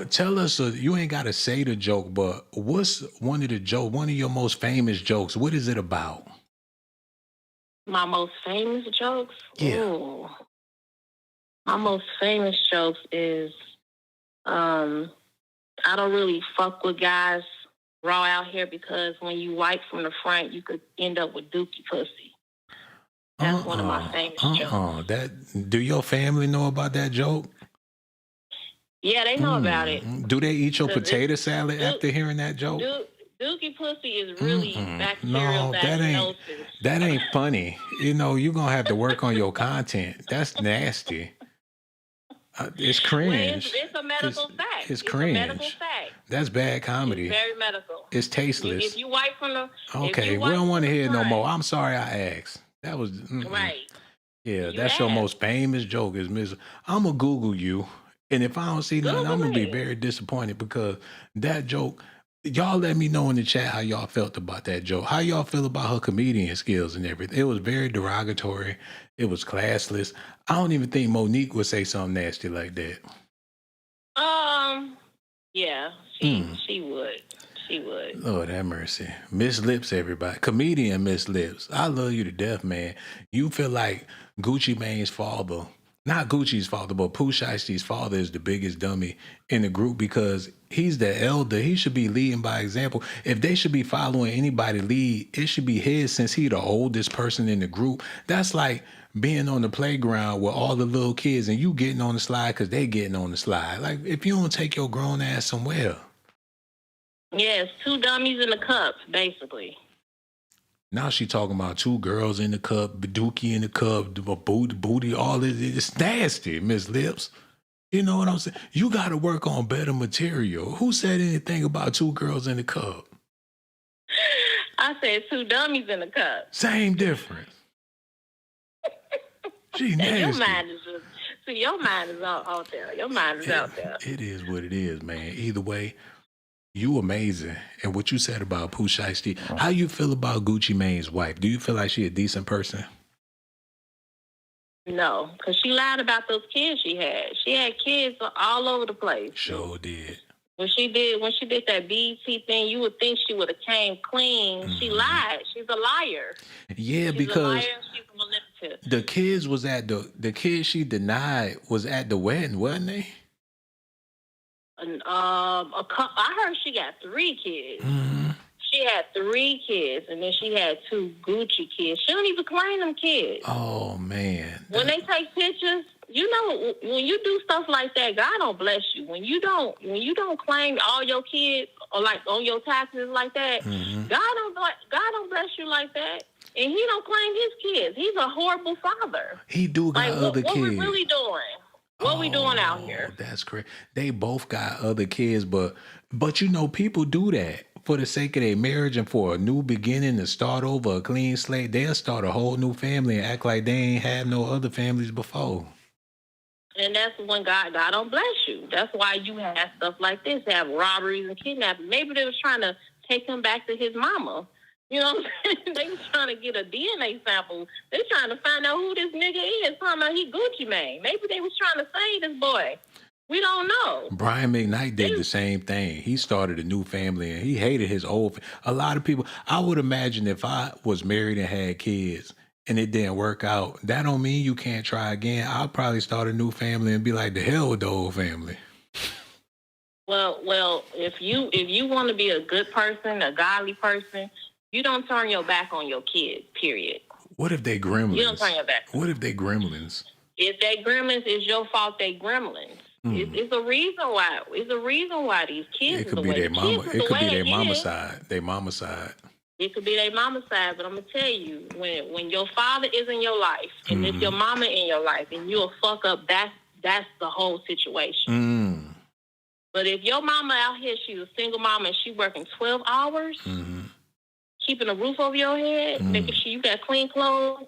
A: Tell us. You ain't got to say the joke, but what's one of your most famous jokes? What is it about?
E: My most famous jokes?
A: Yeah.
E: Ooh. My most famous jokes is, I don't really fuck with guys raw out here because when you wipe from the front, you could end up with dookie pussy. That's one of my famous jokes.
A: Do your family know about that joke?
E: Yeah, they know about it.
A: Do they eat your potato salad after hearing that joke?
E: Dookie pussy is really bacterial diagnosis.
A: That ain't funny. You know, you're going to have to work on your content. That's nasty. It's cringe.
E: Well, it's a medical fact.
A: It's cringe.
E: A medical fact.
A: That's bad comedy.
E: It's very medical.
A: It's tasteless.
E: If you wipe from the...
A: Okay, we don't want to hear it no more. I'm sorry I asked. That was...
E: Right.
A: Yeah, that's your most famous joke is Miss... I'm going to Google you. And if I don't see nothing, I'm going to be very disappointed because that joke... Y'all let me know in the chat how y'all felt about that joke. How y'all feel about her comedian skills and everything. It was very derogatory. It was classless. I don't even think Monique would say something nasty like that.
E: Yeah, she would. She would.
A: Lord have mercy. Miss Lips, everybody. Comedian Miss Lips. I love you to death, man. You feel like Gucci Mane's father, not Gucci's father, but Pooh Shiesty's father is the biggest dummy in the group because he's the elder. He should be leading by example. If they should be following anybody lead, it should be his since he's the oldest person in the group. That's like being on the playground with all the little kids and you getting on the slide because they getting on the slide. Like, if you don't take your grown ass somewhere.
E: Yeah, it's two dummies in the cup, basically.
A: Now she talking about two girls in the cup, Dookie in the cup, booty, all this. It's nasty, Miss Lips. You know what I'm saying? You got to work on better material. Who said anything about two girls in the cup?
E: I said two dummies in the cup.
A: Same difference. She nasty.
E: Your mind is out there. Your mind is out there.
A: It is what it is, man. Either way, you amazing. And what you said about Pooh Shiesty, how you feel about Gucci Mane's wife? Do you feel like she a decent person?
E: No, because she lied about those kids she had. She had kids all over the place.
A: Sure did.
E: When she did that BET thing, you would think she would have came clean. Mm-hmm. She lied. She's a liar.
A: Yeah,
E: she's
A: because
E: a liar, she's manipulative.
A: The kids was at the kids she denied was at the wedding, wasn't they?
E: I heard she got 3 kids.
A: Mm-hmm.
E: She had 3 kids, and then she had 2 Gucci kids. She don't even claim them kids.
A: Oh man!
E: When they take pictures, you know, when you do stuff like that, God don't bless you. When you don't claim all your kids or like on your taxes like that,
A: mm-hmm.
E: God don't bless you like that. and he don't claim his kids. He's a horrible father.
A: He do got other
E: what
A: kids.
E: we really doing? What we doing out here?
A: That's correct. They both got other kids, but you know, people do that for the sake of their marriage and for a new beginning to start over, a clean slate. They'll start a whole new family and act like they ain't had no other families before.
E: And that's when God don't bless you. That's why you have stuff like this, have robberies and kidnapping. Maybe they was trying to take him back to his mama. You know what I'm saying? They was trying to get a DNA sample. They trying to find out who this nigga is. Talking about he Gucci Mane. Maybe they was trying to save this boy. We don't know.
A: Brian McKnight did the same thing. He started a new family and he hated his old. A lot of people. I would imagine if I was married and had kids and it didn't work out, that don't mean you can't try again. I'll probably start a new family and be like, the hell with the old family.
E: Well, if you want to be a good person, a godly person, you don't turn your back on your kids, period.
A: What if they gremlins?
E: You don't turn your back.
A: What if they gremlins?
E: If they gremlins, it's your fault they gremlins. It's a reason why. It's a reason why these kids.
A: It could be their mama. It could be their mama side. Their mama side.
E: It could be their mama side, but I'm gonna tell you, when your father is in your life, and if your mama in your life, and you'll fuck up, that's the whole situation. But if your mama out here, she's a single mama, and she working 12 hours. Keeping a roof over your head, making sure you got clean clothes,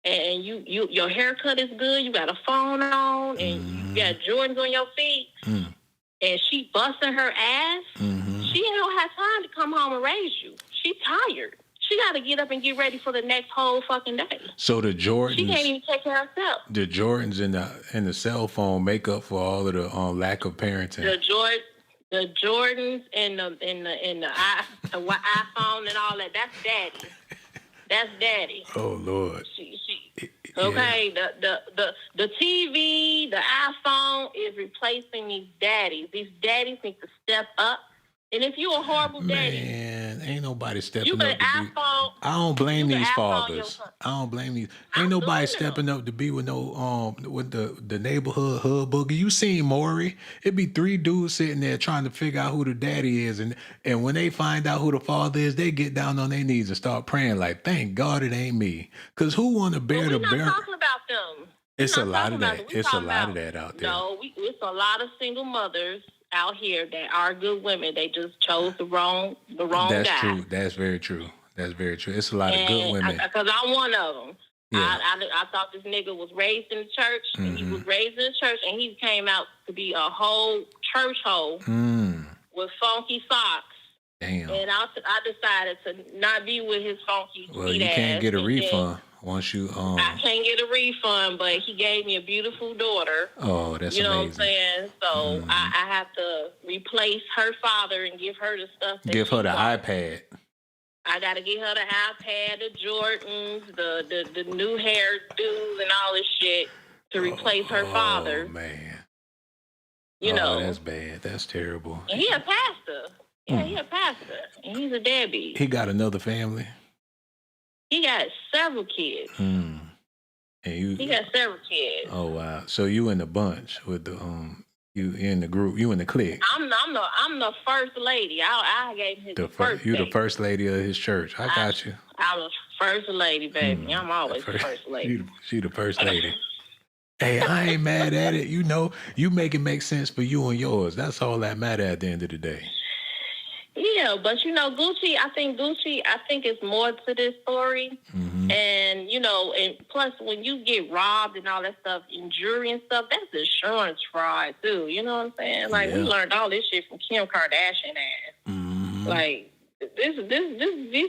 E: and your haircut is good, you got a phone on, and you got Jordans on your feet, and she busting her ass, she don't have time to come home and raise you. She's tired. She got to get up and get ready for the next whole fucking day.
A: So the Jordans,
E: she can't even take care of herself.
A: The Jordans and the cell phone make up for all of the lack of parenting.
E: The Jordans and the iPhone and all that, that's daddy. That's daddy.
A: Oh Lord.
E: Okay, the TV, the iPhone is replacing these daddies. These daddies need to step up. And if you're a horrible daddy,
A: man, ain't nobody stepping up.
E: I
A: don't blame these fathers. I don't blame these. Ain't nobody stepping up to be with no with the neighborhood hood boogie. You seen Maury? It'd be 3 dudes sitting there trying to figure out who the daddy is, and when they find out who the father is, they get down on their knees and start praying like, "Thank God it ain't me." Cause who want to bear the bear?
E: We're not talking about them.
A: It's a lot of that. It's a lot of that out there.
E: No, it's a lot of single mothers out here that are good women. They just chose the wrong guy.
A: That's true. That's very true. That's very true. It's a lot of good women.
E: Because I'm one of them.
A: Yeah.
E: I thought this nigga was raised in the church, and he was raised in the church, and he came out to be a whole church hoe with funky socks.
A: Damn.
E: And I decided to not be with his funky
A: Well, you can't get a refund once you
E: I can't get a refund, but he gave me a beautiful daughter.
A: Oh, that's
E: amazing. You know
A: amazing.
E: what I'm saying? So I have to replace her father and give her the stuff.
A: Give her the iPad.
E: I got to get her the iPad, the Jordans, the new hairdos, and all this shit to replace her father.
A: Oh man.
E: You know,
A: that's bad. That's terrible.
E: And he a pastor. Yeah, he a pastor, and he's a deadbeat.
A: He got another family.
E: He got several kids.
A: And
E: He got several kids.
A: Oh wow! So you in the bunch with the you in the group, you in the clique.
E: I'm the first lady. I gave him the first.
A: You the first lady of his church. I got you.
E: I'm the first lady, baby. I'm always the first lady.
A: She the first lady. Hey, I ain't mad at it. You know, you make it make sense for you and yours. That's all that matter at the end of the day.
E: Yeah, but you know, Gucci, I think it's more to this story. And, you know, and plus when you get robbed and all that stuff, and jury and stuff, that's insurance fraud too. You know what I'm saying? Like, we learned all this shit from Kim Kardashian ass. Like, these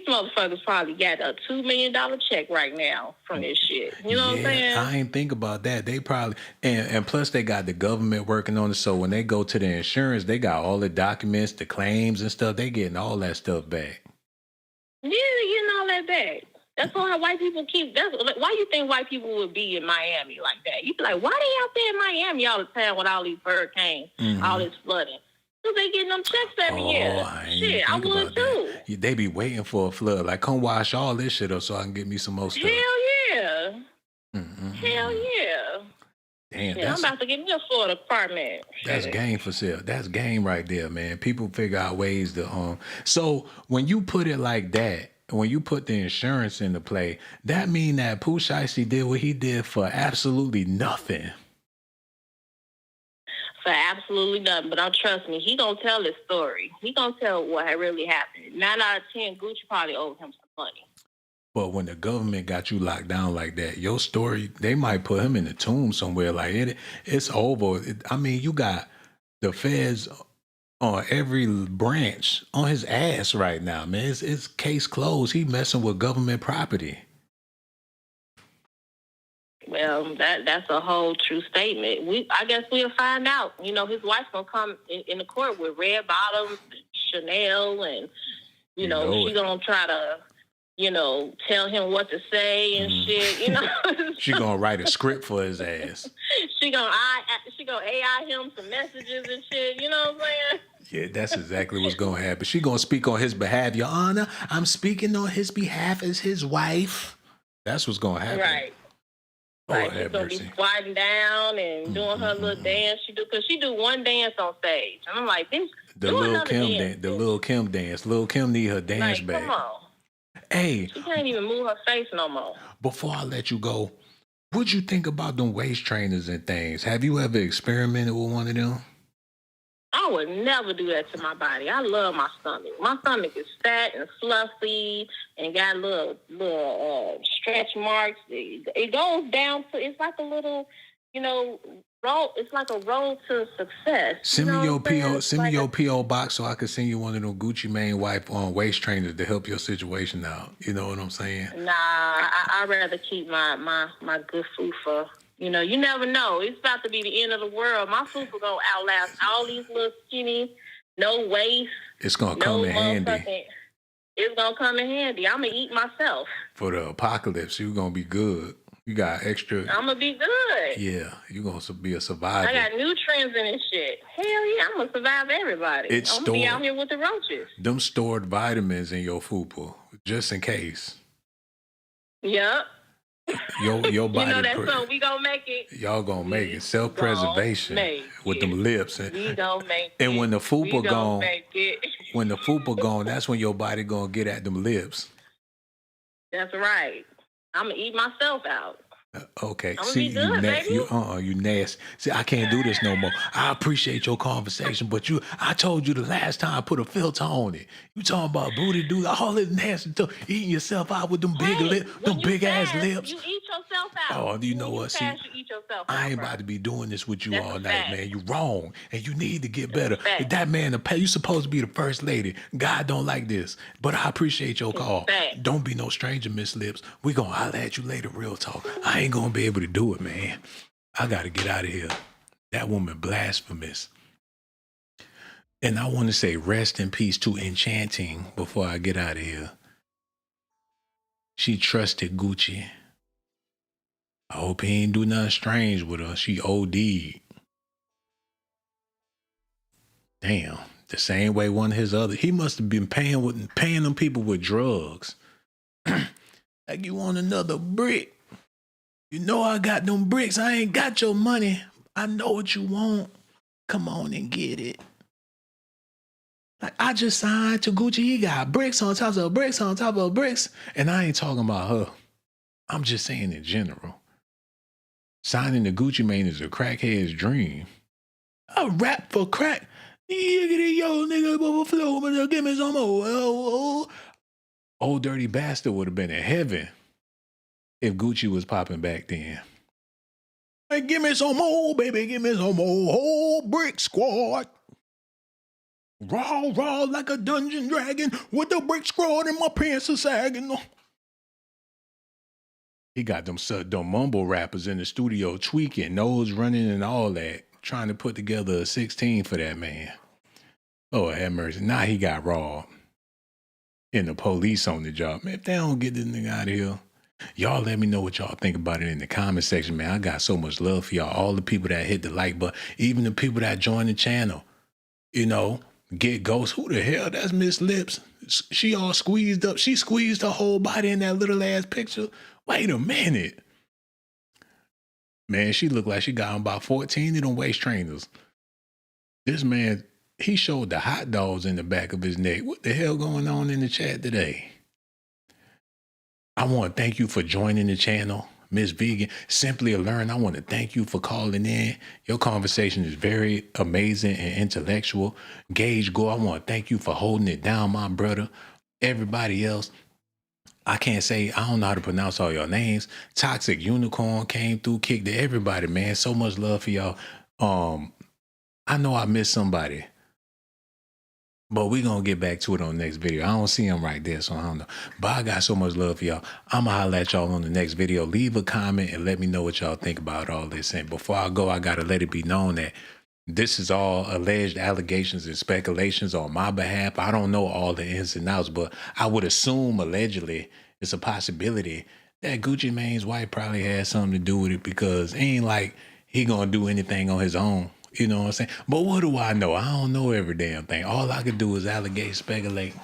E: motherfuckers probably got a $2 million check right now from this shit. You know what I'm saying?
A: I ain't think about that. They probably and plus they got the government working on it. So when they go to the insurance, they got all the documents, the claims and stuff. They getting all that stuff back.
E: Yeah, they're getting all that back. That's why white people why you think white people would be in Miami like that? You be like, why they out there in Miami all the time with all these hurricanes, all this flooding? They getting them checks every year. Shit, I would too.
A: They be waiting for a flood. Like, come wash all this shit up so I can get me some more stuff.
E: Hell yeah. Hell yeah.
A: Damn,
E: I'm about to get me a Florida apartment.
A: That's game for sale. That's game right there, man. People figure out ways to So when you put it like that, when you put the insurance into play, that mean that Pooh Shiesty did what he did for absolutely nothing.
E: For absolutely nothing. But trust me, he gonna tell his story. He gonna tell what really happened. 9 out of 10, Gucci probably owed him some money.
A: But when the government got you locked down like that, your story, they might put him in the tomb somewhere. Like it's over. You got the feds on every branch on his ass right now, man. It's case closed. He messing with government property.
E: Well, that's a whole true statement. I guess we'll find out. His wife's gonna come in the court with red bottoms, Chanel, and she's gonna try to, tell him what to say and shit.
A: She gonna write a script for his ass.
E: She gonna AI him some messages and shit. You know what I'm saying?
A: Yeah, that's exactly what's gonna happen. She gonna speak on his behalf. Your Honor, I'm speaking on his behalf as his wife. That's what's gonna happen.
E: Right. Right, she's gonna be squatting down and doing her little dance she do, because she do one dance on stage, and I'm like, bitch,
A: the Lil Kim dance. Lil Kim need her dance back.
E: Come on,
A: hey,
E: she can't even move her face no more.
A: Before I let you go, what'd you think about them waist trainers and things? Have you ever experimented with one of them?
E: I would never do that to my body. I love my stomach. My stomach is fat and fluffy and got little stretch marks. It goes down to, it's like a little, roll. It's like a road to success.
A: Send me your PO box so I can send you one of them Gucci Mane wife on waist trainers to help your situation out. You know what I'm saying?
E: Nah, I'd rather keep my good food for. You never know. It's about to be the end of the world. My food will go outlast all these little skinny, no waist.
A: It's gonna come in handy.
E: It's gonna come in handy. I'm gonna eat myself.
A: For the apocalypse, you're gonna be good. You got extra.
E: I'm gonna be good.
A: Yeah, you're gonna be a survivor.
E: I got nutrients in this shit. Hell yeah, I'm gonna survive everybody. I'm gonna be out here with the roaches.
A: Them stored vitamins in your fupa, just in case.
E: Yep.
A: Your body.
E: That song, we gonna make it.
A: Y'all gonna make it. Self-preservation with them lips.
E: We gonna make it.
A: And when the fupa gone,
E: when
A: the fupa gone, that's when your body gonna get at them lips.
E: That's right. I'm gonna eat myself out.
A: Okay.
E: I'm
A: See,
E: gonna be good, baby.
A: You nasty. See, I can't do this no more. I appreciate your conversation, but I told you the last time I put a filter on it. You talking about booty do all this nasty stuff, eating yourself out with them big lips, them big ass lips.
E: You eat yourself out.
A: Oh, you know what? See,
E: you eat yourself
A: I ain't
E: out,
A: about to be doing this with you
E: That's
A: all
E: a
A: night,
E: fact.
A: man. You wrong, and you need to get better. That man, you supposed to be the first lady. God don't like this, but I appreciate your call. Don't be no stranger, Miss Lips. We gonna holler at you later, real talk. I ain't gonna be able to do it, man. I gotta get out of here. That woman blasphemous. And I want to say rest in peace to Enchanting before I get out of here. She trusted Gucci. I hope he ain't do nothing strange with her. She OD'd. Damn. The same way one of his other. He must have been paying them people with drugs. Like, you want another brick? You know I got them bricks. I ain't got your money. I know what you want. Come on and get it. Like, I just signed to Gucci. He got bricks on top of bricks on top of bricks. And I ain't talking about her. I'm just saying in general. Signing to Gucci Mane is a crackhead's dream. I rap for crack. Yo, nigga, overflow. Give me some more. Old dirty bastard would have been in heaven if Gucci was popping back then. Hey, give me some more, baby. Give me some more. Whole brick squad. Raw like a dungeon dragon with the brick squad and my pants are sagging. He got them mumble rappers in the studio tweaking, nose running and all that, trying to put together a 16 for that man. Oh, have mercy. Now he got robbed. And the police on the job. Man, if they don't get this nigga out of here, y'all let me know what y'all think about it in the comment section, man. I got so much love for y'all. All the people that hit the like button, even the people that joined the channel. Get Ghost. Who the hell? That's Miss Lips. She all squeezed up. She squeezed her whole body in that little ass picture. Wait a minute. Man, she looked like she got on about 14 of them waist trainers. This man, he showed the hot dogs in the back of his neck. What the hell going on in the chat today? I want to thank you for joining the channel. Miss Vegan, Simply a Learn, I want to thank you for calling in. Your conversation is very amazing and intellectual. Gage Gore, I want to thank you for holding it down, my brother. Everybody else, I can't say, I don't know how to pronounce all your names. Toxic Unicorn came through, kicked to everybody, man. So much love for y'all. I know I missed somebody, but we're going to get back to it on the next video. I don't see him right there, so I don't know. But I got so much love for y'all. I'm going to holler at y'all on the next video. Leave a comment and let me know what y'all think about all this. And before I go, I got to let it be known that this is all alleged allegations and speculations on my behalf. I don't know all the ins and outs, but I would assume allegedly it's a possibility that Gucci Mane's wife probably had something to do with it, because it ain't like he going to do anything on his own. You know what I'm saying? But what do I know? I don't know every damn thing. All I can do is allegate, speculate,